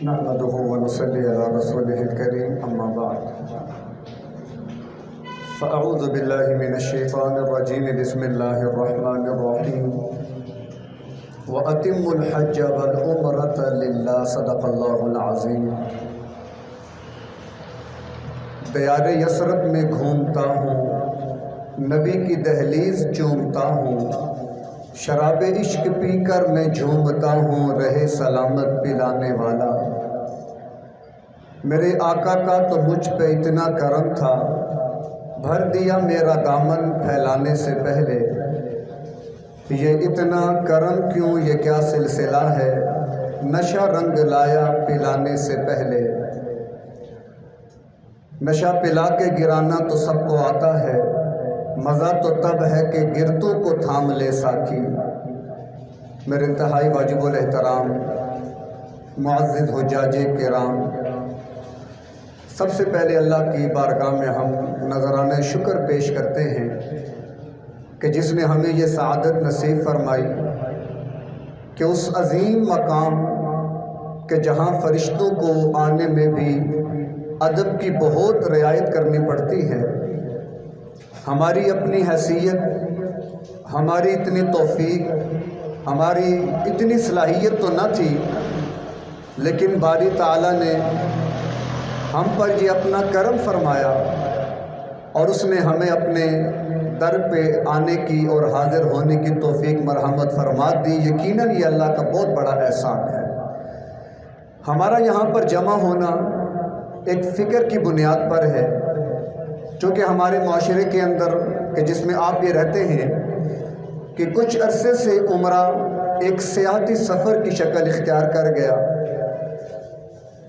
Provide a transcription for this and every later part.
نحمده ونصلي على رسوله الكريم أما بعد فأعوذ بالله من الشيطان الرجيم بسم الله الرحمن الرحيم وأتموا الحج والعمرة لله صدق الله العظيم۔ دیار یثرب میں گھومتا ہوں، نبی کی دہلیز چومتا ہوں، شراب عشق پی کر میں جھومتا ہوں، رہے سلامت پلانے والا۔ میرے آقا کا تو مجھ پہ اتنا کرم تھا، بھر دیا میرا دامن پھیلانے سے پہلے۔ یہ اتنا کرم کیوں، یہ کیا سلسلہ ہے، نشہ رنگ لایا پلانے سے پہلے۔ نشہ پلا کے گرانا تو سب کو آتا ہے، مزہ تو تب ہے کہ گرتوں کو تھام لے ساکی۔ میرے انتہائی واجب الاحترام معزز حجاج کرام، سب سے پہلے اللہ کی بارگاہ میں ہم نذرانہ شکر پیش کرتے ہیں کہ جس نے ہمیں یہ سعادت نصیب فرمائی کہ اس عظیم مقام کہ جہاں فرشتوں کو آنے میں بھی ادب کی بہت رعایت کرنی پڑتی ہے، ہماری اپنی حیثیت، ہماری اتنی توفیق، ہماری اتنی صلاحیت تو نہ تھی، لیکن باری تعالیٰ نے ہم پر یہ اپنا کرم فرمایا اور اس نے ہمیں اپنے در پہ آنے کی اور حاضر ہونے کی توفیق مرحمت فرما دی۔ یقیناً یہ اللہ کا بہت بڑا احسان ہے۔ ہمارا یہاں پر جمع ہونا ایک فکر کی بنیاد پر ہے، چونکہ ہمارے معاشرے کے اندر کہ جس میں آپ بھی رہتے ہیں کہ کچھ عرصے سے عمرہ ایک سیاحتی سفر کی شکل اختیار کر گیا،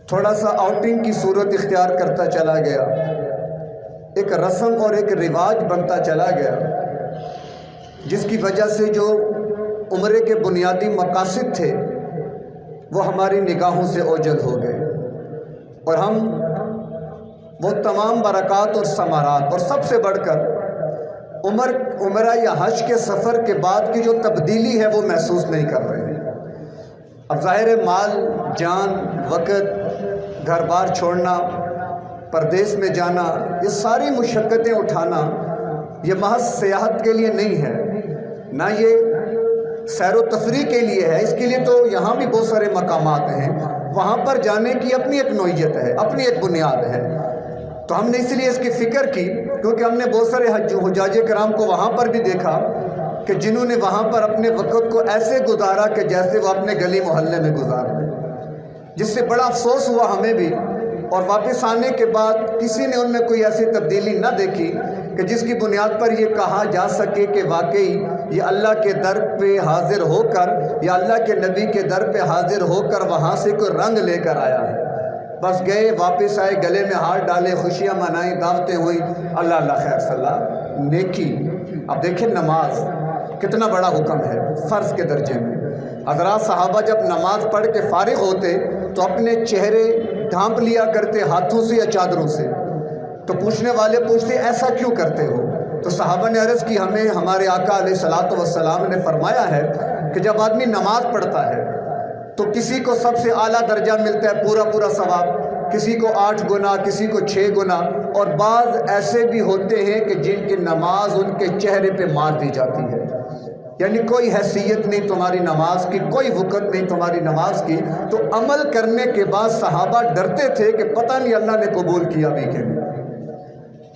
تھوڑا سا آؤٹنگ کی صورت اختیار کرتا چلا گیا، ایک رسم اور ایک رواج بنتا چلا گیا، جس کی وجہ سے جو عمرے کے بنیادی مقاصد تھے وہ ہماری نگاہوں سے اوجھل ہو گئے، اور ہم وہ تمام برکات اور ثمرات اور سب سے بڑھ کر عمرہ یا حج کے سفر کے بعد کی جو تبدیلی ہے وہ محسوس نہیں کر رہے ہیں۔ اب ظاہر مال، جان، وقت، گھر بار چھوڑنا، پردیس میں جانا، یہ ساری مشقتیں اٹھانا یہ محض سیاحت کے لیے نہیں ہے، نہ یہ سیر و تفریح کے لیے ہے۔ اس کے لیے تو یہاں بھی بہت سارے مقامات ہیں، وہاں پر جانے کی اپنی ایک نوعیت ہے، اپنی ایک بنیاد ہے۔ تو ہم نے اس لیے اس کی فکر کی کیونکہ ہم نے بہت سارے حجاج کرام کو وہاں پر بھی دیکھا کہ جنہوں نے وہاں پر اپنے وقت کو ایسے گزارا کہ جیسے وہ اپنے گلی محلے میں گزار رہے، جس سے بڑا افسوس ہوا ہمیں بھی، اور واپس آنے کے بعد کسی نے ان میں کوئی ایسی تبدیلی نہ دیکھی کہ جس کی بنیاد پر یہ کہا جا سکے کہ واقعی یہ اللہ کے در پہ حاضر ہو کر یا اللہ کے نبی کے در پہ حاضر ہو کر وہاں سے کوئی رنگ لے کر آیا ہے۔ بس گئے، واپس آئے، گلے میں ہاتھ ڈالے، خوشیاں منائیں، دعوتیں ہوئیں، اللہ اللہ خیر صلاح نیکی۔ اب دیکھیں نماز کتنا بڑا حکم ہے فرض کے درجے میں۔ حضرات صحابہ جب نماز پڑھ کے فارغ ہوتے تو اپنے چہرے ڈھانپ لیا کرتے ہاتھوں سے یا چادروں سے، تو پوچھنے والے پوچھتے ایسا کیوں کرتے ہو؟ تو صحابہ نے عرض کی ہمیں ہمارے آقا علیہ الصلوۃ والسلام نے فرمایا ہے کہ جب آدمی نماز پڑھتا ہے تو کسی کو سب سے اعلیٰ درجہ ملتا ہے پورا ثواب، کسی کو 8 گنا، کسی کو 6 گنا، اور بعض ایسے بھی ہوتے ہیں کہ جن کی نماز ان کے چہرے پہ مار دی جاتی ہے، یعنی کوئی حیثیت نہیں تمہاری نماز کی، کوئی وقت نہیں تمہاری نماز کی۔ تو عمل کرنے کے بعد صحابہ ڈرتے تھے کہ پتہ نہیں اللہ نے قبول کیا بھی کہ نہیں،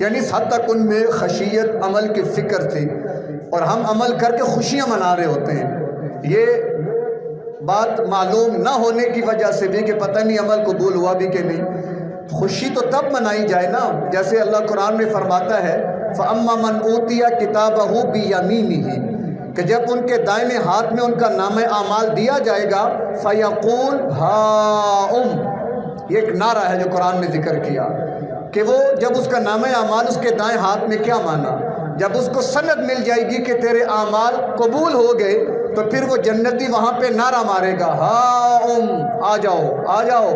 یعنی اس حد تک ان میں خشیت عمل کی فکر تھی، اور ہم عمل کر کے خوشیاں منا رہے ہوتے ہیں۔ یہ بات معلوم نہ ہونے کی وجہ سے بھی کہ پتہ نہیں عمل قبول ہوا بھی کہ نہیں۔ خوشی تو تب منائی جائے نا جیسے اللہ قرآن میں فرماتا ہے فَأَمَّا مَنْ أُوتِيَ كِتَابَهُ بِيَمِينِهِ، کہ جب ان کے دائنے ہاتھ میں ان کا نامہ اعمال دیا جائے گا فَيَقُولْ هَاؤُمْ، یہ ایک نعرہ ہے جو قرآن نے ذکر کیا کہ وہ جب اس کا نامہ اعمال اس کے دائیں ہاتھ میں، کیا مانا؟ جب اس کو سند مل جائے گی کہ تیرے اعمال قبول ہو گئے تو پھر وہ جنتی وہاں پہ نعرہ مارے گا ہاؤم، آ جاؤ آ جاؤ،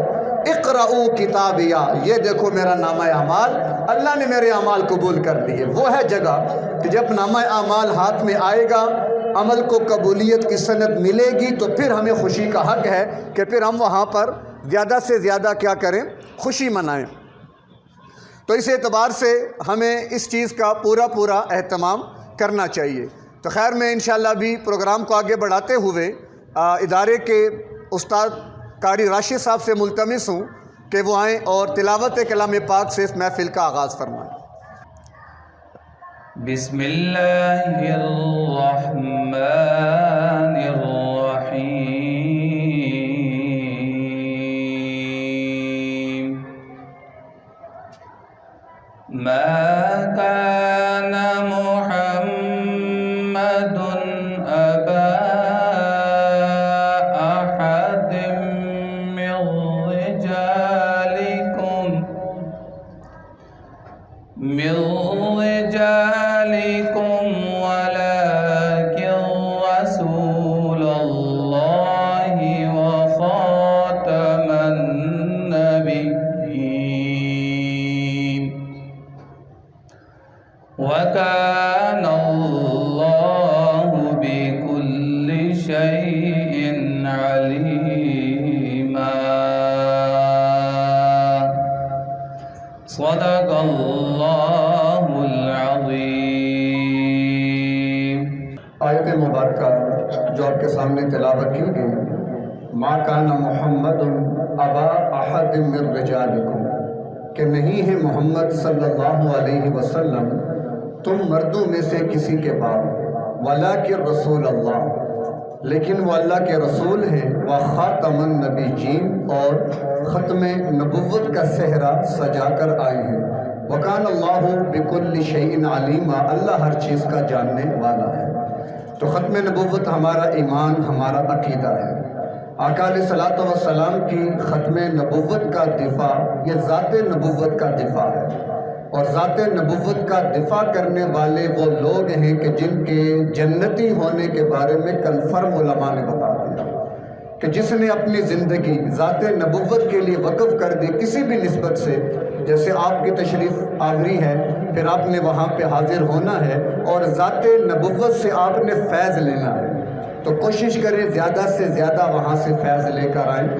اقرؤ کتابیہ، یہ دیکھو میرا نامہ اعمال، اللہ نے میرے اعمال قبول کر لیے۔ وہ ہے جگہ کہ جب نامہ اعمال ہاتھ میں آئے گا، عمل کو قبولیت کی سند ملے گی، تو پھر ہمیں خوشی کا حق ہے کہ پھر ہم وہاں پر زیادہ سے زیادہ کیا کریں، خوشی منائیں۔ تو اس اعتبار سے ہمیں اس چیز کا پورا اہتمام کرنا چاہیے۔ تو خیر میں انشاءاللہ بھی پروگرام کو آگے بڑھاتے ہوئے ادارے کے استاد قاری راشد صاحب سے ملتمس ہوں کہ وہ آئیں اور تلاوت کلام پاک سے اس محفل کا آغاز فرمائیں۔ بسم اللہ الرحمن الرحیم ما كان محمد أبا أحد من رجالكم ولكن رسول الله وخاتم النبيين وكان الله بكل شيء عليما صدق الله العظيم۔ آیت مبارکہ جو آپ کے سامنے تلاوت کی گئی، ما کان محمد ابا احد من رجالکم، کہ نہیں ہے محمد صلی اللہ علیہ وسلم تم مردوں میں سے کسی کے باپ، ولیکن رسول اللہ، لیکن وہ اللہ کے رسول ہیں، وخاتم النبیین، اور ختم نبوت کا صحرا سجا کر آئے ہیں، وکان اللہ بکل شیء علیما، اللہ ہر چیز کا جاننے والا ہے۔ تو ختم نبوت ہمارا ایمان، ہمارا عقیدہ ہے۔ آقا علیہ الصلوۃ والسلام کی ختم نبوت کا دفاع یہ ذات نبوت کا دفاع ہے، اور ذات نبوت کا دفاع کرنے والے وہ لوگ ہیں کہ جن کے جنتی ہونے کے بارے میں کنفرم علماء نے بتا دیا کہ جس نے اپنی زندگی ذات نبوت کے لیے وقف کر دی کسی بھی نسبت سے، جیسے آپ کی تشریف آوری ہے، پھر آپ نے وہاں پہ حاضر ہونا ہے اور ذات نبوت سے آپ نے فیض لینا ہے، تو کوشش کریں زیادہ سے زیادہ وہاں سے فیض لے کر آئیں۔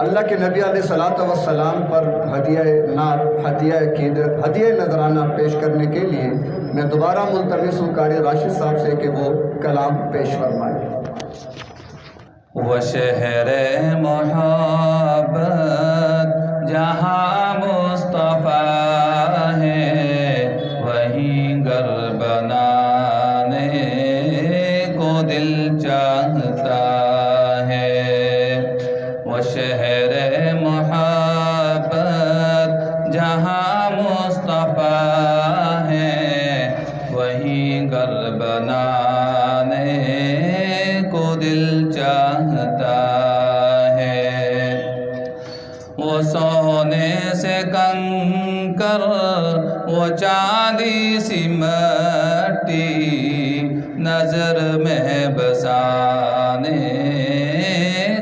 اللہ کے نبی علیہ الصلوۃ والسلام پر ہدیہ نعت، ہدیہ عقیدت، ہدیہ نذرانہ پیش کرنے کے لیے میں دوبارہ ملتمس ہوں قاری راشد صاحب سے کہ وہ کلام پیش فرمائیں۔ وہ شہر محبت جہاں مصطفیٰ ہے، وہیں گھر بنانے کو دل چاہتا ہے۔ وہ شہر محبت جہاں مصطفیٰ ہے، وہیں گھر بنانے کو دل چاہتا ہے۔ وہ سونے سے کنکر، وہ چاندی سی مٹی نظر میں بسانے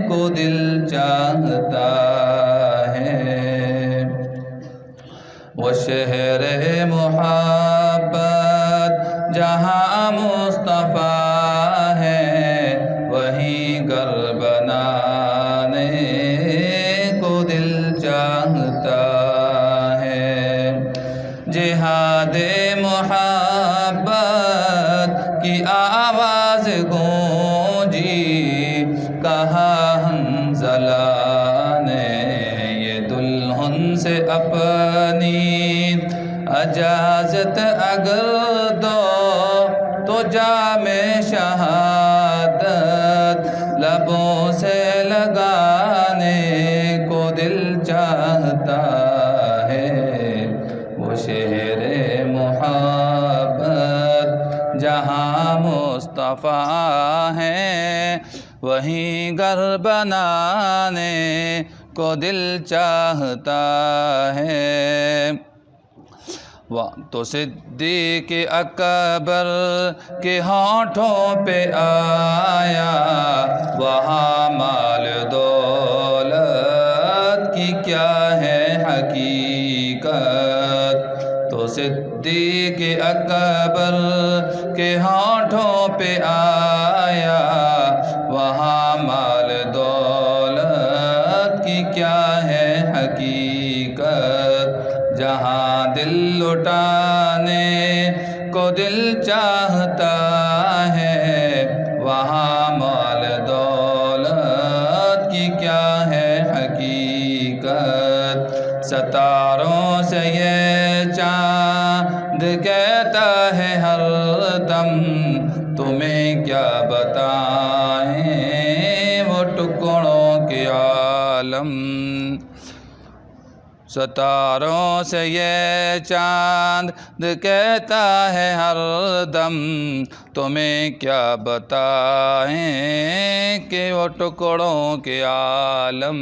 کو دل چاہتا ہے۔ وہ شہر محبت جہاں مصطفیٰ ہے، وہیں گھر بنانے کو دل چاہتا ہے۔ جہاد محبت کی آواز گونجی، کہا حنظلہ نے یہ دلہن سے اپنی اجازت اگر دو تو جام شہادت لبوں سے لگانے کو دل چاہتا ہے۔ وہ شہر محبت جہاں مصطفیٰ ہے، وہیں گھر بنانے کو دل چاہتا ہے۔ تو صدیق اکبر کے ہونٹوں پہ آیا، وہاں مال دولت کی کیا ہے حقیقت۔ تو صدیق اکبر کے ہونٹوں پہ آیا، وہاں مال دولت کی کیا ہے حقیقت، جہاں دل لٹانے کو دل چاہتا ہے، وہاں مال دولت کی کیا ہے حقیقت۔ ستاروں سے یہ چاند کہتا ہے ہر دم، تمہیں کیا بتائیں وہ ٹکڑوں کے عالم۔ ستاروں سے یہ چاند کہتا ہے ہر دم، تمہیں کیا بتائیں کہ وہ ٹکڑوں کے عالم۔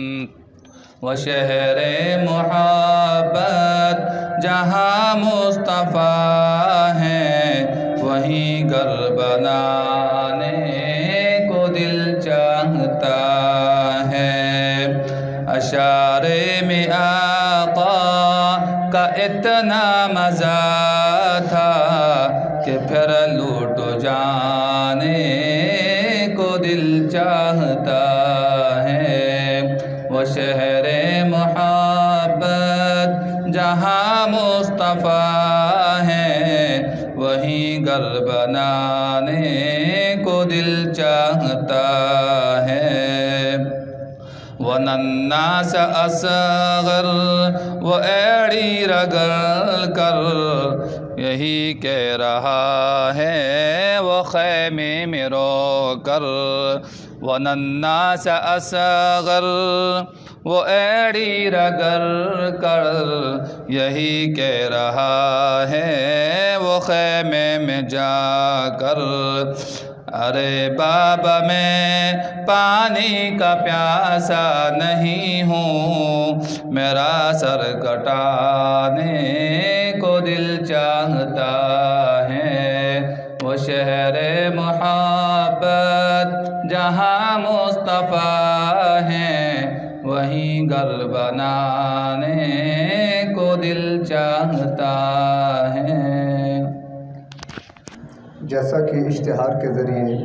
وہ شہر محبت جہاں مصطفیٰ ہیں، وہیں گھر بنانے کو دل چاہتا ہے۔ اشارے میں آقا کا اتنا مزہ تھا کہ پھر لوٹ جانے کو دل چاہتا ہے۔ وہ شہر محبت جہاں مصطفیٰ ہیں، وہیں گھر بنانے کو دل چاہتا ہے۔ وہ ننھا سا اصغر وہ ایڑی رگڑ کر یہی کہہ رہا ہے وہ خیمے میں رو کر۔ وہ ننھا سا اصغر وہ ایڑی رگڑ کر یہی کہہ رہا ہے وہ خیمے میں جا کر۔ ارے بابا میں پانی کا پیاسا نہیں ہوں، میرا سر کٹانے کو دل چاہتا ہے۔ وہ شہر محبت جہاں مصطفیٰ ہیں، وہیں گھر بنانے کو دل چاہتا ہے۔ جیسا کہ اشتہار کے ذریعے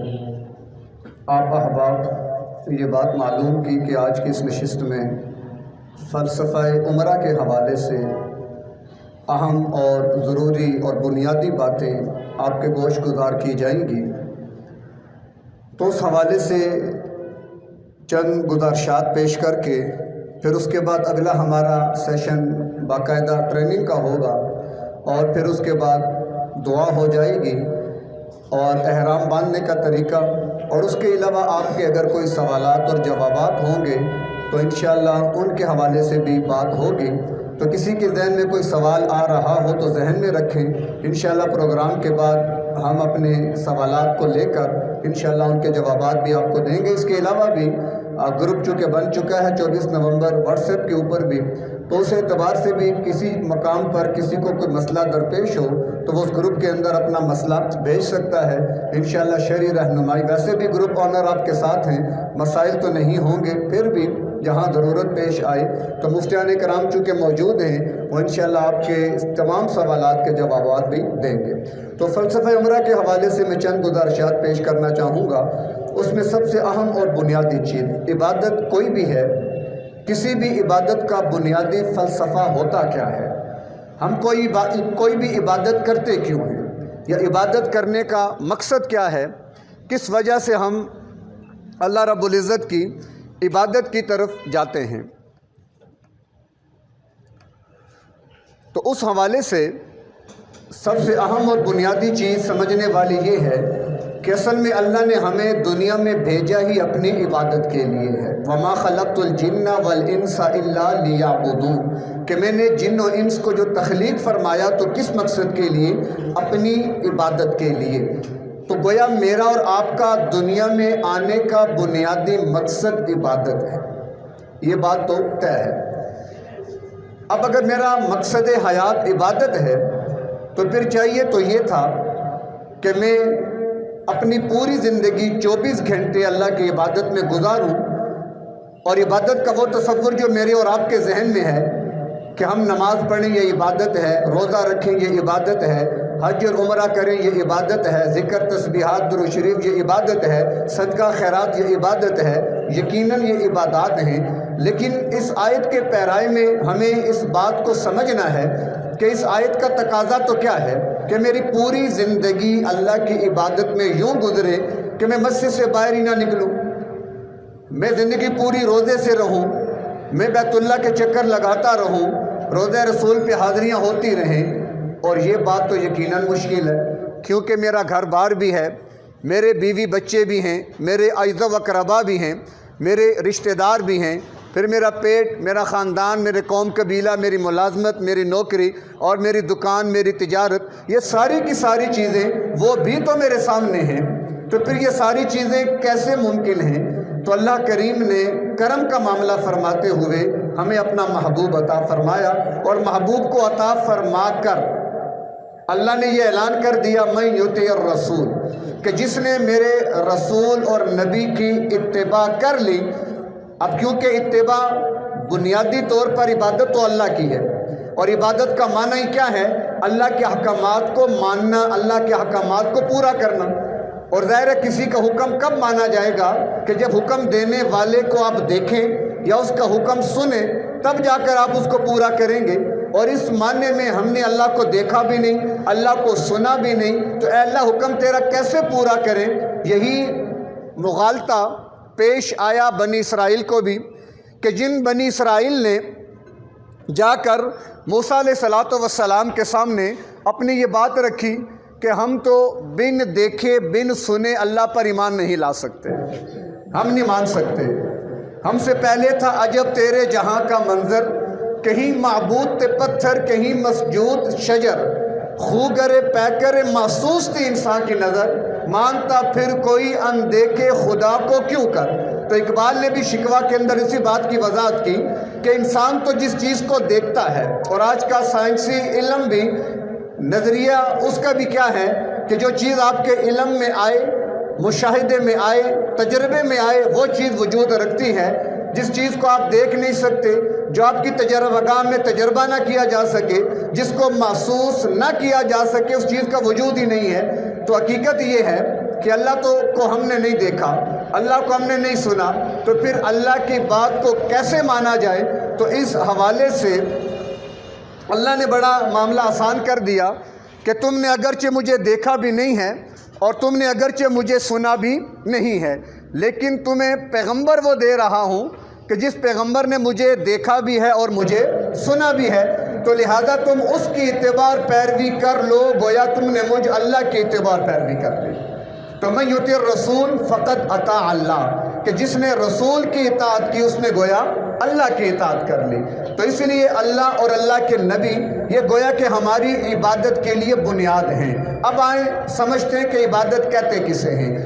آپ احباب یہ بات معلوم کی کہ آج کی اس نشست میں فلسفہ عمرہ کے حوالے سے اہم اور ضروری اور بنیادی باتیں آپ کے گوش گزار کی جائیں گی، تو اس حوالے سے چند گزارشات پیش کر کے پھر اس کے بعد اگلا ہمارا سیشن باقاعدہ ٹریننگ کا ہوگا، اور پھر اس کے بعد دعا ہو جائے گی اور احرام باندھنے کا طریقہ، اور اس کے علاوہ آپ کے اگر کوئی سوالات اور جوابات ہوں گے تو انشاءاللہ ان کے حوالے سے بھی بات ہوگی۔ تو کسی کے ذہن میں کوئی سوال آ رہا ہو تو ذہن میں رکھیں، انشاءاللہ پروگرام کے بعد ہم اپنے سوالات کو لے کر انشاءاللہ ان کے جوابات بھی آپ کو دیں گے۔ اس کے علاوہ بھی گروپ چونکہ بن چکا ہے 24 نومبر واٹس ایپ کے اوپر بھی، تو اس اعتبار سے بھی کسی مقام پر کسی کو کوئی مسئلہ درپیش ہو تو وہ اس گروپ کے اندر اپنا مسئلہ بھیج سکتا ہے، انشاءاللہ شرعی رہنمائی۔ ویسے بھی گروپ آنر آپ کے ساتھ ہیں، مسائل تو نہیں ہوں گے، پھر بھی جہاں ضرورت پیش آئے تو مفتیان کرام چونکہ موجود ہیں وہ انشاءاللہ آپ کے تمام سوالات کے جوابات بھی دیں گے۔ تو فلسفہ عمرہ کے حوالے سے میں چند گزارشات پیش کرنا چاہوں گا۔ اس میں سب سے اہم اور بنیادی چیز، عبادت کوئی بھی ہے، کسی بھی عبادت کا بنیادی فلسفہ ہوتا کیا ہے؟ ہم کوئی بھی عبادت کرتے کیوں ہیں، یا عبادت کرنے کا مقصد کیا ہے، کس وجہ سے ہم اللہ رب العزت کی عبادت کی طرف جاتے ہیں؟ تو اس حوالے سے سب سے اہم اور بنیادی چیز سمجھنے والی یہ ہے کہ اصل میں اللہ نے ہمیں دنیا میں بھیجا ہی اپنی عبادت کے لیے ہے۔ وَمَا خَلَقْتُ الْجِنَّ وَالْإِنسَ إِلَّا لِيَعْبُدُونَ، کہ میں نے جن و انس کو جو تخلیق فرمایا تو کس مقصد کے لیے؟ اپنی عبادت کے لیے۔ تو گویا میرا اور آپ کا دنیا میں آنے کا بنیادی مقصد عبادت ہے، یہ بات تو طے ہے۔ اب اگر میرا مقصد حیات عبادت ہے تو پھر چاہیے تو یہ تھا کہ میں اپنی پوری زندگی 24 گھنٹے اللہ کی عبادت میں گزاروں، اور عبادت کا وہ تصور جو میرے اور آپ کے ذہن میں ہے کہ ہم نماز پڑھیں یہ عبادت ہے، روزہ رکھیں یہ عبادت ہے، حج اور عمرہ کریں یہ عبادت ہے، ذکر تسبیحات درود شریف یہ عبادت ہے، صدقہ خیرات یہ عبادت ہے، یقیناً یہ عبادات ہیں، لیکن اس آیت کے پیرائے میں ہمیں اس بات کو سمجھنا ہے کہ اس آیت کا تقاضا تو کیا ہے کہ میری پوری زندگی اللہ کی عبادت میں یوں گزرے کہ میں مسجد سے باہر ہی نہ نکلوں، میں زندگی پوری روزے سے رہوں، میں بیت اللہ کے چکر لگاتا رہوں، روزہ رسول پہ حاضریاں ہوتی رہیں۔ اور یہ بات تو یقیناً مشکل ہے، کیونکہ میرا گھر بار بھی ہے، میرے بیوی بچے بھی ہیں، میرے اعزا و اقربا بھی ہیں، میرے رشتہ دار بھی ہیں، پھر میرا پیٹ، میرا خاندان، میرے قوم قبیلہ، میری ملازمت، میری نوکری اور میری دکان، میری تجارت، یہ ساری کی ساری چیزیں وہ بھی تو میرے سامنے ہیں۔ تو پھر یہ ساری چیزیں کیسے ممکن ہیں؟ تو اللہ کریم نے کرم کا معاملہ فرماتے ہوئے ہمیں اپنا محبوب عطا فرمایا، اور محبوب کو عطا فرما کر اللہ نے یہ اعلان کر دیا من یطیع الرسول، کہ جس نے میرے رسول اور نبی کی اتباع کر لی۔ اب کیونکہ اتباع بنیادی طور پر عبادت تو اللہ کی ہے، اور عبادت کا معنی ہی کیا ہے؟ اللہ کے احکامات کو ماننا، اللہ کے احکامات کو پورا کرنا۔ اور ظاہر ہے کسی کا حکم کب مانا جائے گا؟ کہ جب حکم دینے والے کو آپ دیکھیں یا اس کا حکم سنیں، تب جا کر آپ اس کو پورا کریں گے۔ اور اس معنی میں ہم نے اللہ کو دیکھا بھی نہیں، اللہ کو سنا بھی نہیں، تو اے اللہ حکم تیرا کیسے پورا کریں؟ یہی مغالطہ پیش آیا بنی اسرائیل کو بھی، کہ جن بنی اسرائیل نے جا کر موسیٰ علیہ السلام کے سامنے اپنی یہ بات رکھی کہ ہم تو بن دیکھے بن سنے اللہ پر ایمان نہیں لا سکتے، ہم نہیں مان سکتے، ہم سے پہلے تھا عجب تیرے جہاں کا منظر، کہیں معبود تے پتھر، کہیں مسجود شجر، خوگر پیکر محسوس تھی انسان کی نظر، مانتا پھر کوئی اندیکھے خدا کو کیوں کر۔ تو اقبال نے بھی شکوہ کے اندر اسی بات کی وضاحت کی کہ انسان تو جس چیز کو دیکھتا ہے، اور آج کا سائنسی علم بھی، نظریہ اس کا بھی کیا ہے کہ جو چیز آپ کے علم میں آئے، مشاہدے میں آئے، تجربے میں آئے، وہ چیز وجود رکھتی ہے۔ جس چیز کو آپ دیکھ نہیں سکتے، جو آپ کی تجربہ گاہ میں تجربہ نہ کیا جا سکے، جس کو محسوس نہ کیا جا سکے، اس چیز کا وجود ہی نہیں ہے۔ تو حقیقت یہ ہے کہ اللہ کو ہم نے نہیں دیکھا، اللہ کو ہم نے نہیں سنا، تو پھر اللہ کی بات کو کیسے مانا جائے؟ تو اس حوالے سے اللہ نے بڑا معاملہ آسان کر دیا کہ تم نے اگرچہ مجھے دیکھا بھی نہیں ہے، اور تم نے اگرچہ مجھے سنا بھی نہیں ہے، لیکن تمہیں پیغمبر وہ دے رہا ہوں کہ جس پیغمبر نے مجھے دیکھا بھی ہے اور مجھے سنا بھی ہے، تو لہذا تم اس کی اتباع پیروی کر لو، گویا تم نے مجھ اللہ کی اتباع پیروی کر لی۔ تو من یطیع الرسول فقط اطاع اللہ، کہ جس نے رسول کی اطاعت کی اس نے گویا اللہ کی اطاعت کر لی۔ تو اس لیے اللہ اور اللہ کے نبی یہ گویا کہ ہماری عبادت کے لیے بنیاد ہیں۔ اب آئیں سمجھتے ہیں کہ عبادت کہتے کسے ہیں۔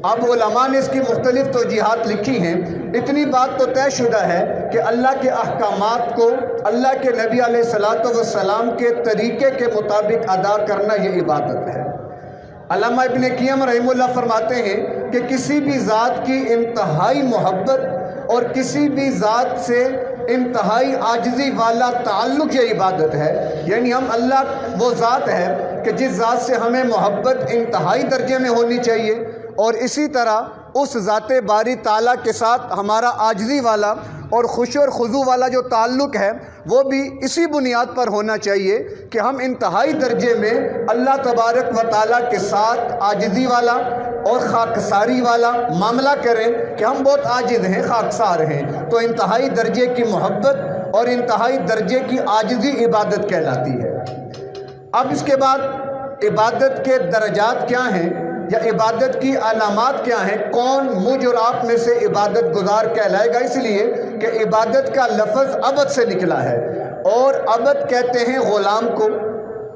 اب علماء نے اس کی مختلف توجیحات لکھی ہیں۔ اتنی بات تو طے شدہ ہے کہ اللہ کے احکامات کو اللہ کے نبی علیہ السلام کے طریقے کے مطابق ادا کرنا یہ عبادت ہے۔ علامہ ابن قیم رحمہ اللہ فرماتے ہیں کہ کسی بھی ذات کی انتہائی محبت اور کسی بھی ذات سے انتہائی عاجزی والا تعلق یہ عبادت ہے۔ یعنی ہم اللہ وہ ذات ہے کہ جس ذات سے ہمیں محبت انتہائی درجے میں ہونی چاہیے، اور اسی طرح اس ذات باری تعالیٰ کے ساتھ ہمارا عاجزی والا اور خشوع اور خضوع والا جو تعلق ہے وہ بھی اسی بنیاد پر ہونا چاہیے کہ ہم انتہائی درجے میں اللہ تبارک و تعالیٰ کے ساتھ عاجزی والا اور خاکساری والا معاملہ کریں کہ ہم بہت عاجز ہیں، خاکسار ہیں۔ تو انتہائی درجے کی محبت اور انتہائی درجے کی عاجزی عبادت کہلاتی ہے۔ اب اس کے بعد عبادت کے درجات کیا ہیں یا عبادت کی علامات کیا ہیں؟ کون مجھ اور آپ میں سے عبادت گزار کہلائے گا؟ اس لیے کہ عبادت کا لفظ عبد سے نکلا ہے، اور عبد کہتے ہیں غلام کو،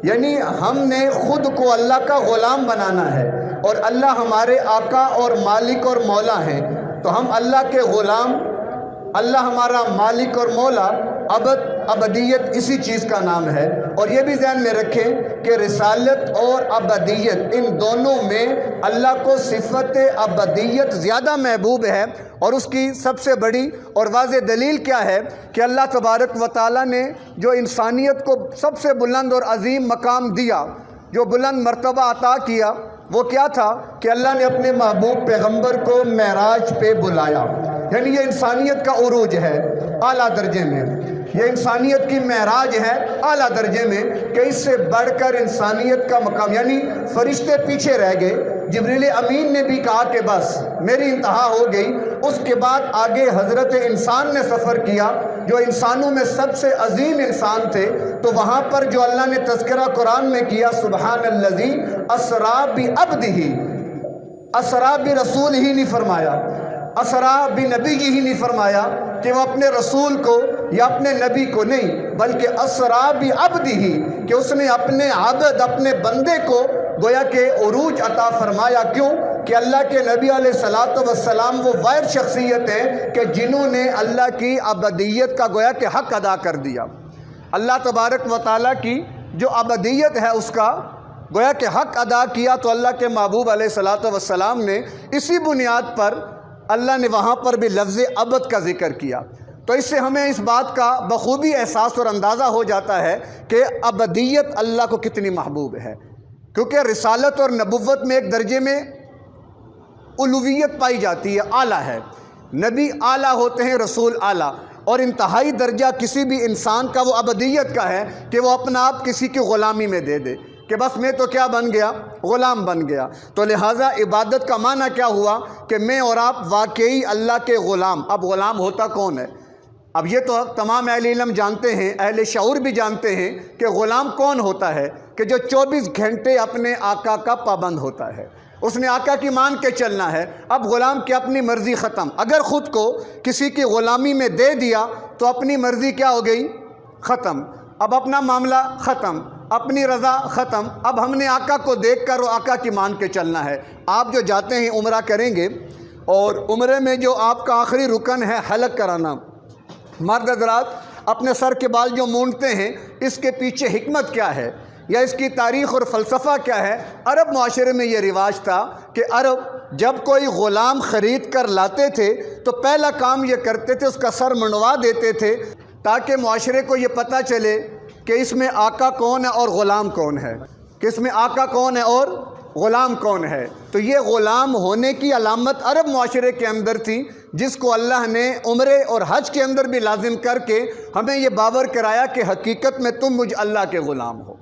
یعنی ہم نے خود کو اللہ کا غلام بنانا ہے، اور اللہ ہمارے آقا اور مالک اور مولا ہیں، تو ہم اللہ کے غلام، اللہ ہمارا مالک اور مولا۔ عبد، عبدیت اسی چیز کا نام ہے۔ اور یہ بھی ذہن میں رکھیں کہ رسالت اور عبدیت ان دونوں میں اللہ کو صفت عبدیت زیادہ محبوب ہے، اور اس کی سب سے بڑی اور واضح دلیل کیا ہے کہ اللہ تبارک و تعالیٰ نے جو انسانیت کو سب سے بلند اور عظیم مقام دیا، جو بلند مرتبہ عطا کیا، وہ کیا تھا کہ اللہ نے اپنے محبوب پیغمبر کو معراج پہ بلایا۔ یعنی یہ انسانیت کا عروج ہے۔ اعلیٰ درجے میں، یہ انسانیت کی معراج ہے اعلیٰ درجے میں کہ اس سے بڑھ کر انسانیت کا مقام، یعنی فرشتے پیچھے رہ گئے۔ جبریل امین نے بھی کہا کہ بس میری انتہا ہو گئی۔ اس کے بعد آگے حضرت انسان نے سفر کیا جو انسانوں میں سب سے عظیم انسان تھے، تو وہاں پر جو اللہ نے تذکرہ قرآن میں کیا سبحان الذی اسریٰ بعبدہ، اسریٰ برسول ہی نہیں فرمایا، اسریٰ بنبی ہی نہیں فرمایا کہ وہ اپنے رسول کو یا اپنے نبی کو نہیں، بلکہ اسریٰ بعبدہ کہ اس نے اپنے عبد اپنے بندے کو گویا کہ عروج عطا فرمایا۔ کیوں کہ اللہ کے نبی علیہ السلام وہ واحد شخصیت ہیں کہ جنہوں نے اللہ کی ابدیت کا گویا کہ حق ادا کر دیا۔ اللہ تبارک و تعالیٰ کی جو ابدیت ہے اس کا گویا کہ حق ادا کیا، تو اللہ کے محبوب علیہ السلام نے اسی بنیاد پر اللہ نے وہاں پر بھی لفظ ابد کا ذکر کیا۔ تو اس سے ہمیں اس بات کا بخوبی احساس اور اندازہ ہو جاتا ہے کہ ابدیت اللہ کو کتنی محبوب ہے، کیونکہ رسالت اور نبوت میں ایک درجے میں الوہیت پائی جاتی ہے، اعلیٰ ہے، نبی اعلیٰ ہوتے ہیں، رسول اعلیٰ، اور انتہائی درجہ کسی بھی انسان کا وہ ابدیت کا ہے کہ وہ اپنا آپ کسی کی غلامی میں دے دے کہ بس میں تو کیا بن گیا، غلام بن گیا۔ تو لہٰذا عبادت کا معنی کیا ہوا کہ میں اور آپ واقعی اللہ کے غلام۔ اب غلام ہوتا کون ہے؟ اب یہ تو تمام اہل علم جانتے ہیں، اہل شعور بھی جانتے ہیں کہ غلام کون ہوتا ہے، کہ جو 24 گھنٹے اپنے آقا کا پابند ہوتا ہے، اس نے آقا کی مان کے چلنا ہے۔ اب غلام کی اپنی مرضی ختم، اگر خود کو کسی کی غلامی میں دے دیا تو اپنی مرضی کیا ہو گئی، ختم، اب اپنا معاملہ ختم، اپنی رضا ختم، اب ہم نے آقا کو دیکھ کر وہ آقا کی مان کے چلنا ہے۔ آپ جو جاتے ہیں عمرہ کریں گے، اور عمرے میں جو آپ کا آخری رکن ہے حلق کرانا، مرد حضرات اپنے سر کے بال جو مونڈتے ہیں، اس کے پیچھے حکمت کیا ہے یا اس کی تاریخ اور فلسفہ کیا ہے؟ عرب معاشرے میں یہ رواج تھا کہ عرب جب کوئی غلام خرید کر لاتے تھے تو پہلا کام یہ کرتے تھے، اس کا سر منڈوا دیتے تھے تاکہ معاشرے کو یہ پتہ چلے کہ اس میں آقا کون ہے اور غلام کون ہے، کہ اس میں آقا کون ہے اور غلام کون ہے۔ تو یہ غلام ہونے کی علامت عرب معاشرے کے اندر تھی، جس کو اللہ نے عمرے اور حج کے اندر بھی لازم کر کے ہمیں یہ باور کرایا کہ حقیقت میں تم مجھ اللہ کے غلام ہو۔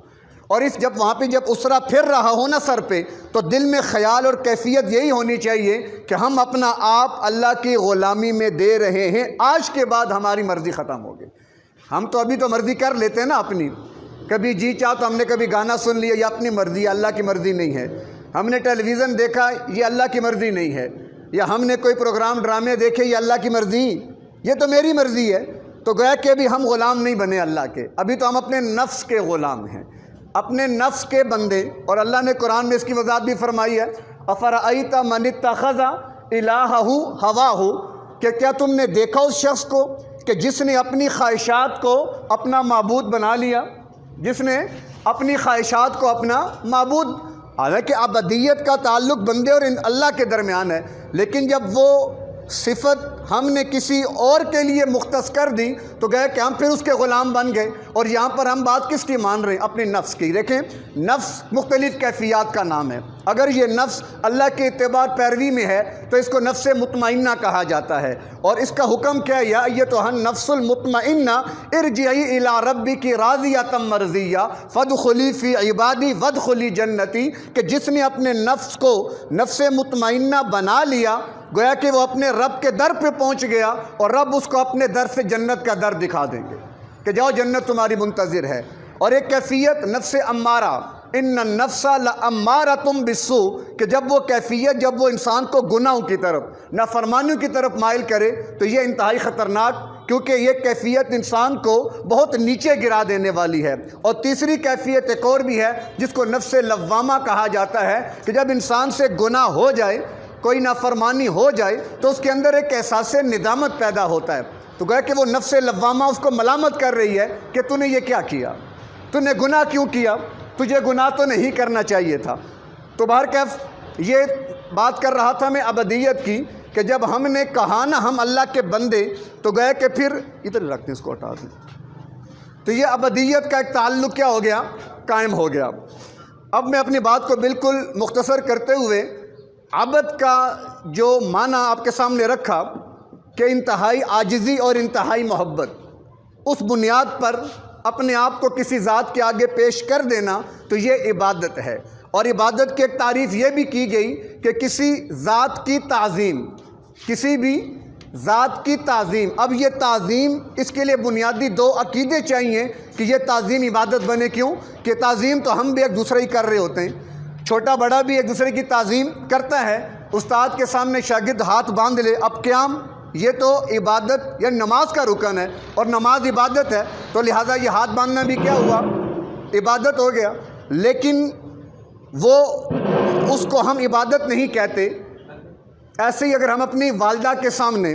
اور اس جب وہاں پہ جب اسرا پھر رہا ہو نا سر پہ، تو دل میں خیال اور کیفیت یہی ہونی چاہیے کہ ہم اپنا آپ اللہ کی غلامی میں دے رہے ہیں، آج کے بعد ہماری مرضی ختم ہو گئی۔ ہم تو ابھی تو مرضی کر لیتے ہیں نا اپنی، کبھی جی چاہ تو ہم نے کبھی گانا سن لیا، یہ اپنی مرضی، اللہ کی مرضی نہیں ہے۔ ہم نے ٹیلی ویژن دیکھا، یہ اللہ کی مرضی نہیں ہے، یا ہم نے کوئی پروگرام ڈرامے دیکھے، یہ اللہ کی مرضی، یہ تو میری مرضی ہے۔ تو گویا کہ ابھی ہم غلام نہیں بنے اللہ کے، ابھی تو ہم اپنے نفس کے غلام ہیں، اپنے نفس کے بندے۔ اور اللہ نے قرآن میں اس کی وضاحت بھی فرمائی ہے، افرأیت من اتخذ الہہ ہواہ، کہ کیا تم نے دیکھا اس شخص کو کہ جس نے اپنی خواہشات کو اپنا معبود بنا لیا، جس نے اپنی خواہشات کو اپنا معبود، حالانکہ ابدیت کا تعلق بندے اور اللہ کے درمیان ہے، لیکن جب وہ صفت ہم نے کسی اور کے لیے مختص کر دی تو گئے کہ ہم پھر اس کے غلام بن گئے۔ اور یہاں پر ہم بات کس کی مان رہے ہیں؟ اپنے نفس کی۔ دیکھیں، نفس مختلف کیفیات کا نام ہے۔ اگر یہ نفس اللہ کے اتباع پیروی میں ہے تو اس کو نفس مطمئنہ کہا جاتا ہے، اور اس کا حکم کیا ہے؟ یا ایتھا النفس المطمئنہ ارجعی الی ربک راضیۃ مرضیہ فادخلی فی عبادی وادخلی جنتی، کہ جس نے اپنے نفس کو نفس مطمئنہ بنا لیا، گویا کہ وہ اپنے رب کے در پہ پہنچ گیا، اور رب اس کو اپنے در سے جنت کا در دکھا دیں گے کہ جاؤ جنت تمہاری منتظر ہے۔ اور ایک کیفیت نفس امارہ، ان النفس لامارۃ بالسوء، کہ جب وہ کیفیت جب وہ انسان کو گناہوں کی طرف، نافرمانیوں کی طرف مائل کرے تو یہ انتہائی خطرناک، کیونکہ یہ کیفیت انسان کو بہت نیچے گرا دینے والی ہے۔ اور تیسری کیفیت ایک اور بھی ہے جس کو نفس لوامہ کہا جاتا ہے، کہ جب انسان سے گناہ ہو جائے، کوئی نافرمانی ہو جائے تو اس کے اندر ایک احساس ندامت پیدا ہوتا ہے، تو گویا کہ وہ نفس لوامہ اس کو ملامت کر رہی ہے کہ تو نے یہ کیا کیا، تو نے گناہ کیوں کیا، تجھے گناہ تو نہیں کرنا چاہیے تھا۔ تو بہرکیف یہ بات کر رہا تھا میں ابدیت کی، کہ جب ہم نے کہا نا ہم اللہ کے بندے، تو گئے کہ پھر ادھر رکھتے ہیں، اس کو ہٹا دیں، تو یہ ابدیت کا ایک تعلق کیا ہو گیا، قائم ہو گیا۔ اب میں اپنی بات کو بالکل مختصر کرتے ہوئے عبد کا جو معنی آپ کے سامنے رکھا، کہ انتہائی عاجزی اور انتہائی محبت، اس بنیاد پر اپنے آپ کو کسی ذات کے آگے پیش کر دینا، تو یہ عبادت ہے۔ اور عبادت کی ایک تعریف یہ بھی کی گئی کہ کسی ذات کی تعظیم، کسی بھی ذات کی تعظیم۔ اب یہ تعظیم، اس کے لیے بنیادی دو عقیدے چاہیے کہ یہ تعظیم عبادت بنے۔ کیوں کہ تعظیم تو ہم بھی ایک دوسرے کی کر رہے ہوتے ہیں، چھوٹا بڑا بھی ایک دوسرے کی تعظیم کرتا ہے۔ استاد کے سامنے شاگرد ہاتھ باندھ لے، اب قیام یہ تو عبادت یا نماز کا رکن ہے، اور نماز عبادت ہے، تو لہٰذا یہ ہاتھ باندھنا بھی کیا ہوا؟ عبادت ہو گیا۔ لیکن وہ اس کو ہم عبادت نہیں کہتے۔ ایسے ہی اگر ہم اپنی والدہ کے سامنے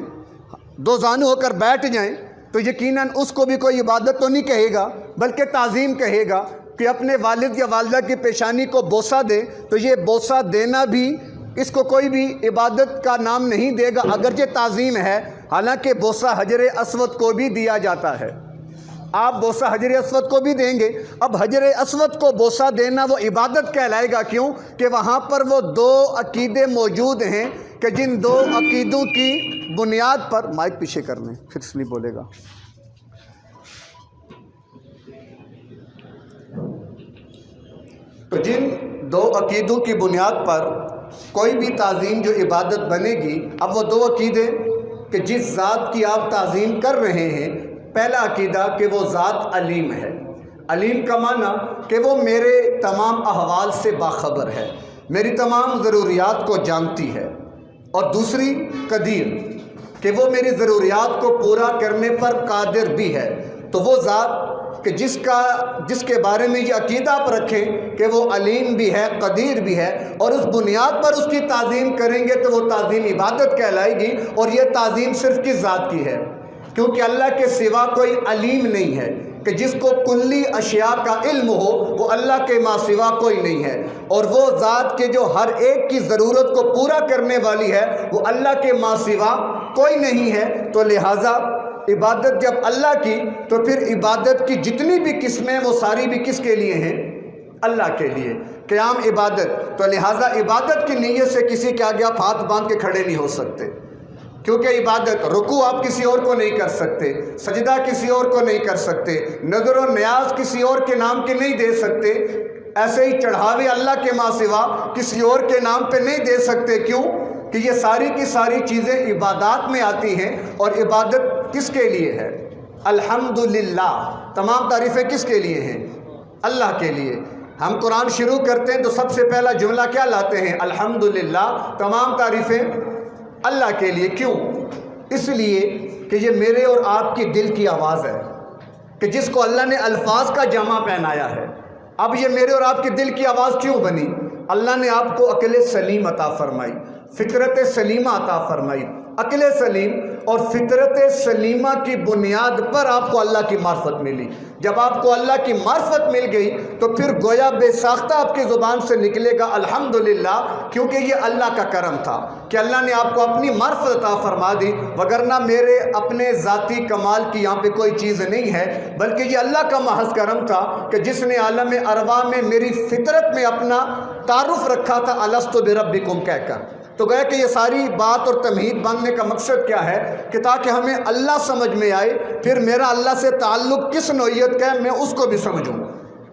دو زانو ہو کر بیٹھ جائیں تو یقیناً اس کو بھی کوئی عبادت تو نہیں کہے گا، بلکہ تعظیم کہے گا۔ کہ اپنے والد یا والدہ کی پیشانی کو بوسہ دے تو یہ بوسہ دینا بھی اس کو کوئی بھی عبادت کا نام نہیں دے گا، اگرچہ تعظیم ہے۔ حالانکہ بوسہ حجر اسود کو بھی دیا جاتا ہے، آپ بوسہ حجر اسود کو بھی دیں گے۔ اب حجر اسود کو بوسہ دینا وہ عبادت کہلائے گا، کیوں کہ وہاں پر وہ دو عقیدے موجود ہیں کہ جن دو عقیدوں کی بنیاد پر، مائک پیچھے کر لیں پھر اس لیے بولے گا، تو جن دو عقیدوں کی بنیاد پر کوئی بھی تعظیم جو عبادت بنے گی، اب وہ دو عقیدے کہ جس ذات کی آپ تعظیم کر رہے ہیں، پہلا عقیدہ کہ وہ ذات علیم ہے۔ علیم کا معنی کہ وہ میرے تمام احوال سے باخبر ہے، میری تمام ضروریات کو جانتی ہے۔ اور دوسری قدیر کہ وہ میری ضروریات کو پورا کرنے پر قادر بھی ہے۔ تو وہ ذات کہ جس کے بارے میں یہ عقیدہ آپ رکھیں کہ وہ علیم بھی ہے، قدیر بھی ہے، اور اس بنیاد پر اس کی تعظیم کریں گے تو وہ تعظیم عبادت کہلائے گی۔ اور یہ تعظیم صرف کس ذات کی ہے؟ کیونکہ اللہ کے سوا کوئی علیم نہیں ہے، کہ جس کو کلی اشیاء کا علم ہو وہ اللہ کے ماں سوا کوئی نہیں ہے۔ اور وہ ذات کے جو ہر ایک کی ضرورت کو پورا کرنے والی ہے وہ اللہ کے ماں سوا کوئی نہیں ہے۔ تو لہٰذا عبادت جب اللہ کی، تو پھر عبادت کی جتنی بھی قسمیں وہ ساری بھی کس کے لیے ہیں؟ اللہ کے لیے۔ قیام عبادت، تو لہٰذا عبادت کی نیت سے کسی کے آگے آپ ہاتھ باندھ کے کھڑے نہیں ہو سکتے، کیونکہ عبادت رکوع آپ کسی اور کو نہیں کر سکتے، سجدہ کسی اور کو نہیں کر سکتے، نظر و نیاز کسی اور کے نام کے نہیں دے سکتے، ایسے ہی چڑھاوے اللہ کے ماں سوا کسی اور کے نام پہ نہیں دے سکتے۔ کیوں کہ یہ ساری کی ساری چیزیں عبادات میں آتی ہیں۔ اور عبادت کس کے لیے ہے؟ الحمدللہ، تمام تعریفیں کس کے لیے ہیں؟ اللہ کے لیے۔ ہم قرآن شروع کرتے ہیں تو سب سے پہلا جملہ کیا لاتے ہیں؟ الحمدللہ، تمام تعریفیں اللہ کے لیے۔ کیوں؟ اس لیے کہ یہ میرے اور آپ کی دل کی آواز ہے، کہ جس کو اللہ نے الفاظ کا جامع پہنایا ہے۔ اب یہ میرے اور آپ کی دل کی آواز کیوں بنی؟ اللہ نے آپ کو عقل سلیم عطا فرمائی، فطرت سلیمہ عطا فرمائی۔ عقل سلیم اور فطرت سلیمہ کی بنیاد پر آپ کو اللہ کی معرفت ملی۔ جب آپ کو اللہ کی معرفت مل گئی تو پھر گویا بے ساختہ آپ کی زبان سے نکلے گا الحمدللہ، کیونکہ یہ اللہ کا کرم تھا کہ اللہ نے آپ کو اپنی معرفت عطا فرما دی، وگرنہ میرے اپنے ذاتی کمال کی یہاں پہ کوئی چیز نہیں ہے، بلکہ یہ اللہ کا محض کرم تھا کہ جس نے عالم ارواح میں میری فطرت میں اپنا تعارف رکھا تھا الست بربکم کہہ کر۔ تو گویا کہ یہ ساری بات اور تمہید باندھنے کا مقصد کیا ہے کہ تاکہ ہمیں اللہ سمجھ میں آئے، پھر میرا اللہ سے تعلق کس نوعیت کا ہے میں اس کو بھی سمجھوں،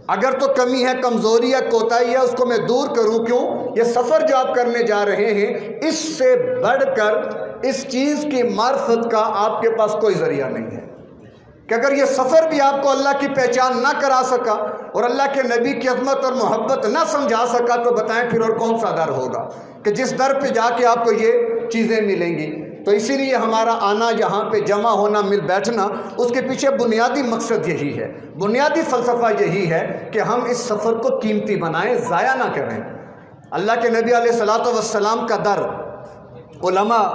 اگر تو کمی ہے، کمزوری ہے، کوتاہی ہے، اس کو میں دور کروں۔ کیوں؟ یہ سفر جو آپ کرنے جا رہے ہیں، اس سے بڑھ کر اس چیز کی معرفت کا آپ کے پاس کوئی ذریعہ نہیں ہے کہ اگر یہ سفر بھی آپ کو اللہ کی پہچان نہ کرا سکا اور اللہ کے نبی کی عظمت اور محبت نہ سمجھا سکا تو بتائیں پھر اور کون سا در ہوگا کہ جس در پہ جا کے آپ کو یہ چیزیں ملیں گی۔ تو اسی لیے ہمارا آنا، یہاں پہ جمع ہونا، مل بیٹھنا، اس کے پیچھے بنیادی مقصد یہی ہے، بنیادی فلسفہ یہی ہے کہ ہم اس سفر کو قیمتی بنائیں، ضائع نہ کریں۔ اللہ کے نبی علیہ الصلوۃ والسلام کا در، علماء،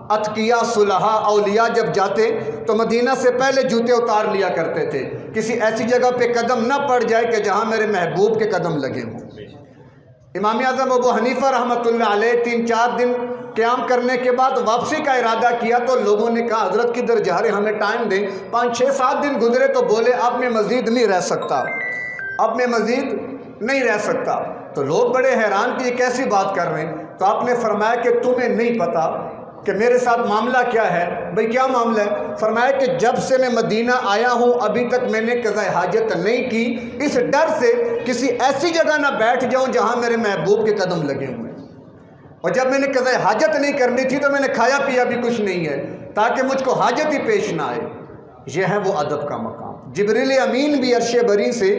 اتقیاء، صلحاء، اولیاء جب جاتے تو مدینہ سے پہلے جوتے اتار لیا کرتے تھے، کسی ایسی جگہ پہ قدم نہ پڑ جائے کہ جہاں میرے محبوب کے قدم لگے ہوں۔ امام اعظم ابو حنیفہ رحمۃ اللہ علیہ 3-4 دن قیام کرنے کے بعد واپسی کا ارادہ کیا تو لوگوں نے کہا حضرت کدھر جا رہے، ہمیں ٹائم دیں۔ 5-6-7 دن گزرے تو بولے اب میں مزید نہیں رہ سکتا، اب میں مزید نہیں رہ سکتا۔ تو لوگ بڑے حیران کہ یہ کیسی بات کر رہے ہیں، تو آپ نے فرمایا کہ تمہیں نہیں پتا کہ میرے ساتھ معاملہ کیا ہے؟ بھئی کیا معاملہ ہے؟ فرمایا کہ جب سے میں مدینہ آیا ہوں ابھی تک میں نے قضاء حاجت نہیں کی، اس ڈر سے کسی ایسی جگہ نہ بیٹھ جاؤں جہاں میرے محبوب کے قدم لگے ہوئے، اور جب میں نے قضاء حاجت نہیں کرنی تھی تو میں نے کھایا پیا بھی کچھ نہیں ہے تاکہ مجھ کو حاجت ہی پیش نہ آئے۔ یہ ہے وہ ادب کا مقام۔ جبریل امین بھی عرش بری سے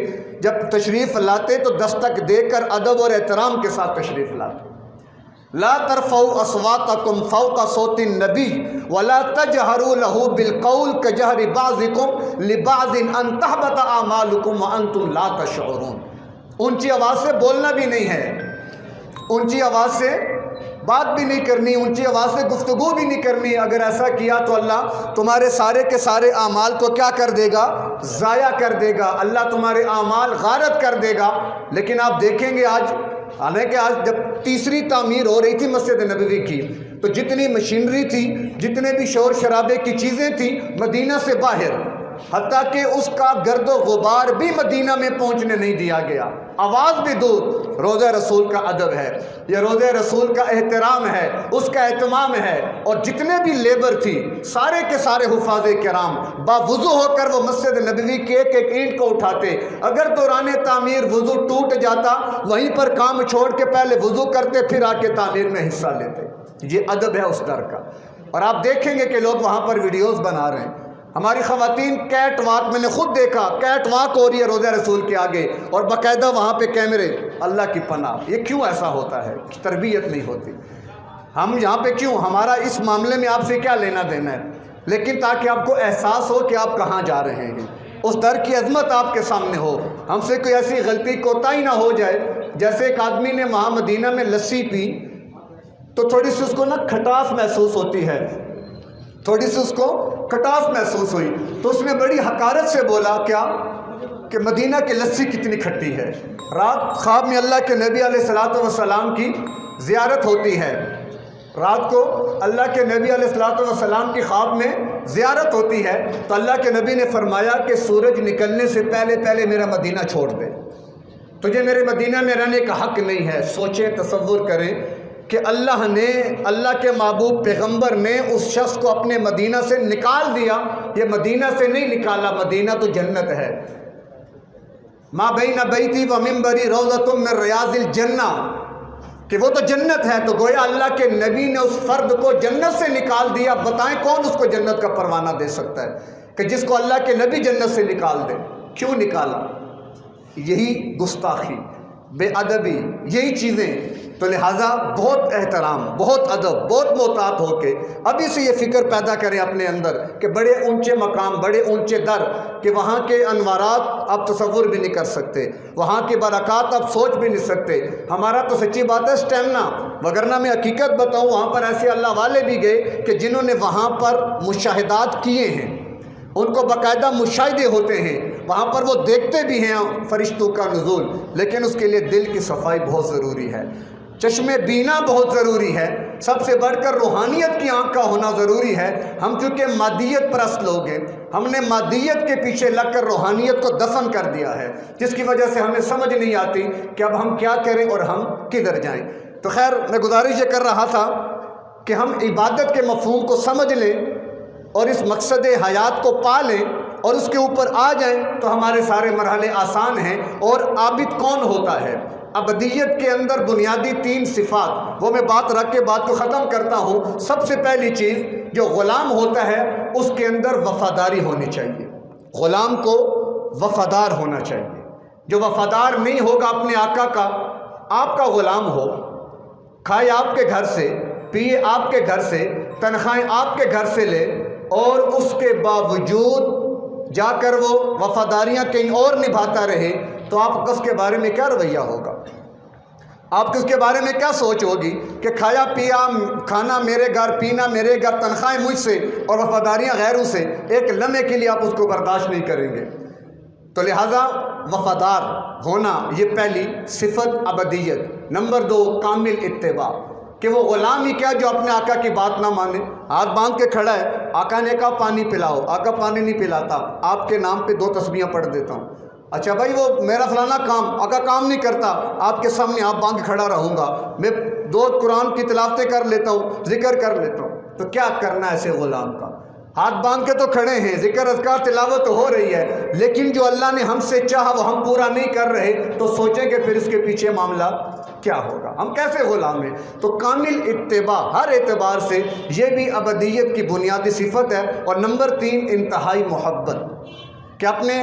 جب تشریف لاتے تو دستک دے کر ادب اور احترام کے ساتھ تشریف لاتے۔ لا ترفعوا اصواتکم فوق صوت النبی ولا تجہروا له بالقول کجہر بعضکم لبعض ان تحبط اعمالکم وانتم لا تشعرون۔ اونچی آواز سے بولنا بھی نہیں ہے، اونچی آواز سے بات بھی نہیں کرنی، اونچی آواز سے گفتگو بھی نہیں کرنی۔ اگر ایسا کیا تو اللہ تمہارے سارے کے سارے اعمال کو کیا کر دے گا؟ ضائع کر دے گا، اللہ تمہارے اعمال غارت کر دے گا۔ لیکن آپ دیکھیں گے آج، حالانکہ آج جب تیسری تعمیر ہو رہی تھی مسجد نبوی کی تو جتنی مشینری تھی، جتنے بھی شور شرابے کی چیزیں تھیں مدینہ سے باہر، حتیٰ کہ اس کا گرد و غبار بھی مدینہ میں پہنچنے نہیں دیا گیا، آواز بھی دور۔ روضہ رسول کا ادب ہے، یہ روضہ رسول کا احترام ہے، اس کا اہتمام ہے۔ اور جتنے بھی لیبر تھی سارے کے سارے حفاظ کرام باوضو ہو کر وہ مسجد نبوی کی ایک ایک اینٹ کو اٹھاتے۔ اگر دوران تعمیر وضو ٹوٹ جاتا وہیں پر کام چھوڑ کے پہلے وضو کرتے پھر آ کے تعمیر میں حصہ لیتے۔ یہ ادب ہے اس در کا۔ اور آپ دیکھیں گے کہ لوگ وہاں پر ویڈیوز بنا رہے ہیں۔ ہماری خواتین کیٹ واک، میں نے خود دیکھا کیٹ واک ہو رہی ہے روضہ رسول کے آگے اور باقاعدہ وہاں پہ کیمرے۔ اللہ کی پناہ، یہ کیوں ایسا ہوتا ہے؟ تربیت نہیں ہوتی۔ ہم یہاں پہ کیوں؟ ہمارا اس معاملے میں آپ سے کیا لینا دینا ہے؟ لیکن تاکہ آپ کو احساس ہو کہ آپ کہاں جا رہے ہیں، اس در کی عظمت آپ کے سامنے ہو، ہم سے کوئی ایسی غلطی کوتاہی نہ ہو جائے۔ جیسے ایک آدمی نے وہاں مدینہ میں لسی پی تو تھوڑی سی اس کو نا کھٹاس محسوس ہوتی ہے، تھوڑی سی اس کو کھٹاس محسوس ہوئی تو اس نے بڑی حقارت سے بولا کیا کہ مدینہ کی لسی کتنی کھٹی ہے۔ رات خواب میں اللہ کے نبی علیہ الصلوۃ والسلام کی زیارت ہوتی ہے، رات کو اللہ کے نبی علیہ الصلوۃ والسلام کی خواب میں زیارت ہوتی ہے تو اللہ کے نبی نے فرمایا کہ سورج نکلنے سے پہلے پہلے میرا مدینہ چھوڑ دے، تجھے میرے مدینہ میں رہنے کا حق نہیں ہے۔ سوچیں، تصور کریں کہ اللہ نے، اللہ کے محبوب پیغمبر نے اس شخص کو اپنے مدینہ سے نکال دیا۔ یہ مدینہ سے نہیں نکالا، مدینہ تو جنت ہے۔ ما بین بیتی و منبری روضۃ من ریاض الجنہ، کہ وہ تو جنت ہے۔ تو گویا اللہ کے نبی نے اس فرد کو جنت سے نکال دیا۔ بتائیں کون اس کو جنت کا پروانہ دے سکتا ہے کہ جس کو اللہ کے نبی جنت سے نکال دے؟ کیوں نکالا؟ یہی گستاخی، بے ادبی، یہی چیزیں۔ تو لہٰذا بہت احترام، بہت ادب، بہت محتاط ہو کے ابھی سے یہ فکر پیدا کریں اپنے اندر کہ بڑے اونچے مقام، بڑے اونچے در، کہ وہاں کے انوارات آپ تصور بھی نہیں کر سکتے، وہاں کی برکات آپ سوچ بھی نہیں سکتے۔ ہمارا تو سچی بات ہے اسٹیمنا، وگرنہ میں حقیقت بتاؤں وہاں پر ایسے اللہ والے بھی گئے کہ جنہوں نے وہاں پر مشاہدات کیے ہیں، ان کو باقاعدہ مشاہدے ہوتے ہیں، وہاں پر وہ دیکھتے بھی ہیں فرشتوں کا نزول، لیکن اس کے لیے دل کی صفائی بہت ضروری ہے، چشم بینا بہت ضروری ہے، سب سے بڑھ کر روحانیت کی آنکھ کا ہونا ضروری ہے۔ ہم چونکہ مادیت پرست لوگ ہیں، ہم نے مادیت کے پیچھے لگ کر روحانیت کو دفن کر دیا ہے، جس کی وجہ سے ہمیں سمجھ نہیں آتی کہ اب ہم کیا کریں اور ہم کدھر جائیں۔ تو خیر، میں گزارش یہ کر رہا تھا کہ ہم عبادت کے مفہوم کو سمجھ لیں اور اس مقصد حیات کو پا لیں اور اس کے اوپر آ جائیں تو ہمارے سارے مرحلے آسان ہیں۔ اور عابد کون ہوتا ہے؟ ابدیت کے اندر بنیادی 3 صفات، وہ میں بات رکھ کے بات کو ختم کرتا ہوں۔ سب سے پہلی چیز، جو غلام ہوتا ہے اس کے اندر وفاداری ہونی چاہیے، غلام کو وفادار ہونا چاہیے۔ جو وفادار نہیں ہوگا اپنے آقا کا، آپ کا غلام ہو، کھائے آپ کے گھر سے، پیے آپ کے گھر سے، تنخواہیں آپ کے گھر سے لے، اور اس کے باوجود جا کر وہ وفاداریاں کہیں اور نبھاتا رہے، تو آپ کا اس کے بارے میں کیا رویہ ہوگا؟ آپ کی اس کے بارے میں کیا سوچ ہوگی کہ کھایا پیا، کھانا میرے گھر، پینا میرے گھر، تنخواہیں مجھ سے اور وفاداریاں غیروں سے، ایک لمحے کے لیے آپ اس کو برداشت نہیں کریں گے۔ تو لہٰذا وفادار ہونا یہ پہلی صفت ابدیت۔ نمبر 2، کامل اتباع، کہ وہ غلام ہی کیا جو اپنے آقا کی بات نہ مانے، ہاتھ باندھ کے کھڑا ہے، آقا نے کہا پانی پلاؤ، آقا پانی نہیں پلاتا، آپ کے نام پہ 2 تسبیحاں پڑھ دیتا ہوں۔ اچھا بھائی وہ میرا فلانا کام، آقا کام نہیں کرتا، آپ کے سامنے آپ باندھ کھڑا رہوں گا، میں 2 قرآن کی تلاوتیں کر لیتا ہوں، ذکر کر لیتا ہوں۔ تو کیا کرنا ہے ایسے غلام کا؟ ہاتھ باندھ کے تو کھڑے ہیں، ذکر اذکار تلاوت تو ہو رہی ہے، لیکن جو اللہ نے ہم سے چاہا وہ ہم پورا نہیں کر رہے، تو سوچیں کہ پھر اس کے پیچھے معاملہ کیا ہوگا، ہم کیسے غلام ہیں؟ تو کامل اتباع ہر اعتبار سے یہ بھی عبدیت کی بنیادی صفت ہے۔ اور نمبر 3 انتہائی محبت، کہ اپنے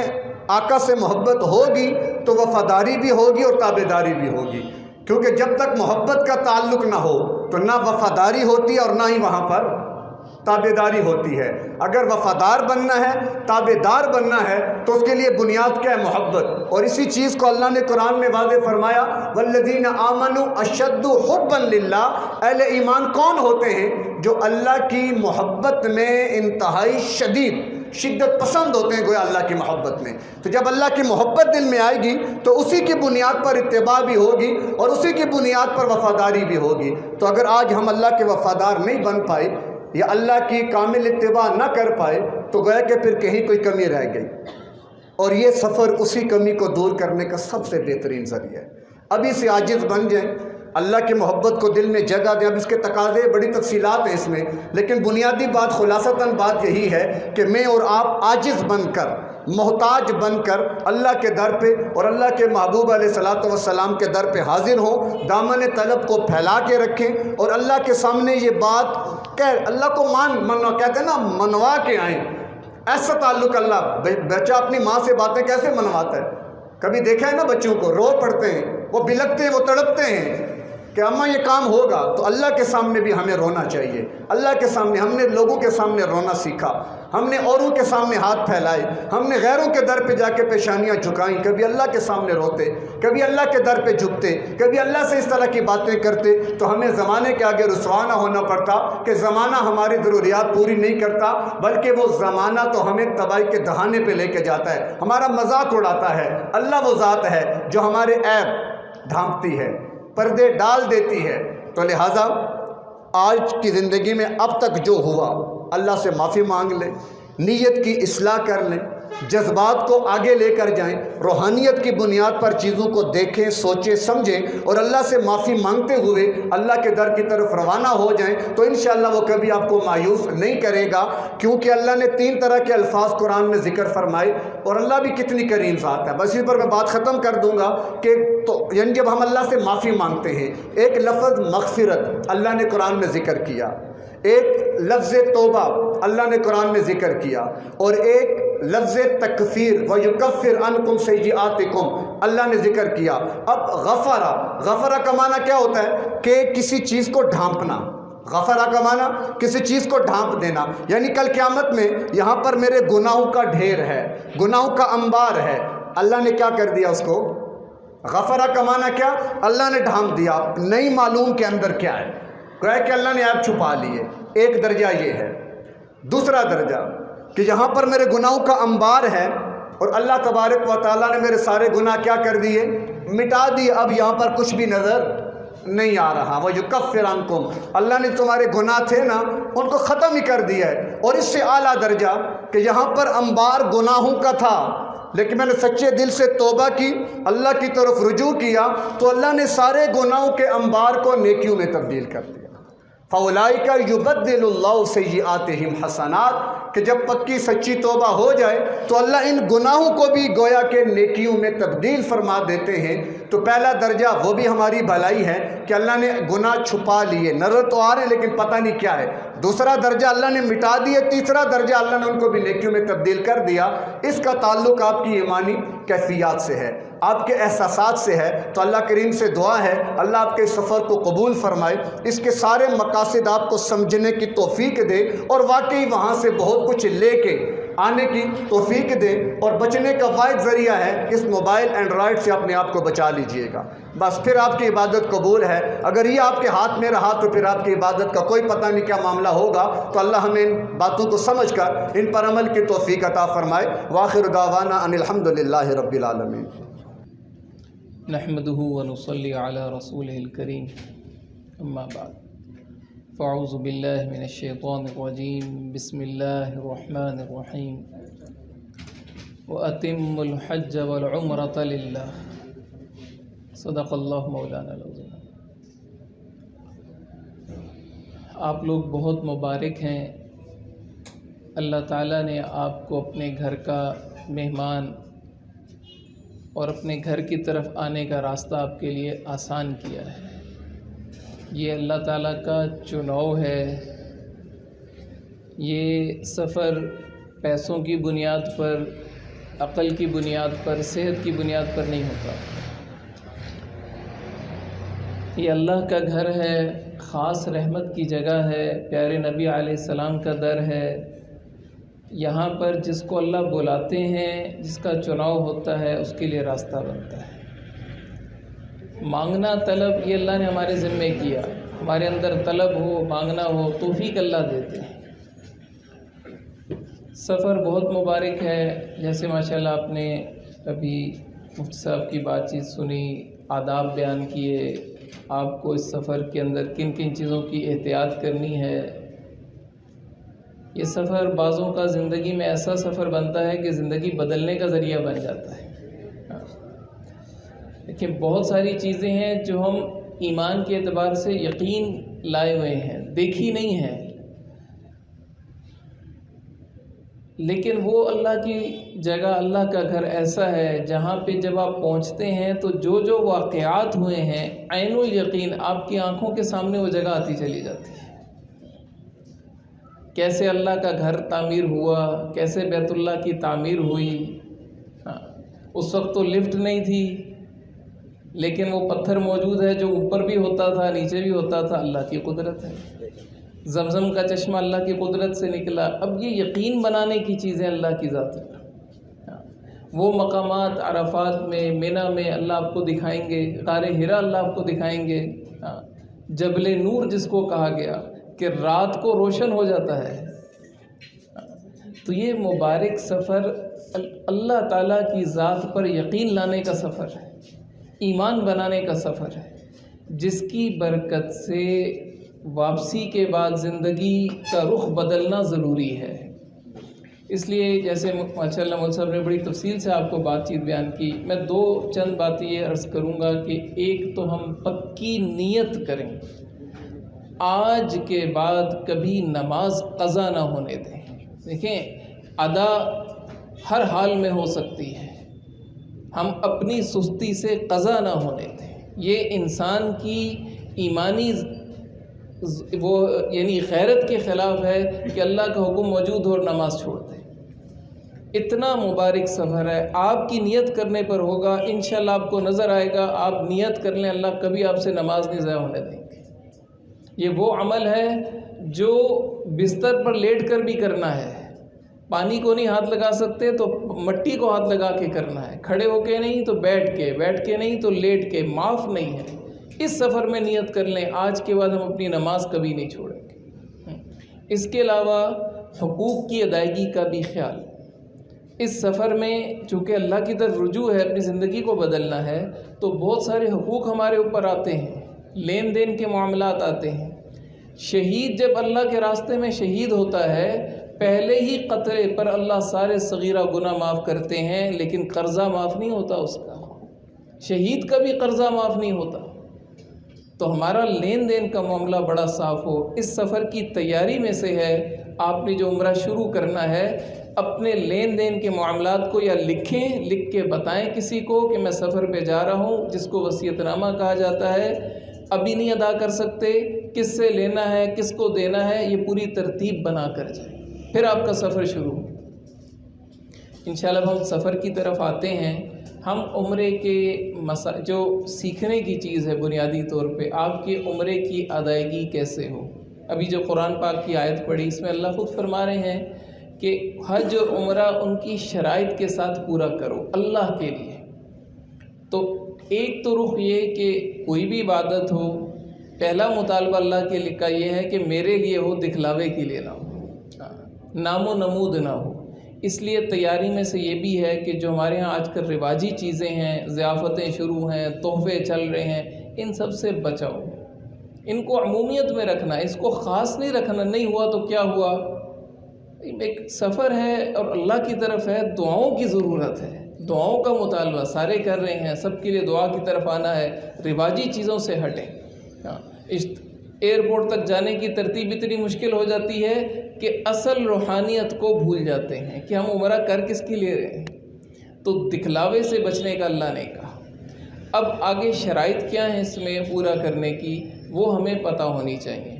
آقا سے محبت ہوگی تو وفاداری بھی ہوگی اور تابعداری بھی ہوگی، کیونکہ جب تک محبت کا تعلق نہ ہو تو نہ وفاداری ہوتی ہے اور نہ ہی وہاں پر تابعداری ہوتی ہے۔ اگر وفادار بننا ہے، تابعدار بننا ہے، تو اس کے لیے بنیاد کیا ہے؟ محبت۔ اور اسی چیز کو اللہ نے قرآن میں واضح فرمایا، والذین آمنوا اشد حبا للہ، اہل ایمان کون ہوتے ہیں؟ جو اللہ کی محبت میں انتہائی شدت پسند ہوتے ہیں، گویا اللہ کی محبت میں۔ تو جب اللہ کی محبت دل میں آئے گی تو اسی کی بنیاد پر اتباع بھی ہوگی اور اسی کی بنیاد پر وفاداری بھی ہوگی۔ تو اگر آج ہم اللہ کے وفادار نہیں بن پائے یا اللہ کی کامل اتباع نہ کر پائے تو گویا کہ پھر کہیں کوئی کمی رہ گئی، اور یہ سفر اسی کمی کو دور کرنے کا سب سے بہترین ذریعہ ہے۔ ابھی سے عاجز بن جائیں، اللہ کی محبت کو دل میں جگہ دیں۔ اب اس کے تقاضے بڑی تفصیلات ہیں اس میں، لیکن بنیادی بات خلاصتاً بات یہی ہے کہ میں اور آپ عاجز بن کر، محتاج بن کر اللہ کے در پہ اور اللہ کے محبوب علیہ الصلوۃ والسلام کے در پہ حاضر ہوں، دامن طلب کو پھیلا کے رکھیں اور اللہ کے سامنے یہ بات اللہ کو کہتے ہیں نا، منوا کے آئیں۔ ایسا تعلق، اللہ بچہ اپنی ماں سے باتیں کیسے منواتا ہے؟ کبھی دیکھا ہے نا بچوں کو، رو پڑتے ہیں، وہ بلکتے ہیں، وہ تڑپتے ہیں کہ اماں یہ کام ہوگا۔ تو اللہ کے سامنے بھی ہمیں رونا چاہیے۔ اللہ کے سامنے ہم نے لوگوں کے سامنے رونا سیکھا، ہم نے اوروں کے سامنے ہاتھ پھیلائے، ہم نے غیروں کے در پہ جا کے پیشانیاں جھکائیں، کبھی اللہ کے سامنے روتے، کبھی اللہ کے در پہ جھکتے، کبھی اللہ سے اس طرح کی باتیں کرتے، تو ہمیں زمانے کے آگے رسوا نہ ہونا پڑتا کہ زمانہ ہماری ضروریات پوری نہیں کرتا، بلکہ وہ زمانہ تو ہمیں تباہی کے دہانے پہ لے کے جاتا ہے، ہمارا مذاق اڑاتا ہے۔ اللہ وہ ذات ہے جو ہمارے عیب ڈھانپتی ہے، پردے ڈال دیتی ہے۔ تو لہٰذا آج کی زندگی میں اب تک جو ہوا، اللہ سے معافی مانگ لیں، نیت کی اصلاح کر لیں، جذبات کو آگے لے کر جائیں، روحانیت کی بنیاد پر چیزوں کو دیکھیں، سوچیں، سمجھیں اور اللہ سے معافی مانگتے ہوئے اللہ کے در کی طرف روانہ ہو جائیں، تو انشاءاللہ وہ کبھی آپ کو مایوس نہیں کرے گا، کیونکہ اللہ نے 3 طرح کے الفاظ قرآن میں ذکر فرمائے، اور اللہ بھی کتنی کریم ذات ہے۔ بس اس پر میں بات ختم کر دوں گا کہ یعنی جب ہم اللہ سے معافی مانگتے ہیں، ایک لفظ مغفرت اللہ نے قرآن میں ذکر کیا، ایک لفظ توبہ اللہ نے قرآن میں ذکر کیا، اور ایک لفظ تکفیر وَيُكَفِّرْ عَنْكُمْ سَيِّئَاتِكُمْ اللہ نے ذکر کیا۔ اب غفرہ کا معنی کیا ہوتا ہے؟ کہ کسی چیز کو ڈھانپنا۔ غفرہ کا معنی کسی چیز کو ڈھانپ دینا، یعنی کل قیامت میں یہاں پر میرے گناہوں کا ڈھیر ہے، گناہوں کا انبار ہے، اللہ نے کیا کر دیا اس کو؟ غفرہ کا معنی کیا؟ اللہ نے ڈھانپ دیا، نہیں معلوم کے اندر کیا ہے، گویا کہ اللہ نے عیب چھپا لیے۔ ایک درجہ یہ ہے۔ دوسرا درجہ کہ یہاں پر میرے گناہوں کا انبار ہے اور اللہ تبارک و تعالیٰ نے میرے سارے گناہ کیا کر دیے؟ مٹا دیے، اب یہاں پر کچھ بھی نظر نہیں آ رہا۔ وَيُكَفِّرْ عَنْكُمْ اللہ نے تمہارے گناہ تھے نا، ان کو ختم ہی کر دیا ہے۔ اور اس سے اعلیٰ درجہ کہ یہاں پر انبار گناہوں کا تھا، لیکن میں نے سچے دل سے توبہ کی، اللہ کی طرف رجوع کیا، تو اللہ نے سارے گناہوں کے انبار کو نیکیوں میں تبدیل کر دیا۔ فَأُولَٰئِكَ يُبَدِّلُ اللَّهُ سَيِّئَاتِهِمْ حَسَنَاتٍ کہ جب پکی سچی توبہ ہو جائے تو اللہ ان گناہوں کو بھی گویا کہ نیکیوں میں تبدیل فرما دیتے ہیں۔ تو پہلا درجہ وہ بھی ہماری بھلائی ہے کہ اللہ نے گناہ چھپا لیے، نظر تو آ رہے ہیں لیکن پتہ نہیں کیا ہے۔ دوسرا درجہ اللہ نے مٹا دیے، تیسرا درجہ اللہ نے ان کو بھی نیکیوں میں تبدیل کر دیا۔ اس کا تعلق آپ کی ایمانی کیفیات سے ہے، آپ کے احساسات سے ہے۔ تو اللہ کریم سے دعا ہے اللہ آپ کے سفر کو قبول فرمائے، اس کے سارے مقاصد آپ کو سمجھنے کی توفیق دے اور واقعی وہاں سے بہت کچھ لے کے آنے کی توفیق دے۔ اور بچنے کا واحد ذریعہ ہے اس موبائل اینڈرائڈ سے اپنے آپ کو بچا لیجئے گا، بس پھر آپ کی عبادت قبول ہے۔ اگر یہ آپ کے ہاتھ میں رہا تو پھر آپ کی عبادت کا کوئی پتہ نہیں کیا معاملہ ہوگا۔ تو اللہ ہمیں ان باتوں کو سمجھ کر ان پر عمل کی توفیق عطا فرمائے۔ وآخر دعوانا ان الحمدللہ رب العالمین۔ نحمده ونصلي على رسوله الكريم، اما بعد، فاعوذ باللہ من الشیطان الرجیم، بسم اللہ الرحمن الرحیم، وَأَتِمُّ الْحَجَّ وَالْعُمْرَةَ لِلَّهِ صدق اللہ مولانا العظیم۔ آپ لوگ بہت مبارک ہیں، اللہ تعالیٰ نے آپ کو اپنے گھر کا مہمان اور اپنے گھر کی طرف آنے کا راستہ آپ کے لیے آسان کیا ہے۔ یہ اللہ تعالیٰ کا چناؤ ہے۔ یہ سفر پیسوں کی بنیاد پر، عقل کی بنیاد پر، صحت کی بنیاد پر نہیں ہوتا۔ یہ اللہ کا گھر ہے، خاص رحمت کی جگہ ہے، پیارے نبی علیہ السلام کا در ہے۔ یہاں پر جس کو اللہ بلاتے ہیں، جس کا چناؤ ہوتا ہے، اس کے لیے راستہ بنتا ہے۔ مانگنا طلب یہ اللہ نے ہمارے ذمے کیا، ہمارے اندر طلب ہو، مانگنا ہو، توفیق اللہ دیتے ہیں۔ سفر بہت مبارک ہے، جیسے ماشاءاللہ آپ نے ابھی مفتی صاحب کی بات چیت سنی، آداب بیان کیے، آپ کو اس سفر کے اندر کن کن چیزوں کی احتیاط کرنی ہے۔ یہ سفر بعضوں کا زندگی میں ایسا سفر بنتا ہے کہ زندگی بدلنے کا ذریعہ بن جاتا ہے۔ لیکن بہت ساری چیزیں ہیں جو ہم ایمان کے اعتبار سے یقین لائے ہوئے ہیں، دیکھی نہیں ہیں، لیکن وہ اللہ کی جگہ، اللہ کا گھر ایسا ہے جہاں پہ جب آپ پہنچتے ہیں تو جو جو واقعات ہوئے ہیں، عین الیقین آپ کی آنکھوں کے سامنے وہ جگہ آتی چلی جاتی ہے۔ کیسے اللہ کا گھر تعمیر ہوا، کیسے بیت اللہ کی تعمیر ہوئی۔ اس وقت تو لفٹ نہیں تھی، لیکن وہ پتھر موجود ہے جو اوپر بھی ہوتا تھا، نیچے بھی ہوتا تھا، اللہ کی قدرت ہے۔ زمزم کا چشمہ اللہ کی قدرت سے نکلا۔ اب یہ یقین بنانے کی چیزیں اللہ کی ذات ہے۔ وہ مقامات عرفات میں، منی میں اللہ آپ کو دکھائیں گے، غار حرا اللہ آپ کو دکھائیں گے، جبل نور جس کو کہا گیا کہ رات کو روشن ہو جاتا ہے۔ تو یہ مبارک سفر اللہ تعالیٰ کی ذات پر یقین لانے کا سفر ہے، ایمان بنانے کا سفر ہے، جس کی برکت سے واپسی کے بعد زندگی کا رخ بدلنا ضروری ہے۔ اس لیے جیسے ماشاءاللہ مول صاحب نے بڑی تفصیل سے آپ کو بات چیت بیان کی، میں دو چند باتیں یہ عرض کروں گا کہ ایک تو ہم پکی نیت کریں، آج کے بعد کبھی نماز قضا نہ ہونے دیں۔ دیکھیں، ادا ہر حال میں ہو سکتی ہے، ہم اپنی سستی سے قضا نہ ہونے دیں۔ یہ انسان کی ایمانی یعنی غیرت کے خلاف ہے کہ اللہ کا حکم موجود ہو اور نماز چھوڑ دے۔ اتنا مبارک سفر ہے، آپ کی نیت کرنے پر ہوگا، انشاءاللہ آپ کو نظر آئے گا۔ آپ نیت کر لیں، اللہ کبھی آپ سے نماز نہیں ضائع ہونے دیں گے۔ یہ وہ عمل ہے جو بستر پر لیٹ کر بھی کرنا ہے، پانی کو نہیں ہاتھ لگا سکتے تو مٹی کو ہاتھ لگا کے کرنا ہے، کھڑے ہو کے نہیں تو بیٹھ کے نہیں تو لیٹ کے، معاف نہیں ہے۔ اس سفر میں نیت کر لیں، آج کے بعد ہم اپنی نماز کبھی نہیں چھوڑیں گے۔ اس کے علاوہ حقوق کی ادائیگی کا بھی خیال۔ اس سفر میں چونکہ اللہ کی طرف رجوع ہے، اپنی زندگی کو بدلنا ہے، تو بہت سارے حقوق ہمارے اوپر آتے ہیں، لین دین کے معاملات آتے ہیں۔ شہید جب اللہ کے راستے میں شہید ہوتا ہے، پہلے ہی قطرے پر اللہ سارے صغیرہ گناہ معاف کرتے ہیں، لیکن قرضہ معاف نہیں ہوتا اس کا۔ شہید کا بھی قرضہ معاف نہیں ہوتا۔ تو ہمارا لین دین کا معاملہ بڑا صاف ہو۔ اس سفر کی تیاری میں سے ہے، آپ نے جو عمرہ شروع کرنا ہے، اپنے لین دین کے معاملات کو یا لکھ کے بتائیں کسی کو کہ میں سفر پہ جا رہا ہوں، جس کو وصیت نامہ کہا جاتا ہے۔ ابھی نہیں ادا کر سکتے، کس سے لینا ہے، کس کو دینا ہے، یہ پوری ترتیب بنا کر جائیں، پھر آپ کا سفر شروع ہو۔ انشاءاللہ ہم سفر کی طرف آتے ہیں۔ ہم عمرے کے جو سیکھنے کی چیز ہے بنیادی طور پہ، آپ کے عمرے کی ادائیگی کیسے ہو۔ ابھی جو قرآن پاک کی آیت پڑھی، اس میں اللہ خود فرما رہے ہیں کہ حج اور عمرہ ان کی شرائط کے ساتھ پورا کرو اللہ کے لیے۔ تو ایک تو رخ یہ کہ کوئی بھی عبادت ہو، پہلا مطالبہ اللہ کے لکھا یہ ہے کہ میرے لیے ہو، دکھلاوے کے لیے نہ ہو، نام و نمود نہ ہو۔ اس لیے تیاری میں سے یہ بھی ہے کہ جو ہمارے ہاں آج کل رواجی چیزیں ہیں، ضیافتیں شروع ہیں، تحفے چل رہے ہیں، ان سب سے بچاؤ۔ ان کو عمومیت میں رکھنا، اس کو خاص نہیں رکھنا۔ نہیں ہوا تو کیا ہوا، ایک سفر ہے اور اللہ کی طرف ہے، دعاؤں کی ضرورت ہے، دعاؤں کا مطالبہ سارے کر رہے ہیں، سب کے لیے دعا کی طرف آنا ہے، رواجی چیزوں سے ہٹیں۔ ایئرپورٹ تک جانے کی ترتیب اتنی مشکل ہو جاتی ہے کہ اصل روحانیت کو بھول جاتے ہیں کہ ہم عمرہ کر کس کے لیے رہے ہیں۔ تو دکھلاوے سے بچنے کا اللہ نے کہا۔ اب آگے شرائط کیا ہیں اس میں پورا کرنے کی، وہ ہمیں پتہ ہونی چاہیے۔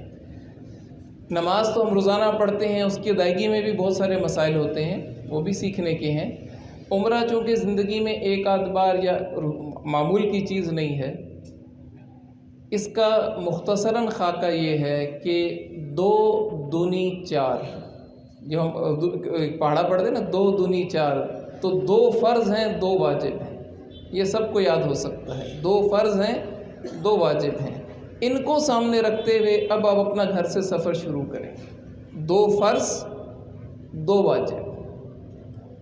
نماز تو ہم روزانہ پڑھتے ہیں، اس کی ادائیگی میں بھی بہت سارے مسائل ہوتے ہیں، وہ بھی سیکھنے کے ہیں۔ عمرہ چونکہ زندگی میں ایک آدھ بار یا معمول کی چیز نہیں ہے، اس کا مختصراً خاکہ یہ ہے کہ 2 دونی 4، جو ہم پہاڑا پڑھتے ہیں نا 2 دونی 4، تو 2 فرض ہیں 2 واجب ہیں، یہ سب کو یاد ہو سکتا ہے۔ 2 فرض ہیں 2 واجب ہیں، ان کو سامنے رکھتے ہوئے اب آپ اپنا گھر سے سفر شروع کریں۔ 2 فرض 2 واجب،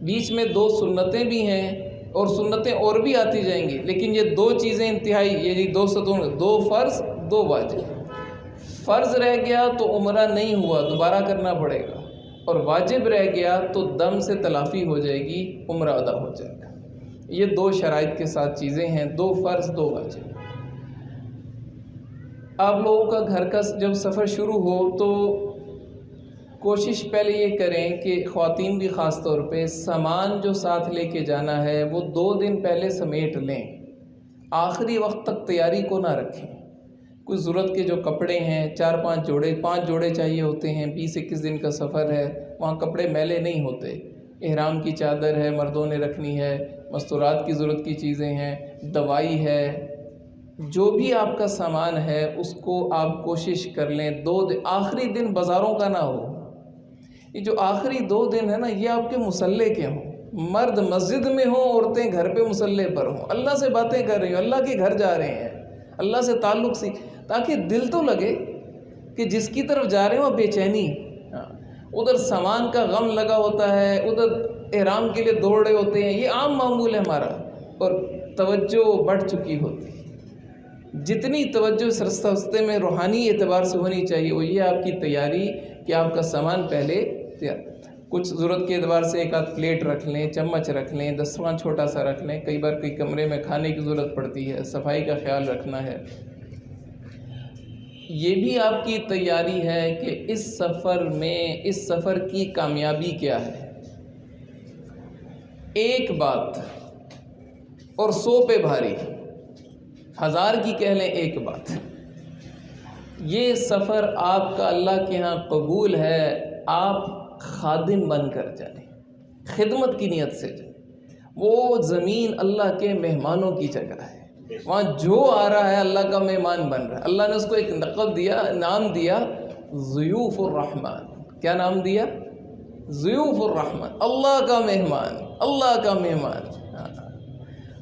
بیچ میں 2 سنتیں بھی ہیں، اور سنتیں اور بھی آتی جائیں گی، لیکن یہ 2 چیزیں انتہائی، یہ 2 ستون، 2 فرض 2 واجب۔ فرض رہ گیا تو عمرہ نہیں ہوا، دوبارہ کرنا پڑے گا، اور واجب رہ گیا تو دم سے تلافی ہو جائے گی، عمرہ ادا ہو جائے گا۔ یہ 2 شرائط کے ساتھ چیزیں ہیں، 2 فرض 2 واجب۔ آپ لوگوں کا گھر کا جب سفر شروع ہو تو کوشش پہلے یہ کریں کہ خواتین بھی خاص طور پہ سامان جو ساتھ لے کے جانا ہے وہ 2 دن پہلے سمیٹ لیں، آخری وقت تک تیاری کو نہ رکھیں۔ کوئی ضرورت کے جو کپڑے ہیں 4-5 جوڑے، 5 جوڑے چاہیے ہوتے ہیں، 20-21 دن کا سفر ہے، وہاں کپڑے میلے نہیں ہوتے۔ احرام کی چادر ہے مردوں نے رکھنی ہے، مستورات کی ضرورت کی چیزیں ہیں، دوائی ہے، جو بھی آپ کا سامان ہے اس کو آپ کوشش کر لیں 2 دن، آخری دن بازاروں کا نہ ہو۔ یہ جو آخری 2 دن ہے نا، یہ آپ کے مصلے کے ہوں، مرد مسجد میں ہوں، عورتیں گھر پہ مصلے پر ہوں، اللہ سے باتیں کر رہی ہوں، اللہ کے گھر جا رہے ہیں، اللہ سے تعلق سی، تاکہ دل تو لگے کہ جس کی طرف جا رہے ہیں وہ بے چینی، ادھر سامان کا غم لگا ہوتا ہے، ادھر احرام کے لیے دوڑ رہے ہوتے ہیں، یہ عام معمول ہے ہمارا، اور توجہ بڑھ چکی ہوتی ہے۔ جتنی توجہ راستے میں روحانی اعتبار سے ہونی چاہیے وہ یہ آپ کی تیاری کہ آپ کا سامان پہلے تیار، کچھ ضرورت کے اعتبار سے 1 آدھ پلیٹ رکھ لیں، چمچ رکھ لیں، دسترخوان چھوٹا سا رکھ لیں، کئی بار کئی کمرے میں کھانے کی ضرورت پڑتی ہے، صفائی کا خیال رکھنا ہے۔ یہ بھی آپ کی تیاری ہے کہ اس سفر میں، اس سفر کی کامیابی کیا ہے۔ ایک بات اور 100 پہ بھاری، 1000 کی کہہ لیں ایک بات، یہ سفر آپ کا اللہ کے ہاں قبول ہے، آپ خادم بن کر جائیں، خدمت کی نیت سے جائیں۔ وہ زمین اللہ کے مہمانوں کی جگہ ہے، وہاں جو آ رہا ہے اللہ کا مہمان بن رہا ہے۔ اللہ نے اس کو ایک لقب دیا، نام دیا ضیوف الرحمن۔ کیا نام دیا؟ ضیوف الرحمن، اللہ کا مہمان، اللہ کا مہمان۔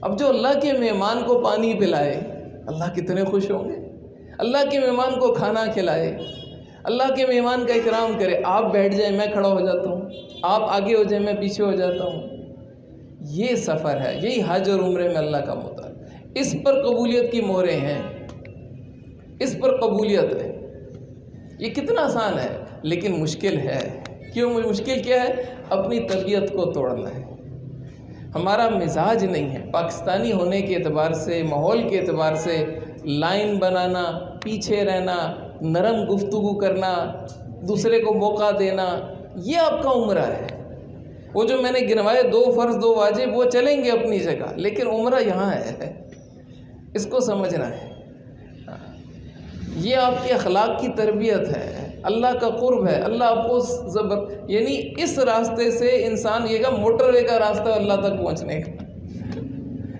اب جو اللہ کے مہمان کو پانی پلائے، اللہ کتنے خوش ہوں گے۔ اللہ کے مہمان کو کھانا کھلائے، اللہ کے مہمان کا اکرام کرے، آپ بیٹھ جائیں میں کھڑا ہو جاتا ہوں، آپ آگے ہو جائیں میں پیچھے ہو جاتا ہوں۔ یہ سفر ہے، یہی حج اور عمرے میں اللہ کا مطالبہ، اس پر قبولیت کی مہریں ہیں، اس پر قبولیت ہے۔ یہ کتنا آسان ہے لیکن مشکل ہے۔ کیوں مشکل کیا ہے؟ اپنی طبیعت کو توڑنا ہے۔ ہمارا مزاج نہیں ہے، پاکستانی ہونے کے اعتبار سے، ماحول کے اعتبار سے، لائن بنانا، پیچھے رہنا، نرم گفتگو کرنا، دوسرے کو موقع دینا، یہ آپ کا عمرہ ہے۔ وہ جو میں نے گنوائے 2 فرض 2 واجب وہ چلیں گے اپنی جگہ، لیکن عمرہ یہاں ہے، اس کو سمجھنا ہے۔ یہ آپ کے اخلاق کی تربیت ہے، اللہ کا قرب ہے، اللہ آپ کو یعنی اس راستے سے انسان یہ موٹر وے کا راستہ اللہ تک پہنچنے کا،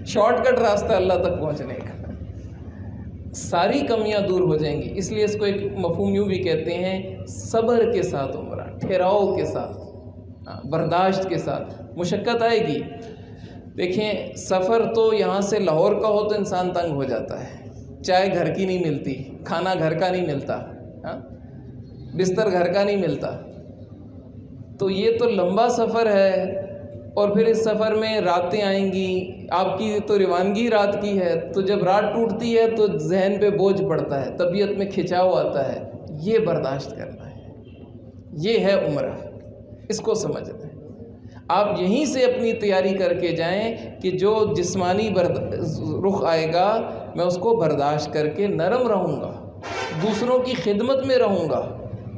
شارٹ کٹ راستہ اللہ تک پہنچنے کا، ساری کمیاں دور ہو جائیں گی۔ اس لیے اس کو ایک مفہوم یوں بھی کہتے ہیں، صبر کے ساتھ عمرہ، ٹھہراؤ کے ساتھ، برداشت کے ساتھ۔ مشقت آئے گی، دیکھیں سفر تو یہاں سے لاہور کا ہو تو انسان تنگ ہو جاتا ہے، چائے گھر کی نہیں ملتی، کھانا گھر کا نہیں ملتا، بستر گھر کا نہیں ملتا، تو یہ تو لمبا سفر ہے، اور پھر اس سفر میں راتیں آئیں گی، آپ کی تو روانگی رات کی ہے، تو جب رات ٹوٹتی ہے تو ذہن پہ بوجھ پڑتا ہے، طبیعت میں کھچاؤ آتا ہے، یہ برداشت کرنا ہے، یہ ہے عمرہ، اس کو سمجھنا ہے۔ آپ یہیں سے اپنی تیاری کر کے جائیں کہ جو جسمانی رخ آئے گا میں اس کو برداشت کر کے نرم رہوں گا، دوسروں کی خدمت میں رہوں گا،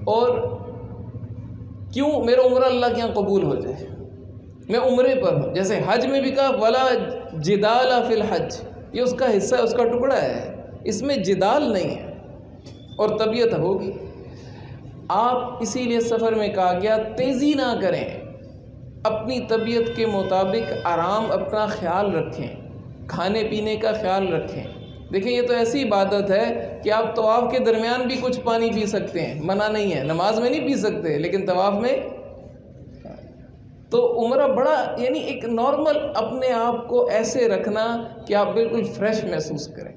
اور کیوں میرا عمرہ اللہ کے یہاں قبول ہو جائے، میں عمرے پر ہوں۔ جیسے حج میں بھی کہا ولا جدال فی الحج، یہ اس کا حصہ ہے، اس کا ٹکڑا ہے، اس میں جدال نہیں ہے، اور طبیعت ہوگی۔ آپ اسی لیے سفر میں کہا گیا تیزی نہ کریں، اپنی طبیعت کے مطابق آرام اپنا خیال رکھیں، کھانے پینے کا خیال رکھیں۔ دیکھیں یہ تو ایسی عبادت ہے کہ آپ طواف کے درمیان بھی کچھ پانی پی سکتے ہیں، منع نہیں ہے، نماز میں نہیں پی سکتے لیکن طواف میں۔ تو عمرہ بڑا یعنی ایک نارمل اپنے آپ کو ایسے رکھنا کہ آپ بالکل فریش محسوس کریں،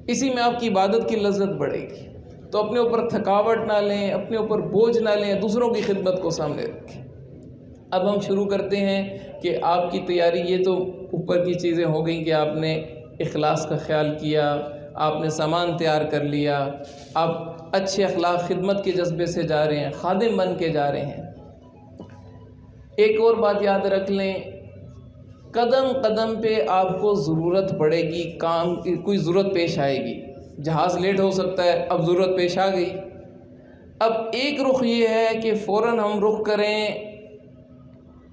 اسی میں آپ کی عبادت کی لذت بڑھے گی۔ تو اپنے اوپر تھکاوٹ نہ لیں، اپنے اوپر بوجھ نہ لیں، دوسروں کی خدمت کو سامنے رکھیں۔ اب ہم شروع کرتے ہیں کہ آپ کی تیاری، یہ تو اوپر کی چیزیں ہو گئیں کہ آپ نے اخلاص کا خیال کیا، آپ نے سامان تیار کر لیا، آپ اچھے اخلاق خدمت کے جذبے سے جا رہے ہیں، خادم بن کے جا رہے ہیں۔ ایک اور بات یاد رکھ لیں، قدم قدم پہ آپ کو ضرورت پڑے گی، کام کی کوئی ضرورت پیش آئے گی۔ جہاز لیٹ ہو سکتا ہے، اب ضرورت پیش آ گئی۔ اب ایک رخ یہ ہے کہ فوراً ہم رخ کریں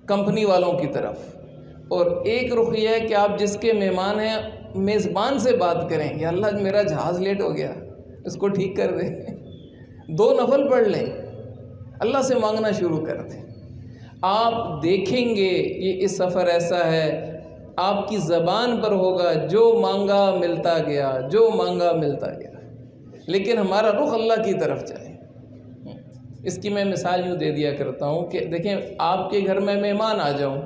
کمپنی والوں کی طرف، اور ایک رخ یہ ہے کہ آپ جس کے مہمان ہیں میزبان سے بات کریں، یا اللہ میرا جہاز لیٹ ہو گیا، اس کو ٹھیک کر دیں۔ 2 نفل پڑھ لیں، اللہ سے مانگنا شروع کر دیں۔ آپ دیکھیں گے یہ اس سفر ایسا ہے، آپ کی زبان پر ہوگا جو مانگا ملتا گیا، جو مانگا ملتا گیا، لیکن ہمارا رخ اللہ کی طرف جائے۔ اس کی میں مثال یوں دے دیا کرتا ہوں کہ دیکھیں آپ کے گھر میں مہمان آ جاؤں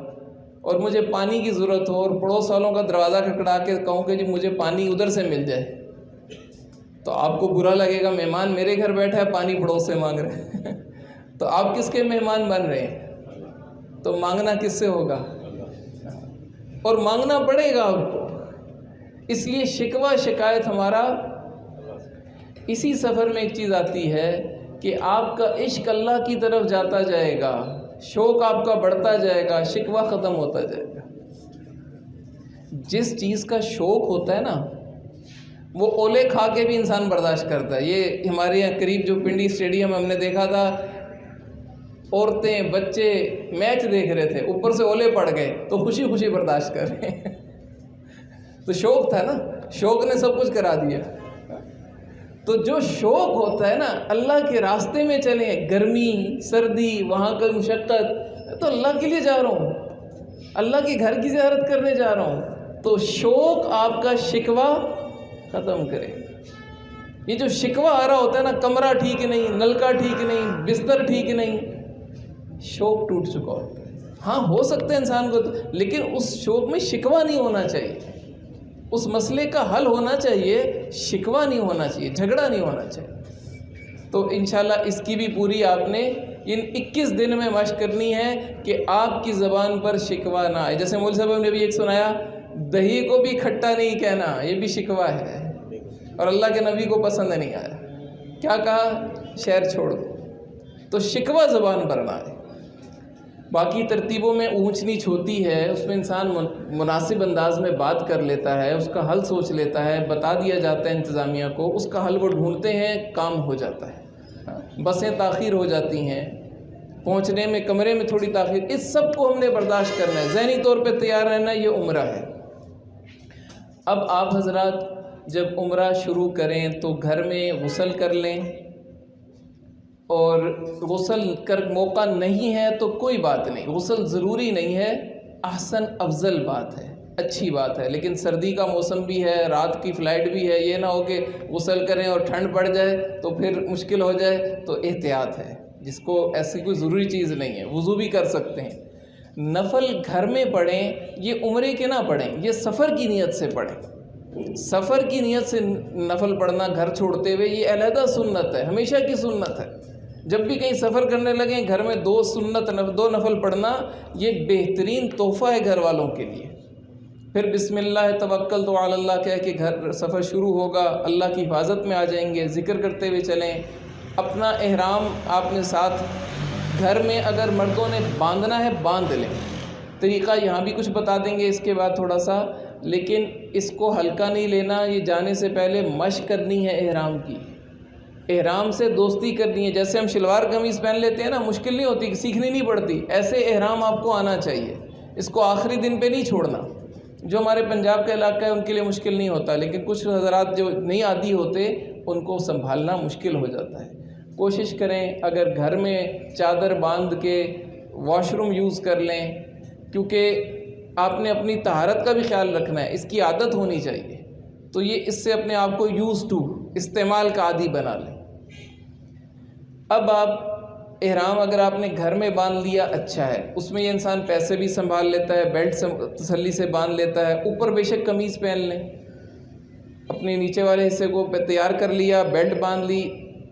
اور مجھے پانی کی ضرورت ہو، اور پڑوس والوں کا دروازہ کھٹکھٹا کے کہوں کہ جی مجھے پانی ادھر سے مل جائے، تو آپ کو برا لگے گا، مہمان میرے گھر بیٹھا ہے، پانی پڑوس سے مانگ رہے ہیں۔ تو آپ کس کے مہمان بن رہے ہیں؟ تو مانگنا کس سے ہوگا؟ اور مانگنا پڑے گا آپ کو۔ اس لیے شکوہ شکایت ہمارا اسی سفر میں ایک چیز آتی ہے کہ آپ کا عشق اللہ کی طرف جاتا جائے گا، شوق آپ کا بڑھتا جائے گا، شکوہ ختم ہوتا جائے گا۔ جس چیز کا شوق ہوتا ہے نا، وہ اولے کھا کے بھی انسان برداشت کرتا ہے۔ یہ ہمارے یہاں قریب جو پنڈی اسٹیڈیم ہم نے دیکھا تھا، عورتیں بچے میچ دیکھ رہے تھے، اوپر سے اولے پڑ گئے تو خوشی خوشی برداشت کر رہے ہیں۔ تو شوق تھا نا، شوق نے سب کچھ کرا دیا۔ تو جو شوق ہوتا ہے نا، اللہ کے راستے میں چلیں، گرمی سردی وہاں کا مشقت، تو اللہ کے لیے جا رہا ہوں، اللہ کے گھر کی زیارت کرنے جا رہا ہوں، تو شوق آپ کا شکوہ ختم کرے۔ یہ جو شکوہ آ رہا ہوتا ہے نا، کمرہ ٹھیک نہیں، نلکا ٹھیک نہیں، بستر ٹھیک نہیں، شوق ٹوٹ چکا ہوتا ہے۔ ہاں ہو سکتا ہے انسان کو، لیکن اس شوق میں شکوہ نہیں ہونا چاہیے، اس مسئلے کا حل ہونا چاہیے، شکوہ نہیں ہونا چاہیے، جھگڑا نہیں ہونا چاہیے۔ تو انشاءاللہ اس کی بھی پوری آپ نے ان 21 دن میں مشق کرنی ہے کہ آپ کی زبان پر شکوہ نہ آئے۔ جیسے مول صاحب نے بھی ایک سنایا، دہی کو بھی کھٹا نہیں کہنا، یہ بھی شکوہ ہے، اور اللہ کے نبی کو پسند نہیں آیا، کیا کہا؟ شہر چھوڑ دو۔ تو شکوہ زبان پر نہ آئے۔ باقی ترتیبوں میں اونچ نیچ ہوتی ہے، اس میں انسان مناسب انداز میں بات کر لیتا ہے، اس کا حل سوچ لیتا ہے، بتا دیا جاتا ہے انتظامیہ کو، اس کا حل وہ ڈھونڈتے ہیں، کام ہو جاتا ہے۔ بسیں تاخیر ہو جاتی ہیں، پہنچنے میں کمرے میں تھوڑی تاخیر، اس سب کو ہم نے برداشت کرنا ہے، ذہنی طور پہ تیار رہنا، یہ عمرہ ہے۔ اب آپ حضرات جب عمرہ شروع کریں تو گھر میں غسل کر لیں، اور غسل کر موقع نہیں ہے تو کوئی بات نہیں، غسل ضروری نہیں ہے، احسن افضل بات ہے، اچھی بات ہے، لیکن سردی کا موسم بھی ہے، رات کی فلائٹ بھی ہے، یہ نہ ہو کہ غسل کریں اور ٹھنڈ پڑ جائے تو پھر مشکل ہو جائے، تو احتیاط ہے۔ جس کو ایسی کوئی ضروری چیز نہیں ہے، وضو بھی کر سکتے ہیں۔ نفل گھر میں پڑھیں، یہ عمرے کے نہ پڑھیں، یہ سفر کی نیت سے پڑھیں۔ سفر کی نیت سے نفل پڑھنا گھر چھوڑتے ہوئے، یہ علیحدہ سنت ہے، ہمیشہ کی سنت ہے۔ جب بھی کہیں سفر کرنے لگیں، گھر میں 2 نفل پڑھنا، یہ بہترین تحفہ ہے گھر والوں کے لیے۔ پھر بسم اللہ توکلت علی اللہ کہہ کے گھر سفر شروع ہوگا، اللہ کی حفاظت میں آ جائیں گے، ذکر کرتے ہوئے چلیں۔ اپنا احرام آپ نے ساتھ، گھر میں اگر مردوں نے باندھنا ہے باندھ لیں، طریقہ یہاں بھی کچھ بتا دیں گے اس کے بعد تھوڑا سا، لیکن اس کو ہلکا نہیں لینا، یہ جانے سے پہلے مشق کرنی ہے احرام کی، احرام سے دوستی کرنی ہے. جیسے ہم شلوار قمیض پہن لیتے ہیں نا, مشکل نہیں ہوتی, سیکھنی نہیں پڑتی, ایسے احرام آپ کو آنا چاہیے. اس کو آخری دن پہ نہیں چھوڑنا. جو ہمارے پنجاب کا علاقہ ہے ان کے لیے مشکل نہیں ہوتا, لیکن کچھ حضرات جو نہیں عادی ہوتے ان کو سنبھالنا مشکل ہو جاتا ہے. کوشش کریں اگر گھر میں چادر باندھ کے واش روم یوز کر لیں, کیونکہ آپ نے اپنی طہارت کا بھی خیال رکھنا ہے, اس کی عادت ہونی چاہیے. تو یہ اس سے اپنے آپ کو یوز ٹو استعمال کا عادی بنا لیں. اب آپ احرام اگر آپ نے گھر میں باندھ لیا اچھا ہے, اس میں یہ انسان پیسے بھی سنبھال لیتا ہے, بیلٹ تسلی سے باندھ لیتا ہے, اوپر بے شک قمیض پہن لیں, اپنے نیچے والے حصے کو تیار کر لیا, بیلٹ باندھ لی,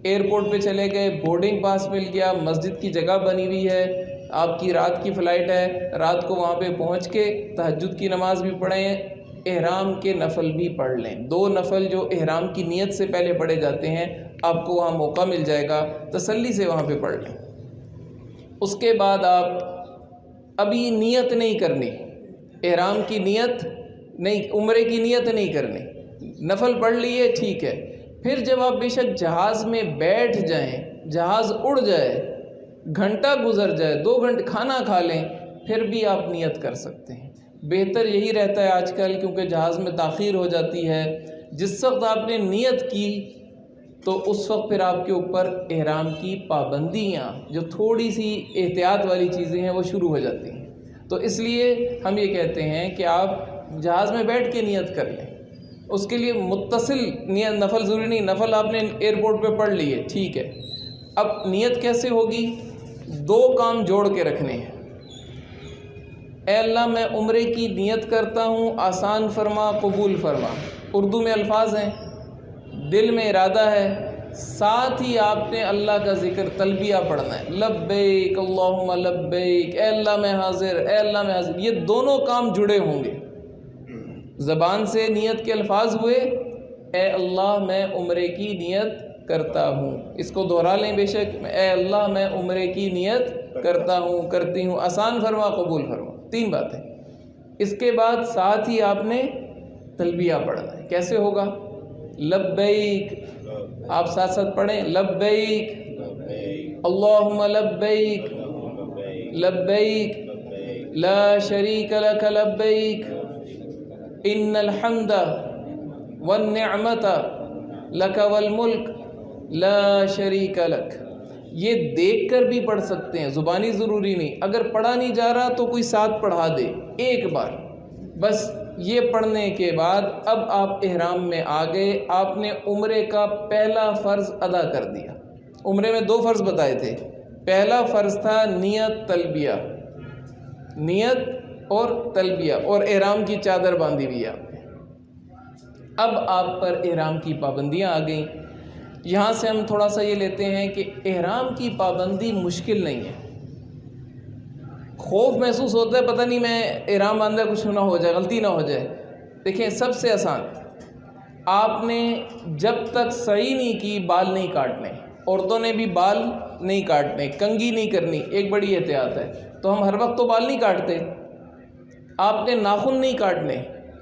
ایئرپورٹ پہ چلے گئے, بورڈنگ پاس مل گیا, مسجد کی جگہ بنی ہوئی ہے, آپ کی رات کی فلائٹ ہے, رات کو وہاں پہ پہنچ کے تہجد کی نماز بھی پڑھیں, احرام کے نفل بھی پڑھ لیں. 2 نفل جو احرام کی نیت سے پہلے پڑھے جاتے ہیں, آپ کو وہاں موقع مل جائے گا, تسلی سے وہاں پہ پڑھ لیں. اس کے بعد آپ ابھی نیت نہیں کرنی, احرام کی نیت نہیں, عمرے کی نیت نہیں کرنی, نفل پڑھ لیے ٹھیک ہے. پھر جب آپ بے شک جہاز میں بیٹھ جائیں, جہاز اڑ جائے, گھنٹہ گزر جائے, 2 گھنٹے کھانا کھا لیں, پھر بھی آپ نیت کر سکتے ہیں. بہتر یہی رہتا ہے آج کل, کیونکہ جہاز میں تاخیر ہو جاتی ہے. جس وقت آپ نے نیت کی تو اس وقت پھر آپ کے اوپر احرام کی پابندیاں, جو تھوڑی سی احتیاط والی چیزیں ہیں, وہ شروع ہو جاتی ہیں. تو اس لیے ہم یہ کہتے ہیں کہ آپ جہاز میں بیٹھ کے نیت کر لیں. اس کے لیے متصل نیت, نفل ضروری نہیں, نفل آپ نے ایئرپورٹ پہ پڑھ لیے ٹھیک ہے. اب نیت کیسے ہوگی؟ 2 کام جوڑ کے رکھنے ہیں. اے اللہ میں عمرے کی نیت کرتا ہوں, آسان فرما, قبول فرما. اردو میں الفاظ ہیں, دل میں ارادہ ہے, ساتھ ہی آپ نے اللہ کا ذکر تلبیہ پڑھنا ہے, لبیک اللہم لبیک, اے اللہ میں حاضر, اے اللہ میں حاضر. یہ دونوں کام جڑے ہوں گے. زبان سے نیت کے الفاظ ہوئے, اے اللہ میں عمرے کی نیت کرتا ہوں, اس کو دہرا لیں بے شک, اے اللہ میں عمرے کی نیت کرتا ہوں, کرتی ہوں, آسان فرما, قبول فرما. 3 باتیں. اس کے بعد ساتھ ہی آپ نے تلبیہ پڑھنا ہے. کیسے ہوگا؟ لبیک, آپ ساتھ ساتھ پڑھیں, لبیک اللہم لبیک, لبیک لا شریک لک لبیک, ان الحمد والنعمت لک والملک لا شریک لک. یہ دیکھ کر بھی پڑھ سکتے ہیں, زبانی ضروری نہیں. اگر پڑھا نہیں جا رہا تو کوئی ساتھ پڑھا دے ایک بار بس. یہ پڑھنے کے بعد اب آپ احرام میں آ گئے, آپ نے عمرے کا پہلا فرض ادا کر دیا. عمرے میں 2 فرض بتائے تھے. پہلا فرض تھا نیت تلبیہ, نیت اور تلبیہ, اور احرام کی چادر باندھی ہوئی آپ نے. اب آپ پر احرام کی پابندیاں آ گئیں. یہاں سے ہم تھوڑا سا یہ لیتے ہیں کہ احرام کی پابندی مشکل نہیں ہے. خوف محسوس ہوتا ہے, پتہ نہیں میں احرام باندھا کچھ نہ ہو جائے, غلطی نہ ہو جائے. دیکھیں سب سے آسان, آپ نے جب تک صحیح نہیں کی بال نہیں کاٹنے. عورتوں نے بھی بال نہیں کاٹنے, کنگھی نہیں کرنی, ایک بڑی احتیاط ہے. تو ہم ہر وقت تو بال نہیں کاٹتے. آپ نے ناخن نہیں کاٹنے,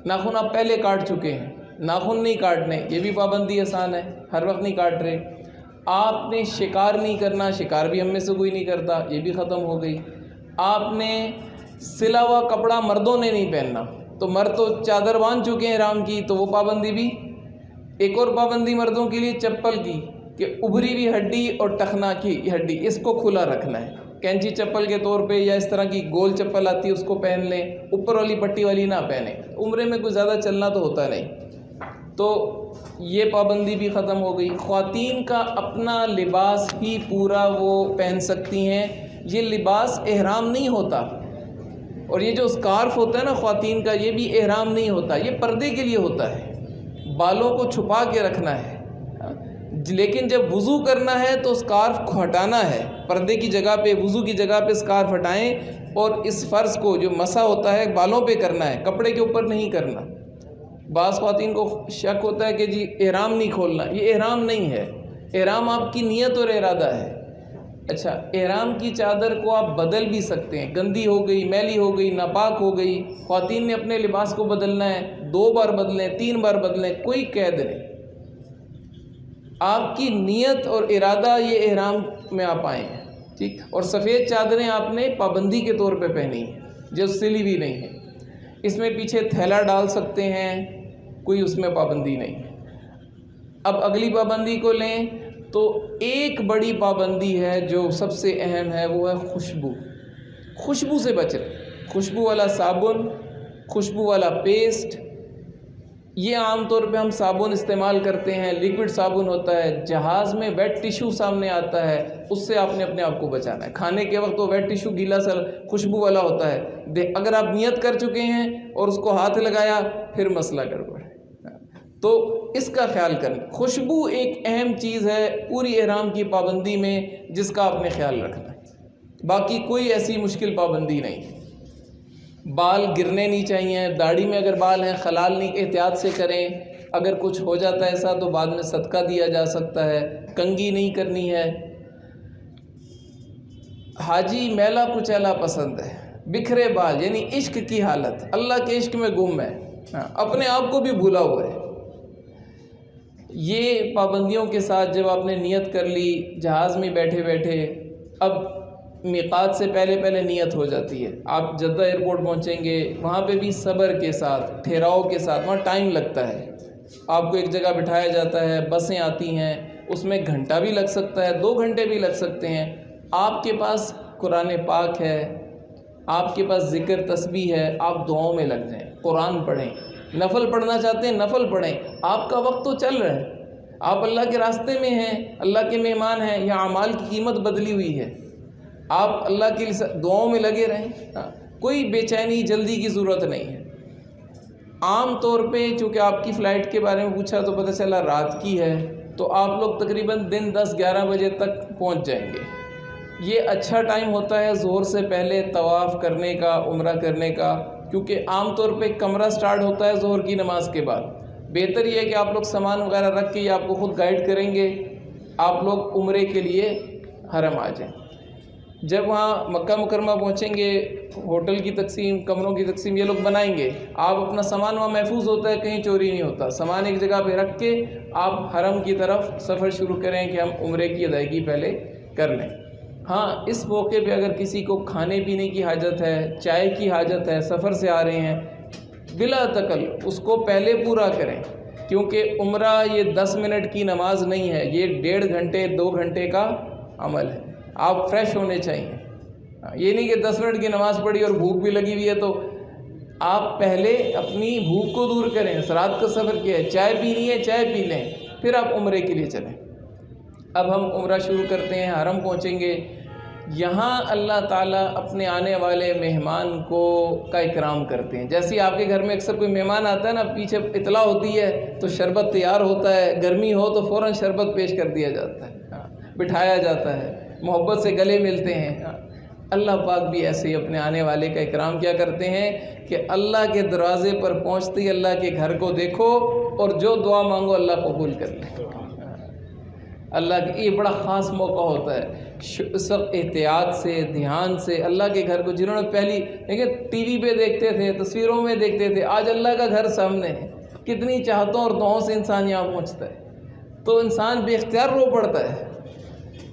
ناخن آپ پہلے کاٹ چکے ہیں, ناخن نہیں کاٹنے, یہ بھی پابندی آسان ہے, ہر وقت نہیں کاٹ رہے. آپ نے شکار نہیں کرنا, شکار بھی ہم میں سے کوئی نہیں کرتا, یہ بھی ختم ہو گئی. آپ نے سلا ہوا کپڑا مردوں نے نہیں پہننا, تو مرد تو چادر باندھ چکے ہیں احرام کی, تو وہ پابندی بھی. ایک اور پابندی مردوں کے لیے چپل کی, کہ ابھری ہوئی ہڈی اور ٹخنا کی ہڈی, اس کو کھلا رکھنا ہے. کینچی چپل کے طور پہ یا اس طرح کی گول چپل آتی ہے اس کو پہن لیں, اوپر والی پٹی والی نہ پہنیں. عمرے میں کوئی زیادہ چلنا تو ہوتا نہیں, تو یہ پابندی بھی ختم ہو گئی. خواتین کا اپنا لباس ہی پورا وہ پہن سکتی ہیں, یہ لباس احرام نہیں ہوتا. اور یہ جو اسکارف ہوتا ہے نا خواتین کا, یہ بھی احرام نہیں ہوتا, یہ پردے کے لیے ہوتا ہے, بالوں کو چھپا کے رکھنا ہے. لیکن جب وضو کرنا ہے تو اسکارف کو ہٹانا ہے, پردے کی جگہ پہ, وضو کی جگہ پہ اسکارف ہٹائیں, اور اس فرض کو جو مسح ہوتا ہے بالوں پہ کرنا ہے, کپڑے کے اوپر نہیں کرنا. بعض خواتین کو شک ہوتا ہے کہ جی احرام نہیں کھولنا, یہ احرام نہیں ہے. احرام آپ کی نیت اور ارادہ ہے. اچھا, احرام کی چادر کو آپ بدل بھی سکتے ہیں, گندی ہو گئی, میلی ہو گئی, ناپاک ہو گئی, خواتین نے اپنے لباس کو بدلنا ہے, 2 بار بدلیں, 3 بار بدلیں, کوئی قید نہیں. آپ کی نیت اور ارادہ یہ احرام میں آپ آئے ہیں، ٹھیک، اور سفید چادریں آپ نے پابندی کے طور پہ پہنی ہیں جو سلی بھی نہیں ہے، اس میں پیچھے تھیلا ڈال سکتے ہیں، کوئی اس میں پابندی نہیں ہے۔ اب اگلی پابندی کو لیں تو ایک بڑی پابندی ہے جو سب سے اہم ہے، وہ ہے خوشبو سے بچیں۔ خوشبو والا صابن، خوشبو والا پیسٹ، یہ عام طور پہ ہم صابن استعمال کرتے ہیں، لیکوڈ صابن ہوتا ہے، جہاز میں ویٹ ٹیشو سامنے آتا ہے، اس سے آپ نے اپنے آپ کو بچانا ہے۔ کھانے کے وقت وہ ویٹ ٹیشو گیلا سا خوشبو والا ہوتا ہے، اگر آپ نیت کر چکے ہیں اور اس کو ہاتھ لگایا پھر مسئلہ گڑبڑ ہے، تو اس کا خیال کریں۔ خوشبو ایک اہم چیز ہے پوری احرام کی پابندی میں جس کا آپ نے خیال رکھنا ہے، باقی کوئی ایسی مشکل پابندی نہیں۔ بال گرنے نہیں چاہیے، داڑھی میں اگر بال ہیں خلال نہیں، احتیاط سے کریں، اگر کچھ ہو جاتا ہے ایسا تو بعد میں صدقہ دیا جا سکتا ہے۔ کنگھی نہیں کرنی ہے۔ حاجی میلا کچیلا پسند ہے، بکھرے بال یعنی عشق کی حالت، اللہ کے عشق میں گم ہے، اپنے آپ کو بھی بھولا ہوا ہے۔ یہ پابندیوں کے ساتھ جب آپ نے نیت کر لی، جہاز میں بیٹھے بیٹھے، اب میقات سے پہلے نیت ہو جاتی ہے۔ آپ جدہ ایئرپورٹ پہنچیں گے، وہاں پہ بھی صبر کے ساتھ، ٹھہراؤ کے ساتھ، وہاں ٹائم لگتا ہے، آپ کو ایک جگہ بٹھایا جاتا ہے، بسیں آتی ہیں، اس میں گھنٹہ بھی لگ سکتا ہے، 2 گھنٹے بھی لگ سکتے ہیں۔ آپ کے پاس قرآن پاک ہے، آپ کے پاس ذکر تسبیح ہے، آپ دعاؤں میں لگ جائیں، قرآن پڑھیں، نفل پڑھنا چاہتے ہیں نفل پڑھیں، آپ کا وقت تو چل رہا ہے، آپ اللہ کے راستے میں ہیں، اللہ کے مہمان ہیں، یا اعمال کی قیمت بدلی ہوئی ہے، آپ اللہ کے دعاؤں میں لگے رہیں، کوئی بے چینی جلدی کی ضرورت نہیں ہے۔ عام طور پہ چونکہ آپ کی فلائٹ کے بارے میں پوچھا تو پتہ چلا رات کی ہے، تو آپ لوگ تقریباً دن 10-11 بجے تک پہنچ جائیں گے۔ یہ اچھا ٹائم ہوتا ہے ظہر سے پہلے طواف کرنے کا، عمرہ کرنے کا، کیونکہ عام طور پہ کمرہ سٹارٹ ہوتا ہے ظہر کی نماز کے بعد۔ بہتر یہ ہے کہ آپ لوگ سامان وغیرہ رکھ کے، یہ آپ کو خود گائیڈ کریں گے، آپ لوگ عمرے کے لیے حرم آ جائیں۔ جب وہاں مکہ مکرمہ پہنچیں گے، ہوٹل کی تقسیم، کمروں کی تقسیم یہ لوگ بنائیں گے، آپ اپنا سامان وہاں محفوظ ہوتا ہے، کہیں چوری نہیں ہوتا، سامان ایک جگہ پہ رکھ کے آپ حرم کی طرف سفر شروع کریں کہ ہم عمرے کی ادائیگی پہلے کر لیں۔ ہاں، اس موقع پہ اگر کسی کو کھانے پینے کی حاجت ہے، چائے کی حاجت ہے، سفر سے آ رہے ہیں، بلا تکلف اس کو پہلے پورا کریں، کیونکہ عمرہ یہ 10 منٹ کی نماز نہیں ہے، یہ 1.5 گھنٹے 2 گھنٹے کا عمل ہے۔ آپ فریش ہونے چاہیے، یہ نہیں کہ 10 منٹ کی نماز پڑھی اور بھوک بھی لگی ہوئی ہے تو آپ پہلے اپنی بھوک کو دور کریں، رات کا سفر کیا ہے، چائے پینی ہے چائے پی لیں، پھر آپ عمرے کے لیے چلیں۔ اب ہم عمرہ شروع کرتے ہیں، حرم پہنچیں گے، یہاں اللہ تعالیٰ اپنے آنے والے مہمان کا اکرام کرتے ہیں۔ جیسے آپ کے گھر میں اکثر کوئی مہمان آتا ہے نا، پیچھے اطلاع ہوتی ہے تو شربت تیار ہوتا ہے، گرمی ہو تو فوراً شربت پیش کر دیا جاتا ہے، بٹھایا جاتا ہے، محبت سے گلے ملتے ہیں۔ اللہ پاک بھی ایسے ہی اپنے آنے والے کا اکرام کیا کرتے ہیں کہ اللہ کے دروازے پر پہنچتے ہی اللہ کے گھر کو دیکھو اور جو دعا مانگو اللہ قبول کر لے۔ اللہ کے یہ بڑا خاص موقع ہوتا ہے، سب احتیاط سے، دھیان سے اللہ کے گھر کو، جنہوں نے پہلی دیکھیں ٹی وی پہ دیکھتے تھے، تصویروں میں دیکھتے تھے، آج اللہ کا گھر سامنے ہے، کتنی چاہتوں اور دعاؤں سے انسان یہاں پہنچتا ہے، تو انسان بے اختیار رو پڑتا ہے،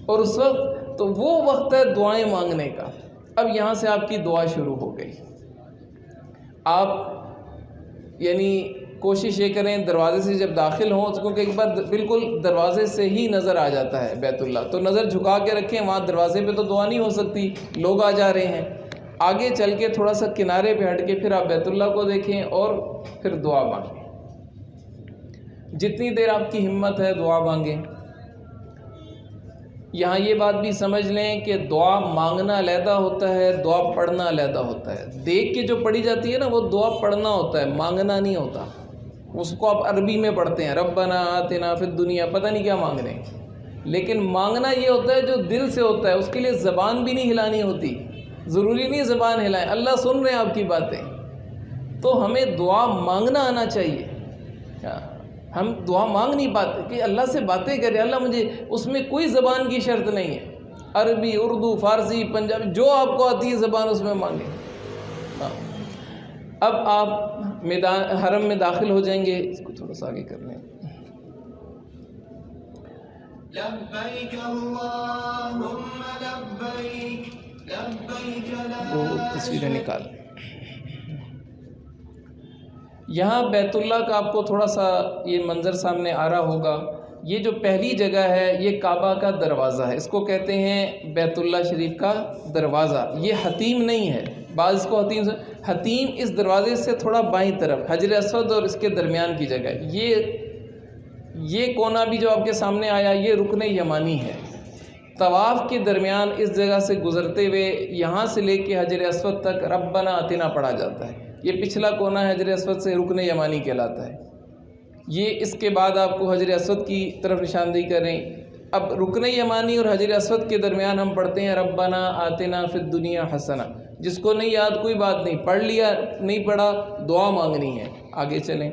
اور اس وقت تو وہ وقت ہے دعائیں مانگنے کا۔ اب یہاں سے آپ کی دعا شروع ہو گئی، آپ یعنی کوشش یہ کریں دروازے سے جب داخل ہوں، کیونکہ ایک بار بالکل دروازے سے ہی نظر آ جاتا ہے بیت اللہ، تو نظر جھکا کے رکھیں، وہاں دروازے پہ تو دعا نہیں ہو سکتی، لوگ آ جا رہے ہیں، آگے چل کے تھوڑا سا کنارے پہ ہٹ کے پھر آپ بیت اللہ کو دیکھیں اور پھر دعا مانگیں، جتنی دیر آپ کی ہمت ہے دعا مانگیں۔ یہاں یہ بات بھی سمجھ لیں کہ دعا مانگنا علیحدہ ہوتا ہے، دعا پڑھنا علیحدہ ہوتا ہے۔ دیکھ کے جو پڑھی جاتی ہے نا وہ دعا پڑھنا ہوتا ہے، مانگنا نہیں ہوتا، اس کو آپ عربی میں پڑھتے ہیں، ربنا آتنا فی الدنیا، پتہ نہیں کیا مانگ رہے ہیں، لیکن مانگنا یہ ہوتا ہے جو دل سے ہوتا ہے، اس کے لیے زبان بھی نہیں ہلانی ہوتی، ضروری نہیں زبان ہلائیں، اللہ سن رہے ہیں آپ کی باتیں، تو ہمیں دعا مانگنا آنا چاہیے۔ ہم دعا مانگ نہیں پاتے کہ اللہ سے باتیں کریں، اللہ مجھے، اس میں کوئی زبان کی شرط نہیں ہے، عربی، اردو، فارسی، پنجابی، جو آپ کو آتی ہے زبان اس میں مانگیں۔ اب آپ حرم میں داخل ہو جائیں گے، اس کو تھوڑا سا آگے کر لیں۔ لبيك اللهم لبيك لبيك لا وہ تصویریں نکال. یہاں بیت اللہ کا آپ کو تھوڑا سا یہ منظر سامنے آ رہا ہوگا. یہ جو پہلی جگہ ہے یہ کعبہ کا دروازہ ہے، اس کو کہتے ہیں بیت اللہ شریف کا دروازہ. یہ حتیم نہیں ہے، بعض اس کو حتیم اس دروازے سے تھوڑا بائیں طرف حجر اسود اور اس کے درمیان کی جگہ. یہ کونا بھی جو آپ کے سامنے آیا یہ رکن یمانی ہے. طواف کے درمیان اس جگہ سے گزرتے ہوئے یہاں سے لے کے حجر اسود تک ربنا آتنا پڑھا جاتا ہے. یہ پچھلا کونا ہے حجر اسود سے، رکن یمانی کہلاتا ہے. یہ اس کے بعد آپ کو حجر اسود کی طرف نشاندہی کریں. اب رکن یمانی اور حجر اسود کے درمیان ہم پڑھتے ہیں ربنا آتنا فی الدنیا حسنہ. جس کو نہیں یاد کوئی بات نہیں، پڑھ لیا نہیں پڑھا دعا مانگنی ہے. آگے چلیں.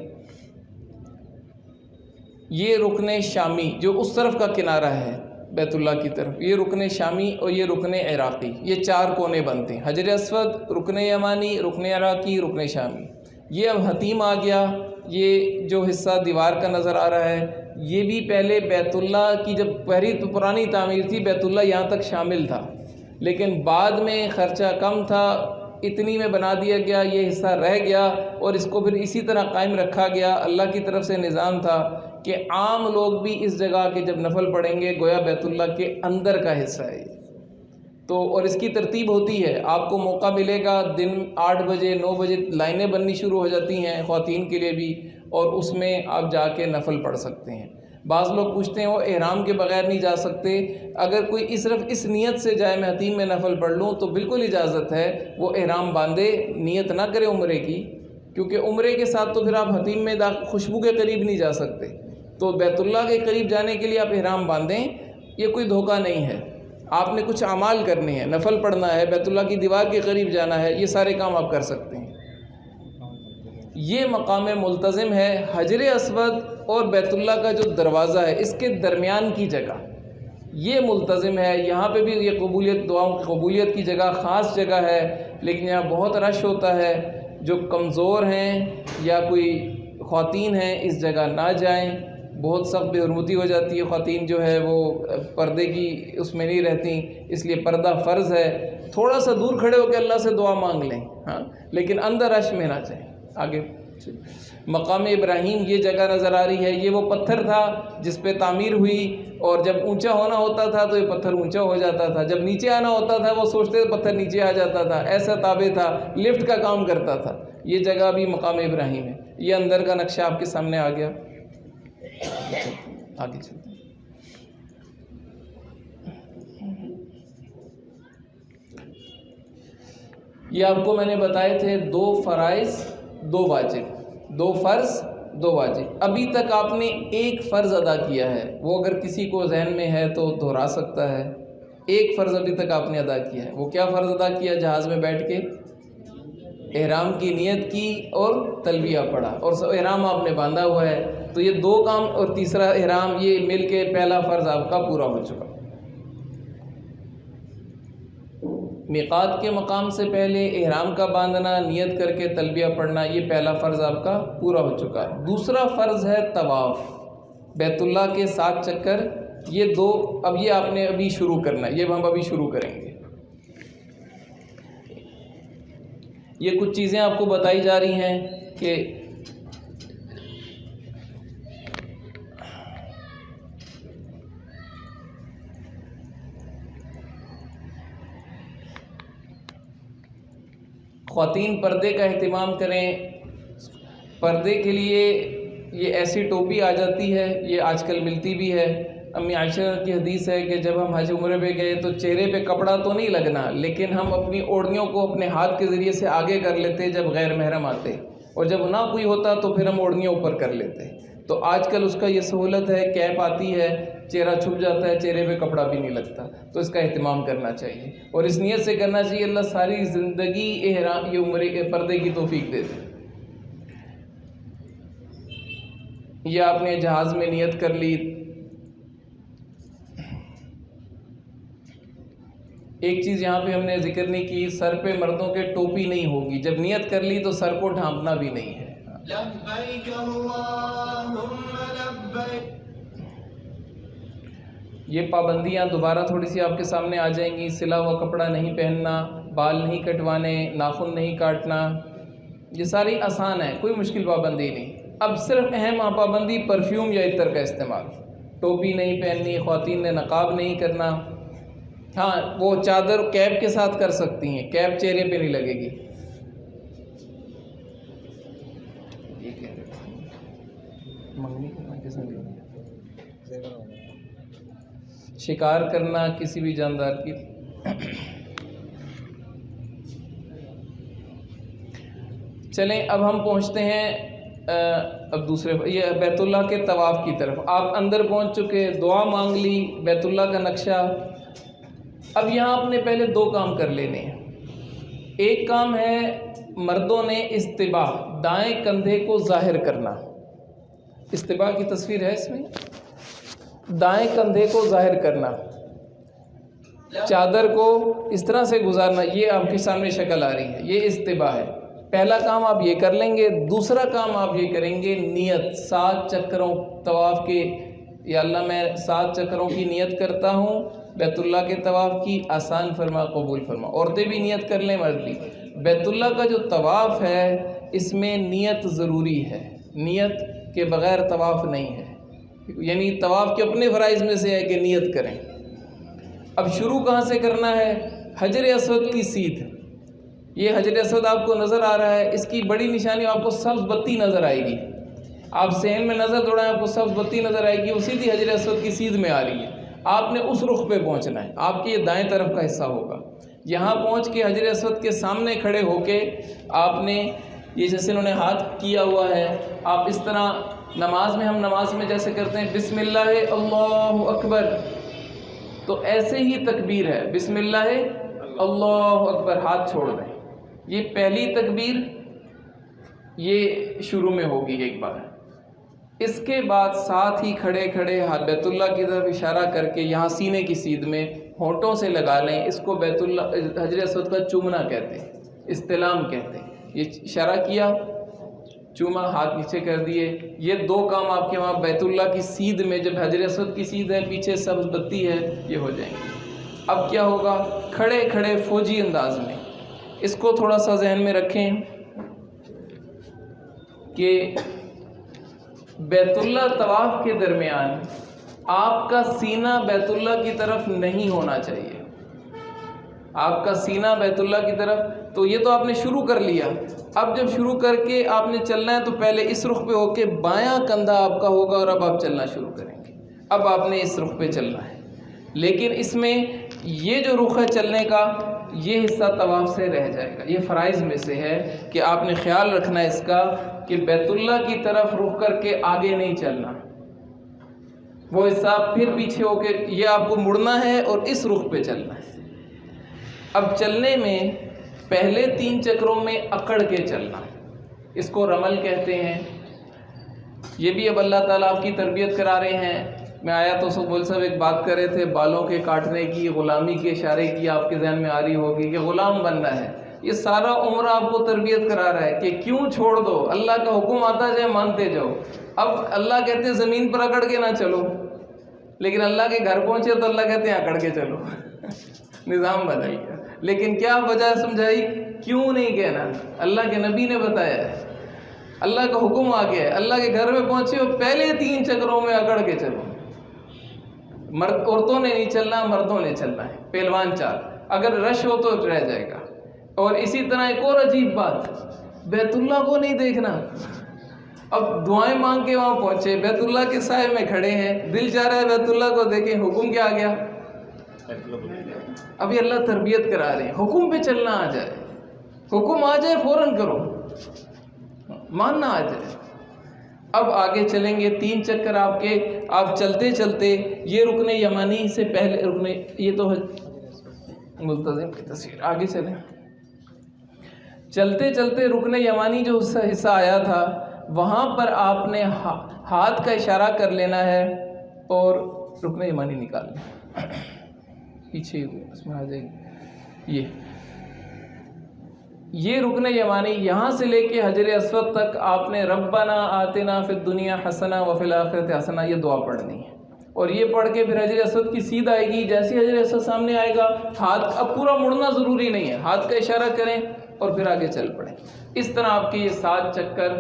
یہ رکن شامی جو اس طرف کا کنارہ ہے بیت اللہ کی طرف، یہ رکن شامی اور یہ رکن عراقی، یہ 4 کونے بنتے ہیں. حجر اسود، رکن یمانی، رکن عراقی، رکن شامی. یہ اب حتیم آ گیا. یہ جو حصہ دیوار کا نظر آ رہا ہے یہ بھی پہلے بیت اللہ کی جب پرانی تعمیر تھی بیت اللہ یہاں تک شامل تھا، لیکن بعد میں خرچہ کم تھا، اتنی میں بنا دیا گیا، یہ حصہ رہ گیا اور اس کو پھر اسی طرح قائم رکھا گیا. اللہ کی طرف سے نظام تھا کہ عام لوگ بھی اس جگہ کے جب نفل پڑھیں گے گویا بیت اللہ کے اندر کا حصہ ہے. تو اور اس کی ترتیب ہوتی ہے، آپ کو موقع ملے گا دن 8 بجے 9 بجے لائنیں بننی شروع ہو جاتی ہیں خواتین کے لیے بھی، اور اس میں آپ جا کے نفل پڑھ سکتے ہیں. بعض لوگ پوچھتے ہیں وہ احرام کے بغیر نہیں جا سکتے. اگر کوئی صرف اس نیت سے جائے میں حتیم میں نفل پڑھ لوں تو بالکل اجازت ہے، وہ احرام باندھے، نیت نہ کرے عمرے کی، کیونکہ عمرے کے ساتھ تو پھر آپ حتیم میں خوشبو کے قریب نہیں جا سکتے. تو بیت اللہ کے قریب جانے کے لیے آپ احرام باندھیں، یہ کوئی دھوکہ نہیں ہے. آپ نے کچھ اعمال کرنے ہیں، نفل پڑھنا ہے، بیت اللہ کی دیوار کے قریب جانا ہے، یہ سارے کام آپ کر سکتے ہیں. یہ مقام ملتزم ہے حجر اسود اور بیت اللہ کا جو دروازہ ہے اس کے درمیان کی جگہ، یہ ملتزم ہے. یہاں پہ بھی یہ قبولیت، دعاؤں کی قبولیت کی جگہ، خاص جگہ ہے. لیکن یہاں بہت رش ہوتا ہے. جو کمزور ہیں یا کوئی خواتین ہیں اس جگہ نہ جائیں، بہت سخت بے حرمتی ہو جاتی ہے. خواتین جو ہے وہ پردے کی اس میں نہیں رہتی، اس لیے پردہ فرض ہے. تھوڑا سا دور کھڑے ہو کے اللہ سے دعا مانگ لیں، ہاں، لیکن اندر رش میں نہ جائیں. آگے مقام ابراہیم یہ جگہ نظر آ رہی ہے. یہ وہ پتھر تھا جس پہ تعمیر ہوئی، اور جب اونچا ہونا ہوتا تھا تو یہ پتھر اونچا ہو جاتا تھا، جب نیچے آنا ہوتا تھا وہ سوچتے پتھر نیچے آ جاتا تھا. ایسا تابع تھا، لفٹ کا کام کرتا تھا. یہ جگہ بھی مقام ابراہیم ہے. یہ اندر کا نقشہ آپ کے سامنے آ گیا. آگے چلتے ہیں. یہ آپ کو میں نے بتائے تھے 2 فرائض 2 واجب، 2 فرض 2 واجب. ابھی تک آپ نے 1 فرض ادا کیا ہے، وہ اگر کسی کو ذہن میں ہے تو دہرا سکتا ہے. 1 فرض ابھی تک آپ نے ادا کیا ہے. وہ کیا فرض ادا کیا؟ جہاز میں بیٹھ کے احرام کی نیت کی اور تلبیہ پڑھا، اور احرام آپ نے باندھا ہوا ہے. تو یہ 2 کام اور تیسرا احرام، یہ مل کے پہلا فرض آپ کا پورا ہو چکا. میقات کے مقام سے پہلے احرام کا باندھنا، نیت کر کے تلبیہ پڑھنا، یہ پہلا فرض آپ کا پورا ہو چکا ہے. دوسرا فرض ہے طواف، بیت اللہ کے 7 چکر. یہ 2 اب یہ آپ نے ابھی شروع کرنا ہے، یہ ہم ابھی شروع کریں گے. یہ کچھ چیزیں آپ کو بتائی جا رہی ہیں کہ خواتین پردے کا اہتمام کریں. پردے کے لیے یہ ایسی ٹوپی آ جاتی ہے، یہ آج کل ملتی بھی ہے. امی عائشہ کی حدیث ہے کہ جب ہم حج عمرے پہ گئے تو چہرے پہ کپڑا تو نہیں لگنا، لیکن ہم اپنی اوڑھنیوں کو اپنے ہاتھ کے ذریعے سے آگے کر لیتے جب غیر محرم آتے، اور جب نہ کوئی ہوتا تو پھر ہم اوڑھنیوں اوپر کر لیتے. تو آج کل اس کا یہ سہولت ہے، کیپ آتی ہے، چہرہ چھپ جاتا ہے، چہرے پہ کپڑا بھی نہیں لگتا. تو اس کا اہتمام کرنا چاہیے، اور اس نیت سے کرنا چاہیے اللہ ساری زندگی احرام یہ عمرے کے پردے کی توفیق دے دے. یہ آپ نے جہاز میں نیت کر لی. ایک چیز یہاں پہ ہم نے ذکر نہیں کی، سر پہ مردوں کے ٹوپی نہیں ہوگی. جب نیت کر لی تو سر کو ڈھانپنا بھی نہیں ہے. لبیک اللہم لبیک. یہ پابندیاں دوبارہ تھوڑی سی آپ کے سامنے آ جائیں گی. سلا ہوا کپڑا نہیں پہننا، بال نہیں کٹوانے، ناخن نہیں کاٹنا، یہ ساری آسان ہے، کوئی مشکل پابندی نہیں. اب صرف اہم پابندی پرفیوم یا عطر کا استعمال. ٹوپی نہیں پہننی، خواتین نے نقاب نہیں کرنا. ہاں وہ چادر کیپ کے ساتھ کر سکتی ہیں، کیپ چہرے پہ نہیں لگے گی. شکار کرنا کسی بھی جاندار کی. چلیں اب ہم پہنچتے ہیں اب دوسرے یہ بیت اللہ کے طواف کی طرف. آپ اندر پہنچ چکے، دعا مانگ لی، بیت اللہ کا نقشہ. اب یہاں آپ نے پہلے دو کام کر لینے ہیں. ایک کام ہے مردوں نے استباح، دائیں کندھے کو ظاہر کرنا. استباح کی تصویر ہے اس میں، دائیں کندھے کو ظاہر کرنا، چادر کو اس طرح سے گزارنا. یہ آپ کے سامنے شکل آ رہی ہے، یہ استباح ہے. پہلا کام آپ یہ کر لیں گے. دوسرا کام آپ یہ کریں گے نیت 7 چکروں طواف کے. یا اللہ میں 7 چکروں کی نیت کرتا ہوں بیت اللہ کے طواف کی، آسان فرما، قبول فرما. عورتیں بھی نیت کر لیں، مرد بھی. بیت اللہ کا جو طواف ہے اس میں نیت ضروری ہے، نیت کے بغیر طواف نہیں ہے. یعنی طواف کے اپنے فرائض میں سے ہے کہ نیت کریں. اب شروع کہاں سے کرنا ہے؟ حجر اسود کی سیدھ. یہ حجر اسود آپ کو نظر آ رہا ہے، اس کی بڑی نشانی آپ کو سبز بتی نظر آئے گی. آپ صحن میں نظر دوڑائیں، آپ کو سبز بتی نظر آئے گی، وہ سیدھی حجر اسود کی سیدھ میں آ رہی ہے. آپ نے اس رخ پہ پہنچنا ہے. آپ کے یہ دائیں طرف کا حصہ ہوگا. یہاں پہنچ کے حجر اسود کے سامنے کھڑے ہو کے آپ نے یہ جیسے انہوں نے ہاتھ کیا ہوا ہے، آپ اس طرح ہم نماز میں جیسے کرتے ہیں بسم اللہ اللہ اکبر، تو ایسے ہی تکبیر ہے، بسم اللہ اللہ اکبر، ہاتھ چھوڑ دیں. یہ پہلی تکبیر یہ شروع میں ہوگی ایک بار. اس کے بعد ساتھ ہی کھڑے کھڑے بیت اللہ کی طرف اشارہ کر کے یہاں سینے کی سیدھ میں ہونٹوں سے لگا لیں. اس کو بیت اللہ حجر اسود کا چومنا کہتے ہیں، استلام کہتے ہیں. یہ اشارہ کیا، چوما، ہاتھ نیچے کر دیے. یہ دو کام آپ کے وہاں بیت اللہ کی سیدھ میں، جب حجر اسود کی سیدھ ہے پیچھے سبز بتی ہے، یہ ہو جائیں گے. اب کیا ہوگا؟ کھڑے کھڑے فوجی انداز میں اس کو تھوڑا سا ذہن میں رکھیں کہ بیت اللہ طواف کے درمیان آپ کا سینہ بیت اللہ کی طرف نہیں ہونا چاہیے. آپ کا سینہ بیت اللہ کی طرف، تو یہ تو آپ نے شروع کر لیا. اب جب شروع کر کے آپ نے چلنا ہے تو پہلے اس رخ پہ ہو کے بایاں کندھا آپ کا ہوگا اور اب آپ چلنا شروع کریں گے. اب آپ نے اس رخ پہ چلنا ہے. لیکن اس میں یہ جو رخ ہے چلنے کا، یہ حصہ طواف سے رہ جائے گا. یہ فرائض میں سے ہے کہ آپ نے خیال رکھنا ہے اس کا کہ بیت اللہ کی طرف رخ کر کے آگے نہیں چلنا. وہ حصہ پھر پیچھے ہو کے یہ آپ کو مڑنا ہے اور اس رخ پہ چلنا ہے. اب چلنے میں پہلے 3 چکروں میں اکڑ کے چلنا، اس کو رمل کہتے ہیں. یہ بھی اب اللہ تعالیٰ آپ کی تربیت کرا رہے ہیں. میں آیا تو مول صاحب ایک بات کر رہے تھے بالوں کے کاٹنے کی، غلامی کے اشارے کی، آپ کے ذہن میں آ رہی ہوگی کہ غلام بننا ہے. یہ سارا عمر آپ کو تربیت کرا رہا ہے کہ کیوں چھوڑ دو، اللہ کا حکم آتا جائے مانتے جاؤ. اب اللہ کہتے ہیں زمین پر اکڑ کے نہ چلو، لیکن اللہ کے گھر پہنچے تو اللہ کہتے ہیں اکڑ کے چلو. نظام بدل گیا. لیکن کیا وجہ سمجھائی؟ کیوں نہیں کہنا؟ اللہ کے نبی نے بتایا ہے، اللہ کا حکم آ گیا ہے. اللہ کے گھر میں پہنچے ہو پہلے 3 چکروں میں اکڑ کے چلو. عورتوں نے نہیں چلنا، مردوں نے چلنا ہے. پہلوان چال، اگر رش ہو تو رہ جائے گا. اور اسی طرح ایک اور عجیب بات، بیت اللہ کو نہیں دیکھنا. اب دعائیں مانگ کے وہاں پہنچے، بیت اللہ کے سائے میں کھڑے ہیں، دل چاہ رہا ہے بیت اللہ کو دیکھیں، حکم کیا آ گیا؟ ابھی اللہ تربیت کرا رہے ہیں، حکم پہ چلنا آ جائے، حکم آ جائے فوراً کرو، ماننا آ جائے. اب آگے چلیں گے 3 چکر آپ کے. آپ چلتے چلتے یہ رکن یمانی سے پہلے یہ تو ملتزم کی تصویر، آگے چلیں. چلتے چلتے رکن یمانی جو حصہ آیا تھا وہاں پر آپ نے ہاتھ کا اشارہ کر لینا ہے اور رکن یمانی نکالنا. پیچھے اس میں آ جائے گی. یہ رکن یمانی یہاں سے لے کے حجر اسود تک آپ نے ربنا آتنا فی الدنیا حسنہ وفی الآخرۃ حسنہ یہ دعا پڑھنی ہے. اور یہ پڑھ کے پھر حجر اسود کی سیدھ آئے گی، جیسے حجر اسود سامنے آئے گا ہاتھ، اب پورا مڑنا ضروری نہیں ہے، ہاتھ کا اشارہ کریں اور پھر آگے چل پڑیں۔ اس طرح آپ کے یہ 7 چکر،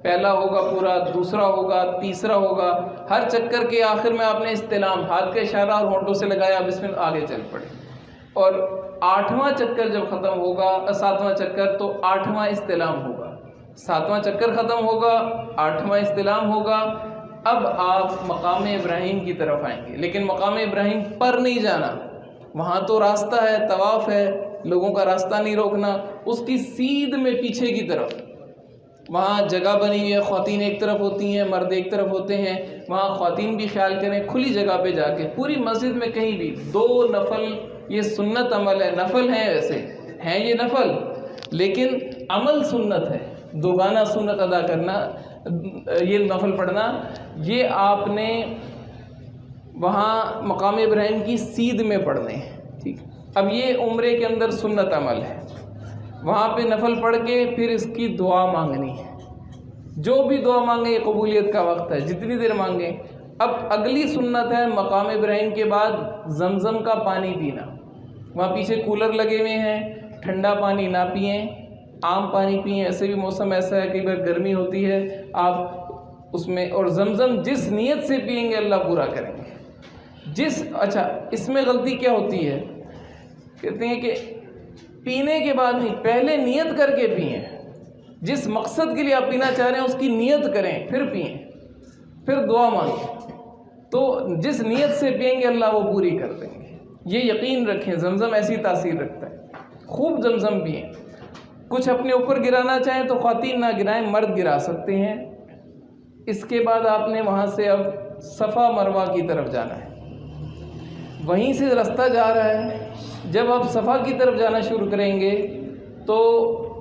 پہلا ہوگا پورا، دوسرا ہوگا، تیسرا ہوگا، ہر چکر کے آخر میں آپ نے استلام، ہاتھ کا اشارہ اور ہونٹوں سے لگایا، بسم اللہ، آگے چل پڑے۔ اور 8واں چکر جب ختم ہوگا، 7واں چکر، تو 8واں استلام ہوگا، 7واں چکر ختم ہوگا، 8واں استلام ہوگا۔ اب آپ مقام ابراہیم کی طرف آئیں گے، لیکن مقام ابراہیم پر نہیں جانا، وہاں تو راستہ ہے، طواف ہے، لوگوں کا راستہ نہیں روکنا، اس کی سیدھ میں پیچھے کی طرف وہاں جگہ بنی ہوئی ہے، خواتین ایک طرف ہوتی ہیں، مرد ایک طرف ہوتے ہیں، وہاں خواتین بھی خیال کریں، کھلی جگہ پہ جا کے پوری مسجد میں کہیں بھی 2 نفل، یہ سنت عمل ہے، نفل ہیں، ویسے ہیں یہ نفل، لیکن عمل سنت ہے، دوگانہ سنت ادا کرنا، یہ نفل پڑھنا، یہ آپ نے وہاں مقام ابراہیم کی سیدھ میں پڑھنے ہیں، ٹھیک۔ اب یہ عمرے کے اندر سنت عمل ہے، وہاں پہ نفل پڑھ کے پھر اس کی دعا مانگنی ہے، جو بھی دعا مانگیں، یہ قبولیت کا وقت ہے، جتنی دیر مانگیں۔ اب اگلی سنت ہے مقام ابراہیم کے بعد زمزم کا پانی پینا، وہاں پیچھے کولر لگے ہوئے ہیں، ٹھنڈا پانی نہ پئیں، عام پانی پئیں، ایسے بھی موسم ایسا ہے، کئی بار گرمی ہوتی ہے، آپ اس میں، اور زمزم جس نیت سے پئیں گے اللہ پورا کریں گے، اچھا اس میں غلطی کیا ہوتی ہے، کہتے ہیں کہ پینے کے بعد نہیں، پہلے نیت کر کے پئیں، جس مقصد کے لیے آپ پینا چاہ رہے ہیں اس کی نیت کریں، پھر پئیں، پھر دعا مانگیں، تو جس نیت سے پئیں گے اللہ وہ پوری کر دیں گے، یہ یقین رکھیں۔ زمزم ایسی تاثیر رکھتا ہے، خوب زمزم پئیں، کچھ اپنے اوپر گرانا چاہیں تو خواتین نہ گرائیں، مرد گرا سکتے ہیں۔ اس کے بعد آپ نے وہاں سے اب صفا مروہ کی طرف جانا ہے، وہیں سے راستہ جا رہا ہے، جب آپ صفا کی طرف جانا شروع کریں گے تو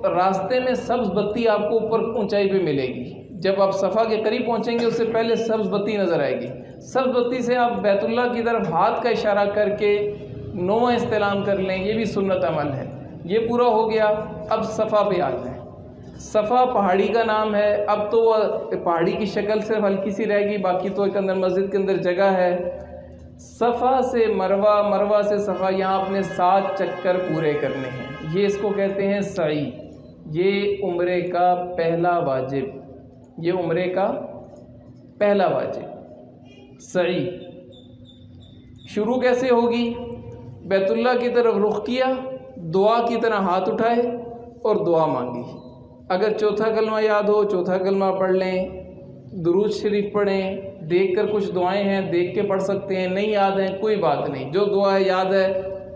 راستے میں سبز بتی آپ کو اوپر اونچائی پہ ملے گی، جب آپ صفا کے قریب پہنچیں گے اس سے پہلے سبز بتی نظر آئے گی، سبز بتی سے آپ بیت اللہ کی طرف ہاتھ کا اشارہ کر کے 9واں استلام کر لیں، یہ بھی سنت عمل ہے۔ یہ پورا ہو گیا، اب صفا پہ آتے ہیں۔ صفا پہاڑی کا نام ہے، اب تو وہ پہاڑی کی شکل صرف ہلکی سی رہ گئی، باقی تو ایک اندر مسجد کے اندر جگہ ہے۔ صفا سے مروہ، مروہ سے صفا، یہاں اپنے 7 چکر پورے کرنے ہیں، یہ اس کو کہتے ہیں سعی، یہ عمرے کا پہلا واجب، یہ عمرے کا پہلا واجب سعی۔ شروع کیسے ہوگی؟ بیت اللہ کی طرف رخ کیا، دعا کی طرح ہاتھ اٹھائے اور دعا مانگی، اگر چوتھا کلمہ یاد ہو چوتھا کلمہ پڑھ لیں، درود شریف پڑھیں، دیکھ کر کچھ دعائیں ہیں دیکھ کے پڑھ سکتے ہیں، نہیں یاد ہیں کوئی بات نہیں، جو دعا ہے یاد ہے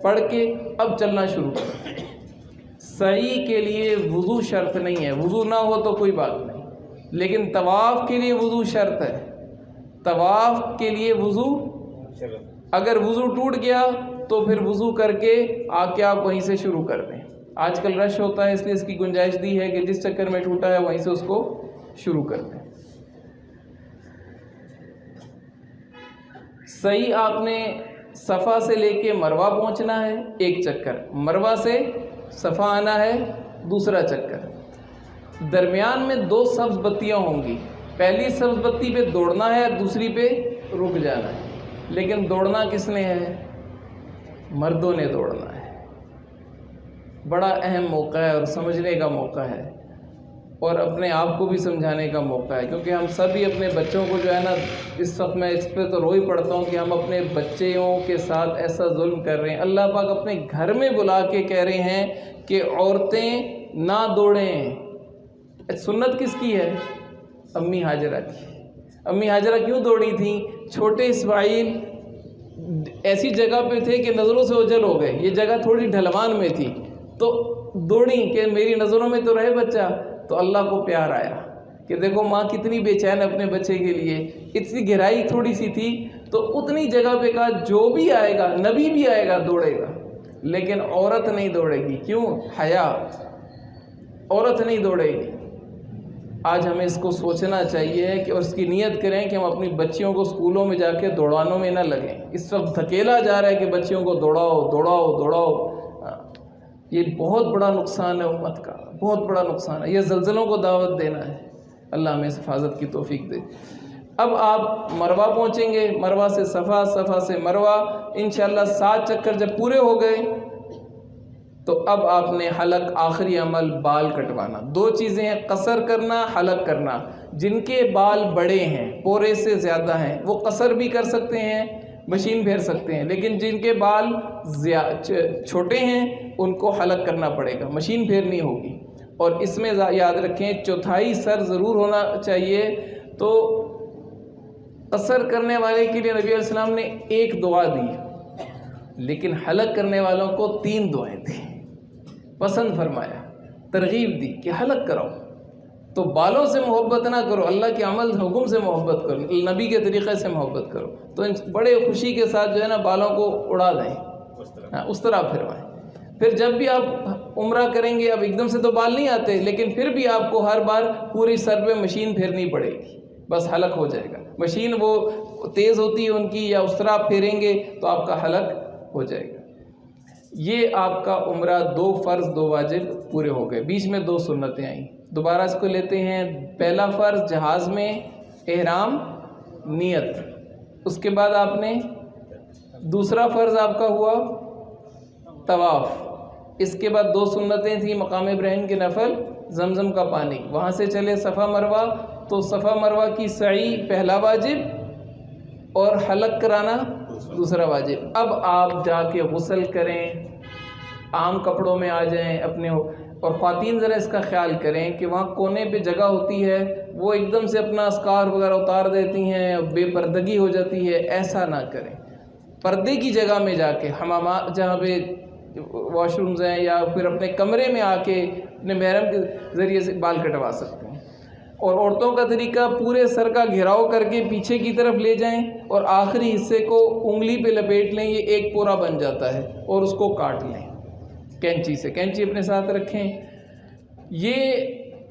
پڑھ کے اب چلنا شروع کریں۔ سعی کے لیے وضو شرط نہیں ہے، وضو نہ ہو تو کوئی بات نہیں، لیکن طواف کے لیے وضو شرط ہے، طواف کے لیے وضو، اگر وضو ٹوٹ گیا تو پھر وضو کر کے آ کے آپ وہیں سے شروع کر دیں۔ آج کل رش ہوتا ہے اس لیے اس کی گنجائش دی ہے کہ جس چکر میں ٹوٹا ہے وہیں سے اس کو شروع کر دیں۔ صحیح آپ نے صفا سے لے کے مروہ پہنچنا ہے، 1 چکر، مروہ سے صفا آنا ہے، 2 چکر، درمیان میں 2 سبز بتیاں ہوں گی، پہلی سبز بتی پہ دوڑنا ہے، دوسری پہ رک جانا ہے، لیکن دوڑنا کس نے ہے؟ مردوں نے دوڑنا ہے۔ بڑا اہم موقع ہے اور سمجھنے کا موقع ہے، اور اپنے آپ کو بھی سمجھانے کا موقع ہے، کیونکہ ہم سبھی اپنے بچوں کو جو ہے نا، اس وقت میں اس پہ تو رو ہی پڑتا ہوں کہ ہم اپنے بچوں کے ساتھ ایسا ظلم کر رہے ہیں۔ اللہ پاک اپنے گھر میں بلا کے کہہ رہے ہیں کہ عورتیں نہ دوڑیں۔ سنت کس کی ہے؟ امی ہاجرہ کی۔ امی ہاجرہ کیوں دوڑی تھیں؟ چھوٹے اسماعیل ایسی جگہ پہ تھے کہ نظروں سے اوجھل ہو گئے، یہ جگہ تھوڑی ڈھلوان میں تھی، تو دوڑی کہ میری نظروں میں تو رہے بچہ، تو اللہ کو پیار آیا کہ دیکھو ماں کتنی بے چین اپنے بچے کے لیے، اتنی گہرائی تھوڑی سی تھی، تو اتنی جگہ پہ کہا جو بھی آئے گا، نبی بھی آئے گا دوڑے گا، لیکن عورت نہیں دوڑے گی۔ کیوں؟ حیا، عورت نہیں دوڑے گی۔ آج ہمیں اس کو سوچنا چاہیے کہ اور اس کی نیت کریں کہ ہم اپنی بچیوں کو اسکولوں میں جا کے دوڑانوں میں نہ لگیں۔ اس وقت دھکیلا جا رہا ہے کہ بچیوں کو دوڑاؤ دوڑاؤ دوڑاؤ، یہ بہت بڑا نقصان ہے امت کا، بہت بڑا نقصان ہے۔ یہ زلزلوں کو دعوت دینا ہے، اللہ ہمیں اس حفاظت کی توفیق دے۔ اب آپ مروہ پہنچیں گے، مروہ سے صفا، صفا سے مروہ، انشاءاللہ 7 چکر جب پورے ہو گئے تو اب آپ نے حلق، آخری عمل بال کٹوانا۔ 2 چیزیں ہیں، قصر کرنا، حلق کرنا۔ جن کے بال بڑے ہیں، پورے سے زیادہ ہیں، وہ قصر بھی کر سکتے ہیں، مشین پھیر سکتے ہیں، لیکن جن کے بال چھوٹے ہیں ان کو حلق کرنا پڑے گا، مشین پھیرنی ہوگی۔ اور اس میں یاد رکھیں 1/4 سر ضرور ہونا چاہیے۔ تو قصر کرنے والے کے لیے نبی علیہ السلام نے 1 دعا دی، لیکن حلق کرنے والوں کو 3 دعائیں تھیں۔ پسند فرمایا، ترغیب دی کہ حلق کراؤ۔ تو بالوں سے محبت نہ کرو، اللہ کے عمل حکم سے محبت کرو، نبی کے طریقے سے محبت کرو، تو بڑے خوشی کے ساتھ جو ہے نا بالوں کو اڑا دیں، اس طرح پھروائیں۔ پھر جب بھی آپ عمرہ کریں گے، اب ایک دم سے تو بال نہیں آتے، لیکن پھر بھی آپ کو ہر بار پوری سر پہ مشین پھیرنی پڑے گی، بس حلق ہو جائے گا۔ مشین وہ تیز ہوتی ہے ان کی، یا اس طرح آپ پھیریں گے تو آپ کا حلق ہو جائے گا۔ یہ آپ کا عمرہ 2 فرض 2 واجب پورے ہو گئے، بیچ میں 2 سنتیں آئیں۔ دوبارہ اس کو لیتے ہیں۔ پہلا فرض جہاز میں احرام، نیت، اس کے بعد آپ نے دوسرا فرض آپ کا ہوا طواف، اس کے بعد 2 سنتیں تھیں، مقام ابراہیم کے نفل، زمزم کا پانی، وہاں سے چلے صفا مروہ، تو صفا مروہ کی سعی پہلا واجب اور حلق کرانا دوسرا واجب۔ اب آپ جا کے غسل کریں، عام کپڑوں میں آ جائیں اپنے، اور خواتین ذرا اس کا خیال کریں کہ وہاں کونے پہ جگہ ہوتی ہے، وہ ایک دم سے اپنا اسکارف وغیرہ اتار دیتی ہیں، بے پردگی ہو جاتی ہے، ایسا نہ کریں۔ پردے کی جگہ میں جا کے، حمامات جہاں پہ واش رومز ہیں، یا پھر اپنے کمرے میں آ کے اپنے محرم کے ذریعے سے بال کٹوا سکتے ہیں۔ اور عورتوں کا طریقہ، پورے سر کا گھیراؤ کر کے پیچھے کی طرف لے جائیں اور آخری حصے کو انگلی پہ لپیٹ لیں، یہ ایک پورا بن جاتا ہے، اور اس کو کاٹ لیں کینچی سے، کینچی اپنے ساتھ رکھیں۔ یہ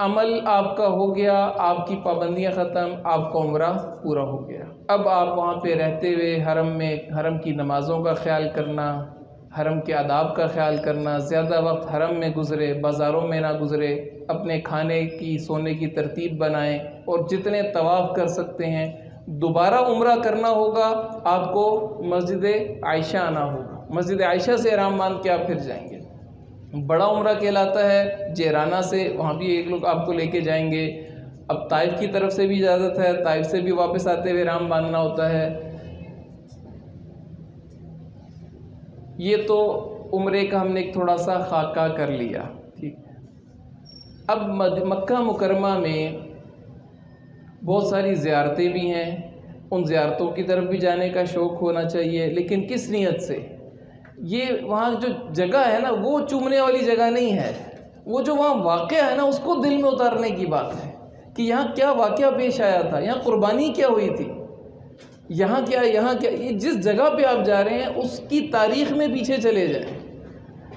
عمل آپ کا ہو گیا، آپ کی پابندیاں ختم، آپ کا عمرہ پورا ہو گیا۔ اب آپ وہاں پہ رہتے ہوئے حرم میں، حرم کی نمازوں کا خیال کرنا، حرم کے آداب کا خیال کرنا، زیادہ وقت حرم میں گزرے، بازاروں میں نہ گزرے، اپنے کھانے کی، سونے کی ترتیب بنائیں، اور جتنے طواف کر سکتے ہیں۔ دوبارہ عمرہ کرنا ہوگا آپ کو مسجد عائشہ آنا ہوگا، مسجد عائشہ سے احرام باندھ کے آپ پھر جائیں گے۔ بڑا عمرہ کہلاتا ہے جیرانہ سے، وہاں بھی ایک لوگ آپ کو لے کے جائیں گے۔ اب طائف کی طرف سے بھی اجازت ہے، طائف سے بھی واپس آتے ہوئے احرام باندھنا ہوتا ہے۔ یہ تو عمرے کا ہم نے ایک تھوڑا سا خاکہ کر لیا، ٹھیک۔ اب مکہ مکرمہ میں بہت ساری زیارتیں بھی ہیں، ان زیارتوں کی طرف بھی جانے کا شوق ہونا چاہیے، لیکن کس نیت سے؟ یہ وہاں جو جگہ ہے نا، وہ چومنے والی جگہ نہیں ہے، وہ جو وہاں واقعہ ہے نا، اس کو دل میں اتارنے کی بات ہے کہ یہاں کیا واقعہ پیش آیا تھا، یہاں قربانی کیا ہوئی تھی، یہاں کیا، یہ جس جگہ پہ آپ جا رہے ہیں اس کی تاریخ میں پیچھے چلے جائیں،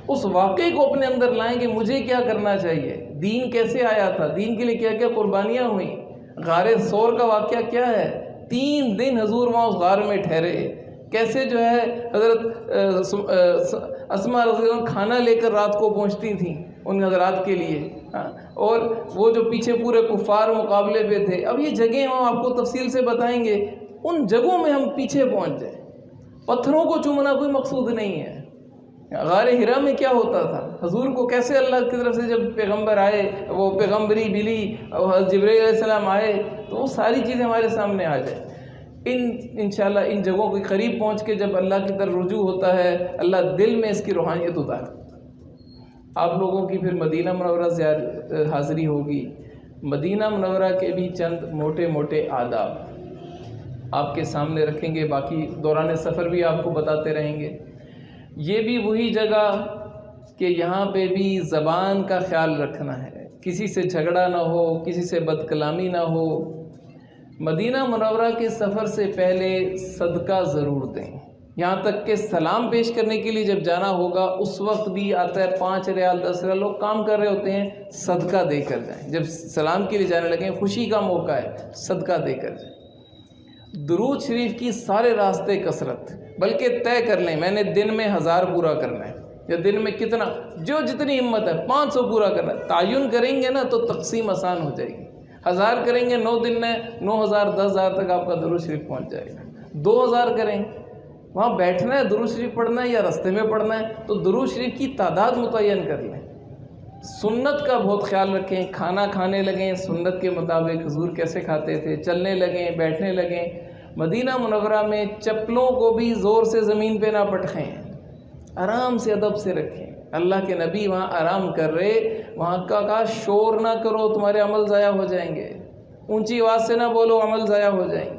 اس واقعے کو اپنے اندر لائیں کہ مجھے کیا کرنا چاہیے، دین کیسے آیا تھا، دین کے لیے کیا کیا قربانیاں ہوئیں۔ غار ثور کا واقعہ کیا ہے، 3 دن حضور وہاں اس غار میں ٹھہرے، کیسے جو ہے حضرت اسماء رضی اللہ عنہ کھانا لے کر رات کو پہنچتی تھیں ان حضرات کے لیے، اور وہ جو پیچھے پورے کفار مقابلے پہ تھے۔ اب یہ جگہیں ہم آپ کو تفصیل سے بتائیں گے، ان جگہوں میں ہم پیچھے پہنچ جائیں۔ پتھروں کو چومنا کوئی مقصود نہیں ہے۔ غار حرا میں کیا ہوتا تھا، حضور کو کیسے اللہ کی طرف سے جب پیغمبر آئے، وہ پیغمبری ملی، جبرائیل علیہ السلام آئے، تو وہ ساری چیزیں ہمارے سامنے آ جائیں۔ انشاءاللہ ان جگہوں کے قریب پہنچ کے جب اللہ کی طرف رجوع ہوتا ہے، اللہ دل میں اس کی روحانیت اتارتا ہے۔ آپ لوگوں کی پھر مدینہ منورہ حاضری ہوگی۔ مدینہ منورہ کے بھی چند موٹے موٹے آداب آپ کے سامنے رکھیں گے، باقی دوران سفر بھی آپ کو بتاتے رہیں گے۔ یہ بھی وہی جگہ کہ یہاں پہ بھی زبان کا خیال رکھنا ہے، کسی سے جھگڑا نہ ہو، کسی سے بد کلامی نہ ہو۔ مدینہ منورہ کے سفر سے پہلے صدقہ ضرور دیں، یہاں تک کہ سلام پیش کرنے کے لیے جب جانا ہوگا اس وقت بھی آتا ہے 5 ریال 10 ریال، لوگ کام کر رہے ہوتے ہیں، صدقہ دے کر جائیں۔ جب سلام کے لیے جانے لگیں، خوشی کا موقع ہے، صدقہ دے کر جائیں۔ درود شریف کی سارے راستے کثرت، بلکہ طے کر لیں میں نے دن میں 1000 پورا کرنا ہے، یا دن میں کتنا، جو جتنی ہمت ہے 500 پورا کرنا ہے۔ تعین کریں گے نا تو تقسیم آسان ہو جائے گی۔ 1000 کریں گے 9 دن میں 9000 10,000 تک آپ کا درود شریف پہنچ جائے گا. 2000 کریں, وہاں بیٹھنا ہے درود شریف پڑھنا ہے یا راستے میں پڑھنا ہے, تو درود شریف کی تعداد متعین کر لیں. سنت کا بہت خیال رکھیں, کھانا کھانے لگیں سنت کے مطابق, حضور کیسے کھاتے تھے, چلنے لگیں بیٹھنے لگیں. مدینہ منورہ میں چپلوں کو بھی زور سے زمین پہ نہ پٹخیں, آرام سے ادب سے رکھیں. اللہ کے نبی وہاں آرام کر رہے, وہاں کا کہا شور نہ کرو تمہارے عمل ضائع ہو جائیں گے, اونچی آواز سے نہ بولو عمل ضائع ہو جائیں گے.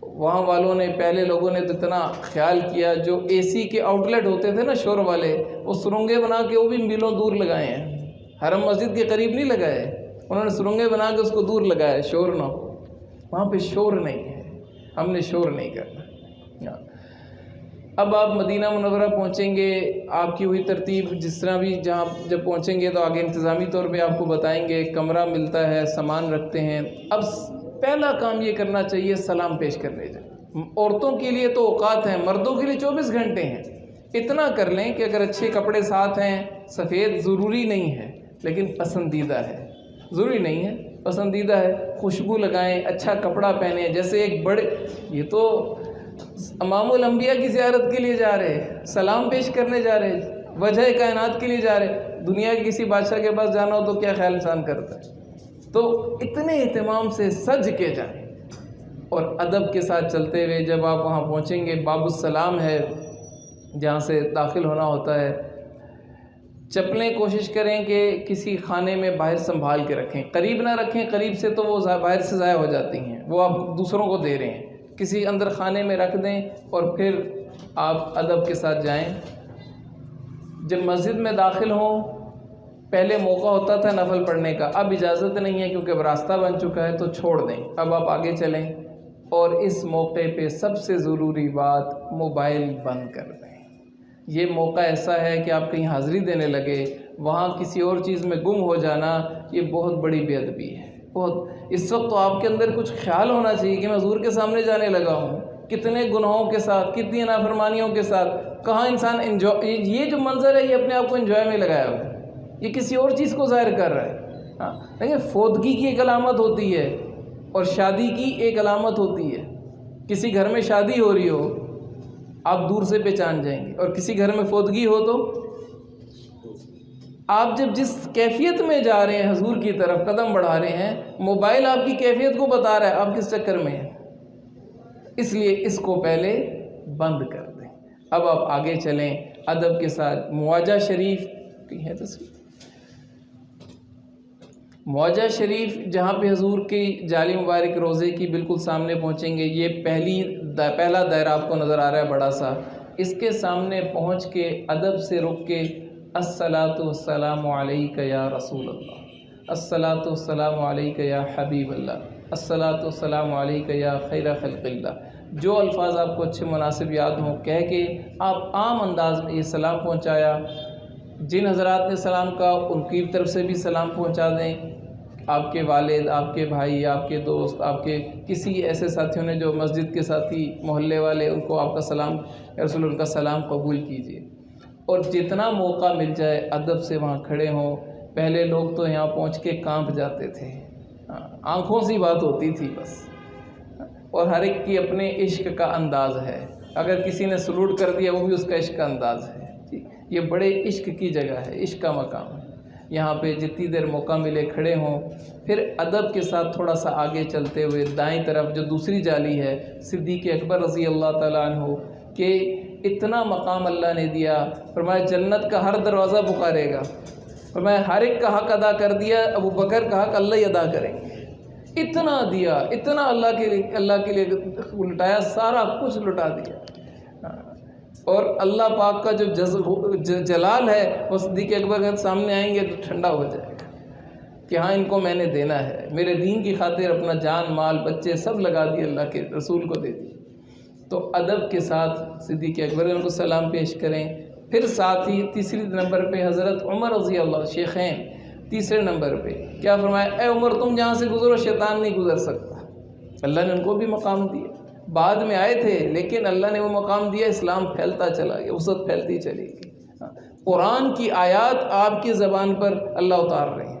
وہاں والوں نے, پہلے لوگوں نے تو اتنا خیال کیا, جو اے سی کے آؤٹ لیٹ ہوتے تھے نا شور والے, وہ سرنگیں بنا کے وہ بھی میلوں دور لگائے ہیں. حرم مسجد کے قریب نہیں لگائے, انہوں نے سرنگیں بنا کے اس کو دور لگایا, شور نہ ہو. وہاں پہ شور نہیں ہے, ہم نے شور نہیں کرنا. اب آپ مدینہ منورہ پہنچیں گے, آپ کی ہوئی ترتیب جس طرح بھی, جہاں جب پہنچیں گے تو آگے انتظامی طور پہ آپ کو بتائیں گے. کمرہ ملتا ہے, سامان رکھتے ہیں. اب پہلا کام یہ کرنا چاہیے سلام پیش کرنے جائیں. عورتوں کے لیے تو اوقات ہیں, مردوں کے لیے 24 گھنٹے ہیں. اتنا کر لیں کہ اگر اچھے کپڑے ساتھ ہیں, سفید ضروری نہیں ہے لیکن پسندیدہ ہے, ضروری نہیں ہے پسندیدہ ہے, خوشبو لگائیں, اچھا کپڑا پہنیں. جیسے ایک بڑے, یہ تو امام الانبیاء کی زیارت کے لیے جا رہے, سلام پیش کرنے جا رہے, وجہ کائنات کے لیے جا رہے. دنیا کے کسی بادشاہ کے پاس جانا ہو تو کیا خیال انسان کرتا ہے. تو اتنے اہتمام سے سج کے جائیں اور ادب کے ساتھ چلتے ہوئے. جب آپ وہاں پہنچیں گے, باب السلام ہے جہاں سے داخل ہونا ہوتا ہے. چپلیں کوشش کریں کہ کسی خانے میں باہر سنبھال کے رکھیں, قریب نہ رکھیں, قریب سے تو وہ باہر سے ضائع ہو جاتی ہیں, وہ آپ دوسروں کو دے رہے ہیں. کسی اندر خانے میں رکھ دیں اور پھر آپ ادب کے ساتھ جائیں. جب مسجد میں داخل ہوں, پہلے موقع ہوتا تھا نفل پڑھنے کا, اب اجازت نہیں ہے کیونکہ اب راستہ بن چکا ہے, تو چھوڑ دیں. اب آپ آگے چلیں اور اس موقع پہ سب سے ضروری بات, موبائل بند کر دیں. یہ موقع ایسا ہے کہ آپ کہیں حاضری دینے لگے, وہاں کسی اور چیز میں گم ہو جانا, یہ بہت بڑی بے ادبی ہے. بہت, اس وقت تو آپ کے اندر کچھ خیال ہونا چاہیے کہ میں حضور کے سامنے جانے لگا ہوں, کتنے گناہوں کے ساتھ, کتنی نافرمانیوں کے ساتھ. کہاں انسان انجوائے, یہ جو منظر ہے یہ اپنے آپ کو انجوائے میں لگایا ہوا ہے, یہ کسی اور چیز کو ظاہر کر رہا ہے. لیکن فوتگی کی ایک علامت ہوتی ہے اور شادی کی ایک علامت ہوتی ہے. کسی گھر میں شادی ہو رہی ہو, آپ دور سے پہچان جائیں گے, اور کسی گھر میں فوتگی ہو تو آپ جب جس کیفیت میں جا رہے ہیں حضور کی طرف قدم بڑھا رہے ہیں, موبائل آپ کی کیفیت کو بتا رہا ہے آپ کس چکر میں ہیں. اس لیے اس کو پہلے بند کر دیں. اب آپ آگے چلیں ادب کے ساتھ. معاجہ شریف کی ہے تصویر, معاجہ شریف جہاں پہ حضور کی جعلی مبارک روضے کی بالکل سامنے پہنچیں گے, یہ پہلا دائرہ آپ کو نظر آ رہا ہے بڑا سا. اس کے سامنے پہنچ کے ادب سے رک کے الصلاۃ والسلام علیک یا رسول اللہ, الصلاۃ والسلام علیک یا حبیب اللہ, الصلاۃ والسلام علیک یا خیر خلق اللہ. جو الفاظ آپ کو اچھے مناسب یاد ہوں کہہ کے آپ عام انداز میں یہ سلام پہنچایا. جن حضرات نے سلام کہا ان کی طرف سے بھی سلام پہنچا دیں. آپ کے والد, آپ کے بھائی, آپ کے دوست, آپ کے کسی ایسے ساتھیوں نے جو مسجد کے ساتھی, محلے والے, ان کو آپ کا سلام رسول, ان کا سلام قبول کیجیے. اور جتنا موقع مل جائے ادب سے وہاں کھڑے ہوں. پہلے لوگ تو یہاں پہنچ کے کانپ جاتے تھے, آنکھوں سے بات ہوتی تھی بس, اور ہر ایک کی اپنے عشق کا انداز ہے. اگر کسی نے سلوٹ کر دیا وہ بھی اس کا عشق کا انداز ہے. یہ بڑے عشق کی جگہ ہے, عشق کا مقام ہے. یہاں پہ جتنی دیر موقع ملے کھڑے ہوں. پھر ادب کے ساتھ تھوڑا سا آگے چلتے ہوئے دائیں طرف جو دوسری جالی ہے, صدیق اکبر رضی اللہ تعالیٰ عنہ, کہ اتنا مقام اللہ نے دیا. فرمایا جنت کا ہر دروازہ پکارے گا, فرمایا ہر ایک کا حق ادا کر دیا, ابو بکر کا حق اللہ ہی ادا کریں گے. اتنا دیا, اتنا اللہ کے لیے لٹایا, سارا کچھ لٹا دیا. اور اللہ پاک کا جو جلال ہے وہ صدیق اکبر کے سامنے آئیں گے تو ٹھنڈا ہو جائے گا کہ ہاں ان کو میں نے دینا ہے, میرے دین کی خاطر اپنا جان مال بچے سب لگا دیے, اللہ کے رسول کو دے دیے. تو ادب کے ساتھ صدیق اکبر ان کو سلام پیش کریں. پھر ساتھ ہی تیسری نمبر پہ حضرت عمر رضی اللہ, شیخین, تیسرے نمبر پہ کیا فرمایا, اے عمر تم جہاں سے گزرو شیطان نہیں گزر سکتا. اللہ نے ان کو بھی مقام دیا, بعد میں آئے تھے لیکن اللہ نے وہ مقام دیا, اسلام پھیلتا چلا گیا, وسعت پھیلتی چلی گئی. قرآن کی آیات آپ کی زبان پر اللہ اتار رہے ہیں,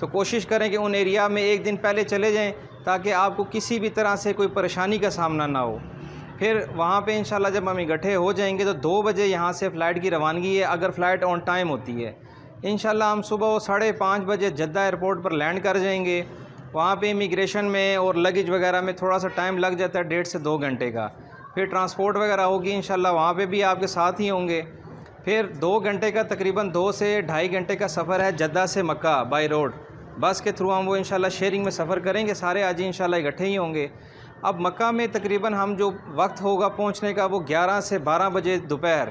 تو کوشش کریں کہ ان ایریا میں ایک دن پہلے چلے جائیں تاکہ آپ کو کسی بھی طرح سے کوئی پریشانی کا سامنا نہ ہو۔ پھر وہاں پہ انشاءاللہ جب ہم اکٹھے ہو جائیں گے تو 2 بجے یہاں سے فلائٹ کی روانگی ہے، اگر فلائٹ آن ٹائم ہوتی ہے۔ انشاءاللہ ہم صبح 5:30 بجے جدہ ایئرپورٹ پر لینڈ کر جائیں گے۔ وہاں پہ امیگریشن میں اور لگیج وغیرہ میں تھوڑا سا ٹائم لگ جاتا ہے 1.5 سے 2 گھنٹے کا۔ پھر ٹرانسپورٹ وغیرہ ہوگی انشاءاللہ، وہاں پہ بھی آپ کے ساتھ ہی ہوں گے۔ پھر 2 گھنٹے کا تقریباً 2 سے 2.5 گھنٹے کا سفر ہے جدہ سے مکہ بائی روڈ، بس کے تھرو ہم وہ انشاءاللہ شیئرنگ میں سفر کریں گے، سارے آج انشاءاللہ اکٹھے ہی ہوں گے۔ اب مکہ میں تقریباً ہم جو وقت ہوگا پہنچنے کا وہ 11 سے 12 بجے دوپہر،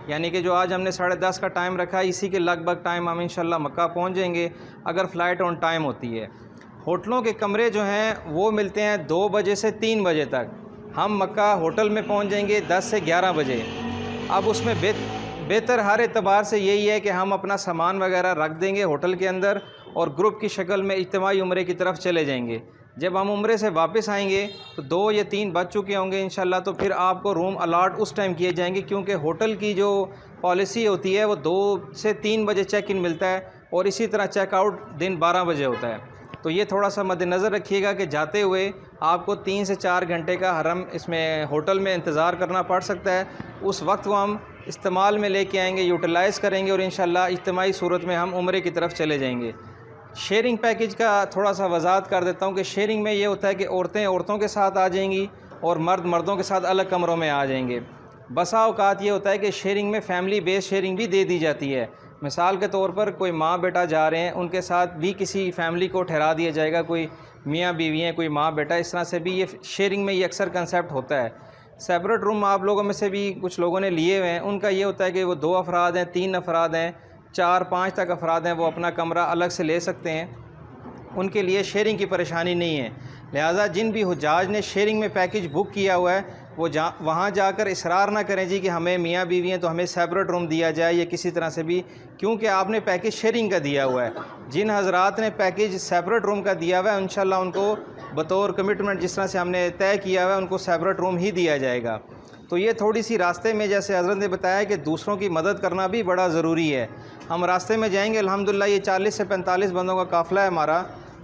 یعنی کہ جو آج ہم نے 10:30 کا ٹائم رکھا ہے اسی کے لگ بھگ ٹائم ہم انشاءاللہ مکہ پہنچ جائیں گے اگر فلائٹ آن ٹائم ہوتی ہے۔ ہوٹلوں کے کمرے جو ہیں وہ ملتے ہیں 2 بجے سے 3 بجے تک۔ ہم مکہ ہوٹل میں پہنچ جائیں گے 10 سے 11 بجے۔ اب اس میں بہتر ہر اعتبار سے یہی ہے کہ ہم اپنا سامان وغیرہ رکھ دیں گے ہوٹل کے اندر اور گروپ کی شکل میں اجتماعی عمرے کی طرف چلے جائیں گے۔ جب ہم عمرے سے واپس آئیں گے تو 2 یا 3 بج چکے ہوں گے انشاءاللہ، تو پھر آپ کو روم الاٹ اس ٹائم کیے جائیں گے، کیونکہ ہوٹل کی جو پالیسی ہوتی ہے وہ 2 سے 3 بجے چیک ان ملتا ہے اور اسی طرح چیک آؤٹ دن 12 بجے ہوتا ہے۔ تو یہ تھوڑا سا مد نظر رکھیے گا کہ جاتے ہوئے آپ کو 3 سے 4 گھنٹے کا حرم اس میں ہوٹل میں انتظار کرنا پڑ سکتا ہے۔ اس وقت وہ ہم استعمال میں لے کے آئیں گے، یوٹیلائز کریں گے اور انشاءاللہ اجتماعی صورت میں ہم عمرے کی طرف چلے جائیں گے۔ شیئرنگ پیکیج کا تھوڑا سا وضاحت کر دیتا ہوں کہ شیئرنگ میں یہ ہوتا ہے کہ عورتیں عورتوں کے ساتھ آ جائیں گی اور مرد مردوں کے ساتھ الگ کمروں میں آ جائیں گے۔ بسا اوقات یہ ہوتا ہے کہ شیئرنگ میں فیملی بیس شیئرنگ بھی دے دی جاتی ہے۔ مثال کے طور پر کوئی ماں بیٹا جا رہے ہیں، ان کے ساتھ بھی کسی فیملی کو ٹھہرا دیا جائے گا، کوئی میاں بیوی ہیں، کوئی ماں بیٹا، اس طرح سے بھی یہ شیئرنگ میں یہ اکثر کنسیپٹ ہوتا ہے۔ سیپریٹ روم آپ لوگوں میں سے بھی کچھ لوگوں نے لیے ہوئے ہیں، ان کا یہ ہوتا ہے کہ وہ 2 افراد ہیں، 3 افراد ہیں، 4 5 تک افراد ہیں، وہ اپنا کمرہ الگ سے لے سکتے ہیں، ان کے لیے شیئرنگ کی پریشانی نہیں ہے۔ لہٰذا جن بھی حجاج نے شیئرنگ میں پیکیج بک کیا ہوا ہے وہ وہاں جا کر اصرار نہ کریں جی کہ ہمیں میاں بیوی ہیں تو ہمیں سیپریٹ روم دیا جائے یا کسی طرح سے بھی، کیونکہ آپ نے پیکیج شیئرنگ کا دیا ہوا ہے۔ جن حضرات نے پیکیج سیپریٹ روم کا دیا ہوا ہے انشاءاللہ ان کو بطور کمٹمنٹ جس طرح سے ہم نے طے کیا ہوا ہے ان کو سیپریٹ روم ہی دیا جائے گا۔ تو یہ تھوڑی سی راستے میں جیسے حضرت نے بتایا کہ دوسروں کی مدد کرنا بھی بڑا ضروری ہے۔ ہم راستے میں جائیں گے الحمدللہ، یہ 40 سے 45 بندوں کا قافلہ ہے ہمارا،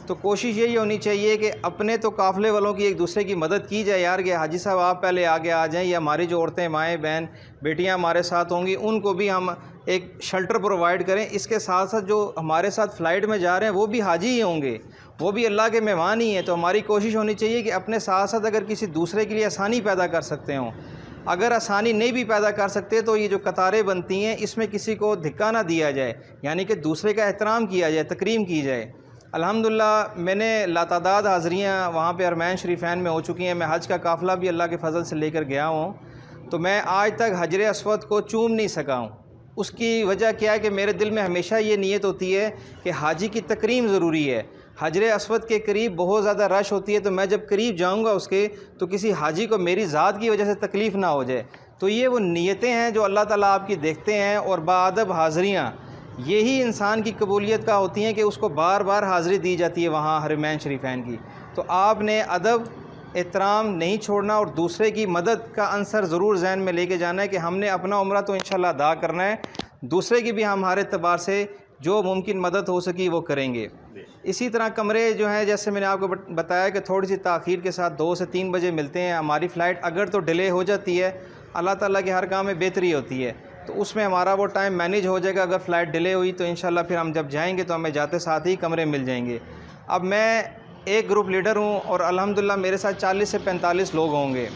تو کوشش یہی ہونی چاہیے کہ اپنے تو قافلے والوں کی ایک دوسرے کی مدد کی جائے یار، کہ حاجی صاحب آپ پہلے آگے آ جائیں، یا ہماری جو عورتیں مائیں بہن بیٹیاں ہمارے ساتھ ہوں گی ان کو بھی ہم ایک شیلٹر پرووائڈ کریں۔ اس کے ساتھ ساتھ جو ہمارے ساتھ فلائٹ میں جا رہے ہیں وہ بھی حاجی ہی ہوں گے، وہ بھی اللہ کے مہمان ہی ہیں، تو ہماری کوشش ہونی چاہیے کہ اپنے ساتھ ساتھ اگر کسی دوسرے کے لیے آسانی پیدا کر سکتے ہوں، اگر آسانی نہیں بھی پیدا کر سکتے تو یہ جو قطاریں بنتی ہیں اس میں کسی کو دھکا نہ دیا جائے، یعنی کہ دوسرے کا احترام کیا جائے، تکریم کی جائے۔ الحمدللہ میں نے لاتعداد حاضریاں وہاں پہ حرمین شریفین میں ہو چکی ہیں، میں حج کا قافلہ بھی اللہ کے فضل سے لے کر گیا ہوں، تو میں آج تک حجر اسود کو چوم نہیں سکا ہوں۔ اس کی وجہ کیا ہے کہ میرے دل میں ہمیشہ یہ نیت ہوتی ہے کہ حاجی کی تکریم ضروری ہے۔ حجر اسود کے قریب بہت زیادہ رش ہوتی ہے، تو میں جب قریب جاؤں گا اس کے تو کسی حاجی کو میری ذات کی وجہ سے تکلیف نہ ہو جائے۔ تو یہ وہ نیتیں ہیں جو اللہ تعالیٰ آپ کی دیکھتے ہیں، اور باادب حاضریاں یہی انسان کی قبولیت کا ہوتی ہیں کہ اس کو بار بار حاضری دی جاتی ہے وہاں حرمین شریفین کی۔ تو آپ نے ادب احترام نہیں چھوڑنا اور دوسرے کی مدد کا عنصر ضرور ذہن میں لے کے جانا ہے کہ ہم نے اپنا عمرہ تو انشاءاللہ ادا کرنا ہے، دوسرے کی بھی ہم ہر اعتبار سے جو ممکن مدد ہو سکی وہ کریں گے۔ اسی طرح کمرے جو ہیں جیسے میں نے آپ کو بتایا کہ تھوڑی سی تاخیر کے ساتھ 2 سے 3 بجے ملتے ہیں۔ ہماری فلائٹ اگر تو ڈیلے ہو جاتی ہے، اللہ تعالیٰ کے ہر کام میں بہتری ہوتی ہے، تو اس میں ہمارا وہ ٹائم مینیج ہو جائے گا۔ اگر فلائٹ ڈیلے ہوئی تو انشاءاللہ پھر ہم جب جائیں گے تو ہمیں جاتے ساتھ ہی کمرے مل جائیں گے۔ اب میں ایک گروپ لیڈر ہوں اور الحمدللہ میرے ساتھ 40 سے 45 لوگ ہوں گے،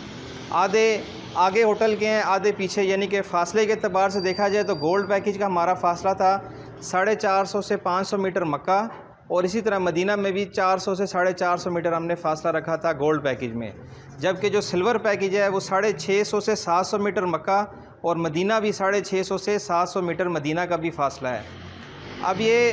آدھے آگے ہوٹل کے ہیں، آدھے پیچھے، یعنی کہ فاصلے کے اعتبار سے دیکھا جائے تو گولڈ پیکیج کا ہمارا فاصلہ تھا 450 سے 500 میٹر مکہ، اور اسی طرح مدینہ میں بھی 400 سے 450 میٹر ہم نے فاصلہ رکھا تھا گولڈ پیکیج میں، جبکہ جو سلور پیکیج ہے وہ 650 سے 700 میٹر مکہ اور مدینہ بھی 650 سے 700 میٹر مدینہ کا بھی فاصلہ ہے۔ اب یہ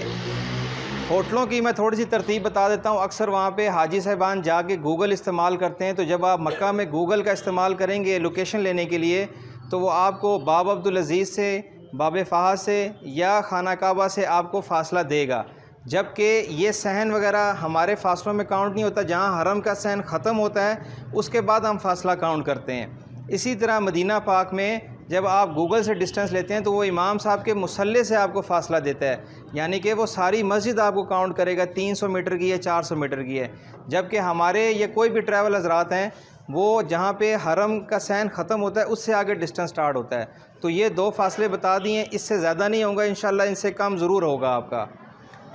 ہوٹلوں کی میں تھوڑی سی ترتیب بتا دیتا ہوں۔ اکثر وہاں پہ حاجی صاحبان جا کے گوگل استعمال کرتے ہیں، تو جب آپ مکہ میں گوگل کا استعمال کریں گے لوکیشن لینے کے لیے تو وہ آپ کو باب عبدالعزیز سے، باب فہد سے یا خانہ کعبہ سے آپ کو فاصلہ دے گا، جبکہ یہ صحن وغیرہ ہمارے فاصلوں میں کاؤنٹ نہیں ہوتا، جہاں حرم کا صحن ختم ہوتا ہے اس کے بعد ہم فاصلہ کاؤنٹ کرتے ہیں۔ اسی طرح مدینہ پاک میں جب آپ گوگل سے ڈسٹنس لیتے ہیں تو وہ امام صاحب کے مصلی سے آپ کو فاصلہ دیتا ہے، یعنی کہ وہ ساری مسجد آپ کو کاؤنٹ کرے گا 300 میٹر کی ہے 400 میٹر کی ہے، جبکہ ہمارے یا کوئی بھی ٹریول حضرات ہیں وہ جہاں پہ حرم کا سین ختم ہوتا ہے اس سے آگے ڈسٹنس سٹارٹ ہوتا ہے۔ تو یہ 2 فاصلے بتا دیے، اس سے زیادہ نہیں ہوگا انشاءاللہ، ان سے کم ضرور ہوگا آپ کا۔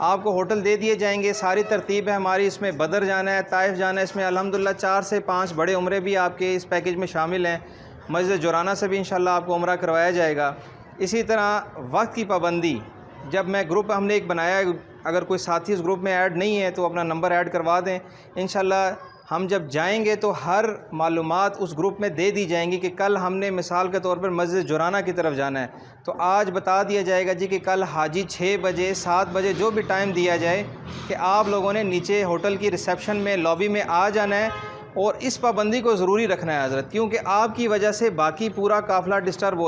آپ کو ہوٹل دے دیے جائیں گے، ساری ترتیب ہے ہماری، اس میں بدر جانا ہے، طائف جانا ہے، اس میں الحمدللہ 4 سے 5 بڑے عمرے بھی آپ کے اس پیکیج میں شامل ہیں۔ مسجد جورانہ سے بھی انشاءاللہ آپ کو عمرہ کروایا جائے گا۔ اسی طرح وقت کی پابندی، جب میں گروپ ہم نے ایک بنایا ہے، اگر کوئی ساتھی اس گروپ میں ایڈ نہیں ہے تو اپنا نمبر ایڈ کروا دیں، انشاءاللہ ہم جب جائیں گے تو ہر معلومات اس گروپ میں دے دی جائیں گی کہ کل ہم نے مثال کے طور پر مسجد جورانہ کی طرف جانا ہے تو آج بتا دیا جائے گا جی کہ کل حاجی 6 بجے 7 بجے جو بھی ٹائم دیا جائے کہ آپ لوگوں نے نیچے ہوٹل کی ریسیپشن میں لابی میں آ جانا ہے، اور اس پابندی کو ضروری رکھنا ہے حضرت، کیونکہ آپ کی وجہ سے باقی پورا قافلہ ڈسٹرب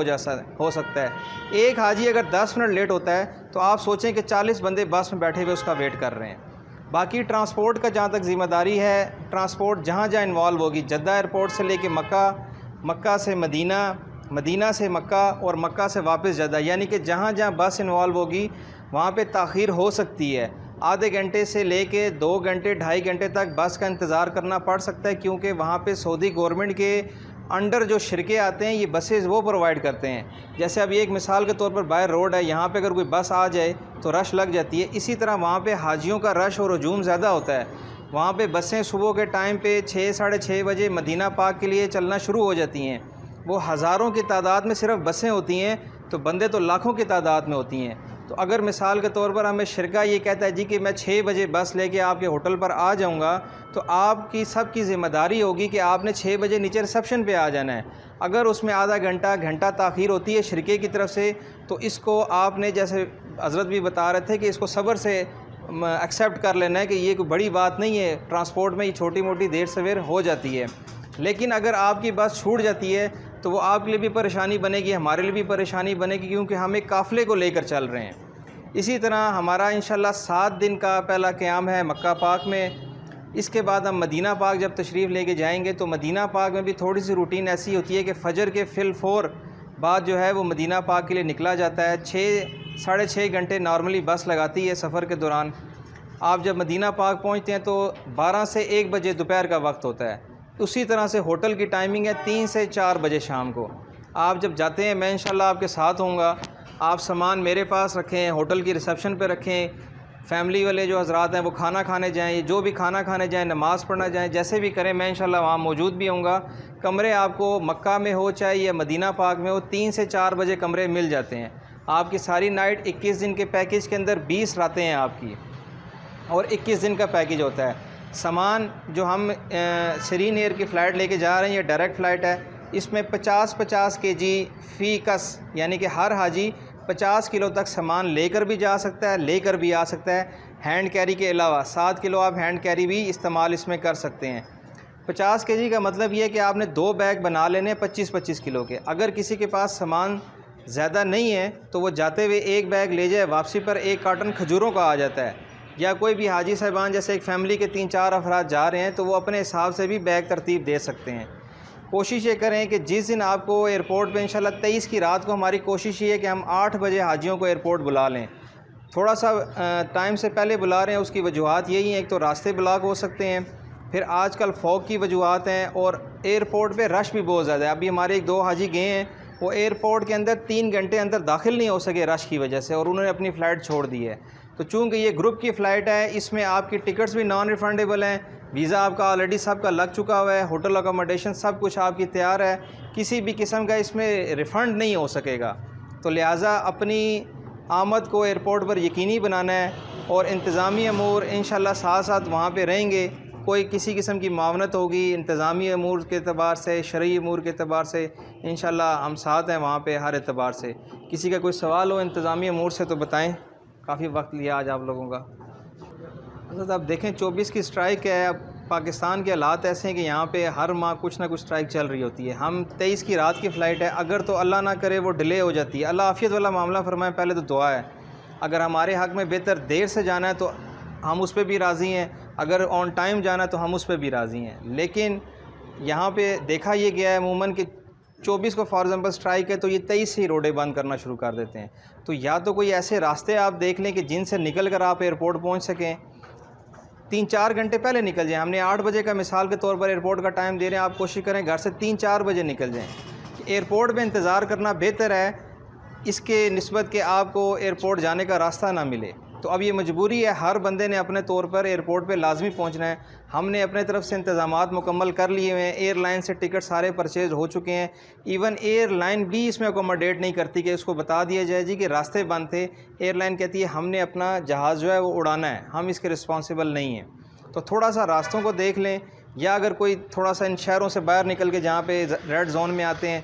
ہو سکتا ہے۔ ایک حاجی اگر 10 منٹ لیٹ ہوتا ہے تو آپ سوچیں کہ 40 بندے بس میں بیٹھے ہوئے اس کا ویٹ کر رہے ہیں۔ باقی ٹرانسپورٹ کا جہاں تک ذمہ داری ہے، ٹرانسپورٹ جہاں جہاں انوالو ہوگی، جدہ ایئرپورٹ سے لے کے مکہ، مکہ سے مدینہ، مدینہ سے مکہ اور مکہ سے واپس جدہ، یعنی کہ جہاں جہاں بس انوالو ہوگی وہاں پہ تاخیر ہو سکتی ہے۔ آدھے گھنٹے سے لے کے 2 گھنٹے 2.5 گھنٹے تک بس کا انتظار کرنا پڑ سکتا ہے، کیونکہ وہاں پہ سعودی گورنمنٹ کے انڈر جو شرکے آتے ہیں یہ بسیز وہ پرووائڈ کرتے ہیں۔ جیسے اب ایک مثال کے طور پر باہر روڈ ہے، یہاں پہ اگر کوئی بس آ جائے تو رش لگ جاتی ہے، اسی طرح وہاں پہ حاجیوں کا رش اور ہجوم زیادہ ہوتا ہے۔ وہاں پہ بسیں صبح کے ٹائم پہ 6 ساڑھے 6 بجے مدینہ پاک کے لیے چلنا شروع ہو جاتی ہیں، وہ ہزاروں کی تعداد میں صرف بسیں ہوتی ہیں تو بندے تو لاکھوں کی تعداد میں ہوتی ہیں۔ تو اگر مثال کے طور پر ہمیں شرکہ یہ کہتا ہے جی کہ میں 6 بجے بس لے کے آپ کے ہوٹل پر آ جاؤں گا، تو آپ کی سب کی ذمہ داری ہوگی کہ آپ نے 6 بجے نیچے ریسیپشن پہ آ جانا ہے۔ اگر اس میں آدھا گھنٹہ تاخیر ہوتی ہے شرکے کی طرف سے تو اس کو آپ نے، جیسے حضرت بھی بتا رہے تھے، کہ اس کو صبر سے ایکسیپٹ کر لینا ہے کہ یہ کوئی بڑی بات نہیں ہے، ٹرانسپورٹ میں یہ چھوٹی موٹی دیر سویر ہو جاتی ہے۔ لیکن اگر آپ کی بس چھوٹ جاتی ہے تو وہ آپ کے لیے بھی پریشانی بنے گی، ہمارے لیے بھی پریشانی بنے گی، کیونکہ ہم ایک قافلے کو لے کر چل رہے ہیں۔ اسی طرح ہمارا انشاءاللہ 7 دن کا پہلا قیام ہے مکہ پاک میں۔ اس کے بعد ہم مدینہ پاک جب تشریف لے کے جائیں گے تو مدینہ پاک میں بھی تھوڑی سی روٹین ایسی ہوتی ہے کہ فجر کے فل 4 بعد جو ہے وہ مدینہ پاک کے لیے نکلا جاتا ہے۔ 6 ساڑھے 6 گھنٹے نارملی بس لگاتی ہے سفر کے دوران۔ آپ جب مدینہ پاک پہنچتے ہیں تو 12 سے 1 بجے دوپہر کا وقت ہوتا ہے۔ اسی طرح سے ہوٹل کی ٹائمنگ ہے 3 سے 4 بجے شام کو۔ آپ جب جاتے ہیں میں انشاءاللہ آپ کے ساتھ ہوں گا، آپ سامان میرے پاس رکھیں، ہوٹل کی ریسیپشن پہ رکھیں، فیملی والے جو حضرات ہیں وہ کھانا کھانے جائیں، جو بھی کھانا کھانے جائیں، نماز پڑھنا جائیں، جیسے بھی کریں میں انشاءاللہ وہاں موجود بھی ہوں گا۔ کمرے آپ کو مکہ میں ہو چاہے یا مدینہ پاک میں ہو 3 سے 4 بجے کمرے مل جاتے ہیں۔ آپ کی ساری نائٹ 21 دن کے پیکیج کے اندر 20 راتیں ہیں آپ کی، اور 21 دن کا پیکیج ہوتا ہے۔ سامان جو ہم سرین ایئر کی فلائٹ لے کے جا رہے ہیں، یہ ڈائریکٹ فلائٹ ہے، اس میں 50 کے جی فی کس، یعنی کہ ہر حاجی 50 کلو تک سامان لے کر بھی جا سکتا ہے، لے کر بھی آ سکتا ہے۔ ہینڈ کیری کے علاوہ 7 کلو آپ ہینڈ کیری بھی استعمال اس میں کر سکتے ہیں۔ 50 کے جی کا مطلب یہ ہے کہ آپ نے 2 بیگ بنا لینے 25 کلو کے۔ اگر کسی کے پاس سامان زیادہ نہیں ہے تو وہ جاتے ہوئے 1 بیگ لے جائے، واپسی پر 1 کارٹن کھجوروں کا آ جاتا ہے۔ یا کوئی بھی حاجی صاحبان جیسے ایک فیملی کے 3-4 افراد جا رہے ہیں تو وہ اپنے حساب سے بھی بیگ ترتیب دے سکتے ہیں۔ کوشش یہ کریں کہ جس دن آپ کو ایئرپورٹ پہ انشاءاللہ 23 کی رات کو ہماری کوشش یہ ہے کہ ہم 8 بجے حاجیوں کو ایئرپورٹ بلا لیں۔ تھوڑا سا ٹائم سے پہلے بلا رہے ہیں، اس کی وجوہات یہی ہیں، ایک تو راستے بلاک ہو سکتے ہیں، پھر آج کل فوگ کی وجوہات ہیں، اور ایئرپورٹ پہ رش بھی بہت زیادہ ہے۔ ابھی ہمارے 2 حاجی گئے ہیں، وہ ایئرپورٹ کے اندر 3 گھنٹے اندر داخل نہیں ہو سکے رش کی وجہ سے، اور انہوں نے اپنی فلائٹ چھوڑ دی ہے۔ تو چونکہ یہ گروپ کی فلائٹ ہے، اس میں آپ کی ٹکٹس بھی نان ریفنڈیبل ہیں، ویزا آپ کا آلریڈی سب کا لگ چکا ہوا ہے، ہوٹل اکاموڈیشن سب کچھ آپ کی تیار ہے، کسی بھی قسم کا اس میں ریفنڈ نہیں ہو سکے گا۔ تو لہٰذا اپنی آمد کو ایئرپورٹ پر یقینی بنانا ہے، اور انتظامی امور انشاءاللہ ساتھ ساتھ وہاں پہ رہیں گے۔ کوئی کسی قسم کی معاونت ہوگی انتظامی امور کے اعتبار سے، شرعی امور کے اعتبار سے، انشاءاللہ ہم ساتھ ہیں وہاں پہ ہر اعتبار سے۔ کسی کا کوئی سوال ہو انتظامی امور سے تو بتائیں، کافی وقت لیا آج آپ لوگوں کا۔ حضرت آپ دیکھیں 24 کی اسٹرائک ہے، اب پاکستان کے حالات ایسے ہیں کہ یہاں پہ ہر ماہ کچھ نہ کچھ اسٹرائک چل رہی ہوتی ہے۔ ہم 23 کی رات کی فلائٹ ہے، اگر تو اللہ نہ کرے وہ ڈیلے ہو جاتی ہے، اللہ عافیت والا معاملہ فرمائے، پہلے تو دعا ہے۔ اگر ہمارے حق میں بہتر دیر سے جانا ہے تو ہم اس پہ بھی راضی ہیں، اگر آن ٹائم جانا ہے تو ہم اس پہ بھی راضی ہیں۔ لیکن یہاں پہ دیکھا یہ گیا ہے عموماً کہ 24 کو فار ایگزامپل اسٹرائک ہے تو یہ 23 سے ہی روڈیں بند کرنا شروع کر دیتے ہیں. تو یا تو کوئی ایسے راستے آپ دیکھ لیں کہ جن سے نکل کر آپ ایئرپورٹ پہنچ سکیں. 3-4 گھنٹے پہلے نکل جائیں. ہم نے 8 بجے کا مثال کے طور پر ایئرپورٹ کا ٹائم دے رہے ہیں, آپ کوشش کریں گھر سے 3-4 بجے نکل جائیں. ایئرپورٹ میں انتظار کرنا بہتر ہے اس کے نسبت کہ آپ کو ایئرپورٹ جانے کا راستہ نہ ملے. تو اب یہ مجبوری ہے, ہر بندے نے اپنے طور پر ایئرپورٹ پہ لازمی پہنچنا ہے. ہم نے اپنے طرف سے انتظامات مکمل کر لیے ہوئے ہیں. ایئر لائن سے ٹکٹ سارے پرچیز ہو چکے ہیں. ایون ایئر لائن بھی اس میں اکوموڈیٹ نہیں کرتی کہ اس کو بتا دیا جائے جی کہ راستے بند تھے. ایئر لائن کہتی ہے ہم نے اپنا جہاز جو ہے وہ اڑانا ہے, ہم اس کے رسپانسیبل نہیں ہیں. تو تھوڑا سا راستوں کو دیکھ لیں, یا اگر کوئی تھوڑا سا ان شہروں سے باہر نکل کے جہاں پہ ریڈ زون میں آتے ہیں,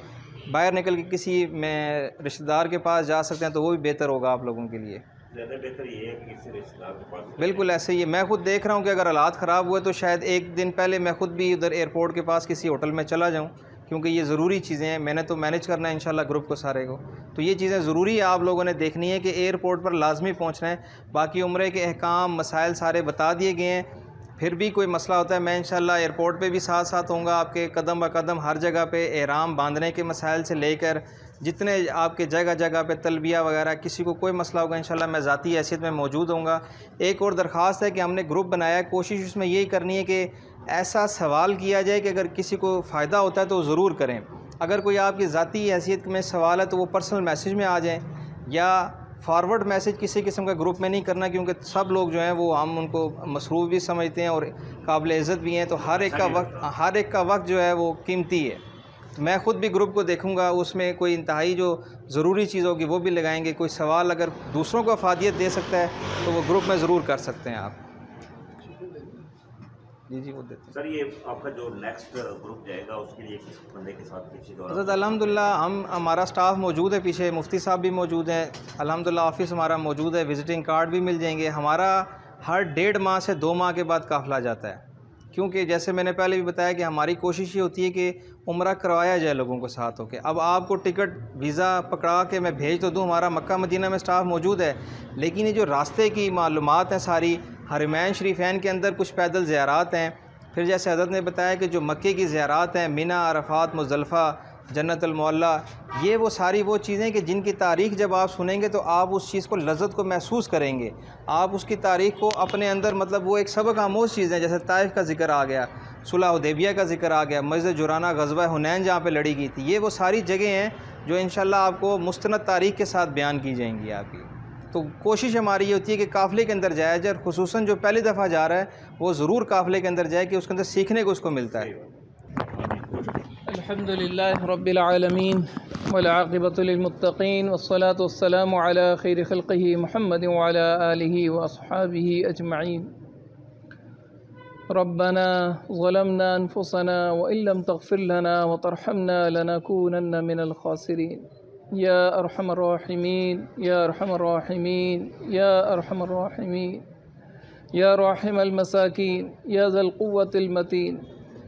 باہر نکل کے کسی میں رشتہ دار کے پاس جا سکتے ہیں تو وہ بھی بہتر ہوگا آپ لوگوں کے لیے. زیادہ بہتر یہ ہے کہ کسی رشتہ دار کے پاس. بالکل ایسے ہی ہے. میں خود دیکھ رہا ہوں کہ اگر حالات خراب ہوئے تو شاید ایک دن پہلے میں خود بھی ادھر ایئرپورٹ کے پاس کسی ہوٹل میں چلا جاؤں, کیونکہ یہ ضروری چیزیں ہیں. میں نے تو مینیج کرنا ہے انشاءاللہ گروپ کو سارے کو. تو یہ چیزیں ضروری ہے, آپ لوگوں نے دیکھنی ہے کہ ایئرپورٹ پر لازمی پہنچنا ہے. باقی عمرے کے احکام مسائل سارے بتا دیے گئے ہیں. پھر بھی کوئی مسئلہ ہوتا ہے میں انشاءاللہ ایئرپورٹ پہ بھی ساتھ ساتھ ہوں گا آپ کے, قدم بہ قدم ہر جگہ پہ احرام باندھنے کے مسائل سے لے کر جتنے آپ کے جگہ جگہ پہ تلبیہ وغیرہ, کسی کو کوئی مسئلہ ہوگا انشاءاللہ میں ذاتی حیثیت میں موجود ہوں گا. ایک اور درخواست ہے کہ ہم نے گروپ بنایا ہے, کوشش اس میں یہی کرنی ہے کہ ایسا سوال کیا جائے کہ اگر کسی کو فائدہ ہوتا ہے تو ضرور کریں. اگر کوئی آپ کی ذاتی حیثیت میں سوال ہے تو وہ پرسنل میسیج میں آ جائیں, یا فارورڈ میسیج کسی قسم کا گروپ میں نہیں کرنا, کیونکہ سب لوگ جو ہیں وہ ہم ان کو مصروف بھی سمجھتے ہیں اور قابل عزت بھی ہیں. تو ہر ایک کا وقت جو ہے وہ قیمتی ہے. تو میں خود بھی گروپ کو دیکھوں گا, اس میں کوئی انتہائی جو ضروری چیز ہوگی وہ بھی لگائیں گے. کوئی سوال اگر دوسروں کو افادیت دے سکتا ہے تو وہ گروپ میں ضرور کر سکتے ہیں آپ. جی وہ دیتے ہیں سر. یہ آپ کا جو نیکسٹ گروپ جائے گا اس کے لیے کس بندے کے ساتھ پیچھے دورہ؟ حضرت الحمدللہ ہمارا سٹاف موجود ہے پیچھے, مفتی صاحب بھی موجود ہیں الحمدللہ, آفس ہمارا موجود ہے, وزٹنگ کارڈ بھی مل جائیں گے. ہمارا ہر 1.5 ماہ سے 2 ماہ کے بعد قافلہ جاتا ہے, کیونکہ جیسے میں نے پہلے بھی بتایا کہ ہماری کوشش یہ ہوتی ہے کہ عمرہ کروایا جائے لوگوں کو ساتھ ہو کے. اب آپ کو ٹکٹ ویزا پکڑا کے میں بھیج تو دوں, ہمارا مکہ مدینہ میں سٹاف موجود ہے, لیکن یہ جو راستے کی معلومات ہیں ساری, حرمین شریفین کے اندر کچھ پیدل زیارات ہیں, پھر جیسے حضرت نے بتایا کہ جو مکے کی زیارات ہیں, منی, عرفات, مزدلفہ, جنت المعلیٰ, یہ وہ ساری وہ چیزیں کہ جن کی تاریخ جب آپ سنیں گے تو آپ اس چیز کو لذت کو محسوس کریں گے. آپ اس کی تاریخ کو اپنے اندر, مطلب وہ ایک سبق آموز چیزیں, جیسے طائف کا ذکر آ گیا, صلح حدیبیہ کا ذکر آ گیا, مسجد جرانہ, غزوہ حنین جہاں پہ لڑی گئی تھی, یہ وہ ساری جگہیں ہیں جو انشاءاللہ آپ کو مستند تاریخ کے ساتھ بیان کی جائیں گی آپ کی. تو کوشش ہماری یہ ہوتی ہے کہ قافلے کے اندر جایا جائے, خصوصاً جو پہلی دفعہ جا رہا ہے وہ ضرور قافلے کے اندر جائے کہ اس کے اندر سیکھنے کو اس کو ملتا ہے. الحمد للہ رب العالمین والعاقبۃ للمتقین والصلاة والسلام علی خیر خلقہ محمد وعلی آلہ واصحابہ اجمعین. ربنا ظلمنا انفسنا وان لم تغفر لنا وترحمنا لنكونن من الخاسرین. یا ارحم الراحمین یا ارحم الراحمین یا ارحم الراحمین یا راحم المساکین یا ذا القوة المتین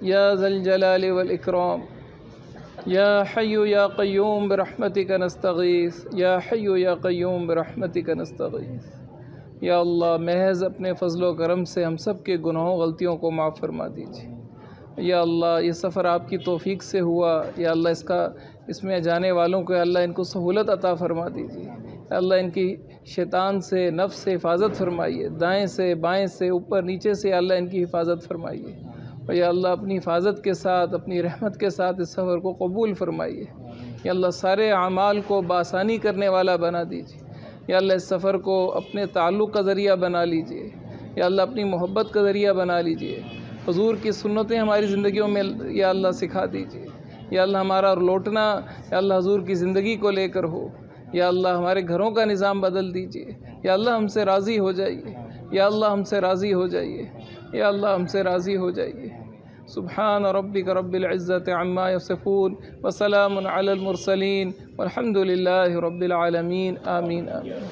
یا ذا الجلال والاکرام یا حی یا قیوم برحمتک نستغیث یا حی یا قیوم برحمتک نستغیث. یا اللہ محض اپنے فضل و کرم سے ہم سب کے گناہوں غلطیوں کو معاف فرما دیجیے. یا اللہ یہ سفر آپ کی توفیق سے ہوا, یا اللہ اس میں جانے والوں کو اللہ ان کو سہولت عطا فرما دیجیے. اللہ ان کی شیطان سے, نفس سے حفاظت فرمائیے, دائیں سے بائیں سے اوپر نیچے سے اللہ ان کی حفاظت فرمائیے. اور یا اللہ اپنی حفاظت کے ساتھ, اپنی رحمت کے ساتھ اس سفر کو قبول فرمائیے. یا اللہ سارے اعمال کو بآسانی کرنے والا بنا دیجیے. یا اللہ اس سفر کو اپنے تعلق کا ذریعہ بنا لیجیے. یا اللہ اپنی محبت کا ذریعہ بنا لیجیے. حضور کی سنتیں ہماری زندگیوں میں یا اللہ سکھا دیجیے. یا اللہ ہمارا لوٹنا یا اللہ حضور کی زندگی کو لے کر ہو. یا اللہ ہمارے گھروں کا نظام بدل دیجیے. یا اللہ ہم سے راضی ہو جائیے. یا اللہ ہم سے راضی ہو جائیے. یا اللہ ہم سے راضی ہو جائیے. سبحان ربک رب العزت عما یصفون وسلام علی المرسلین والحمد للہ رب العالمین. آمین آمین.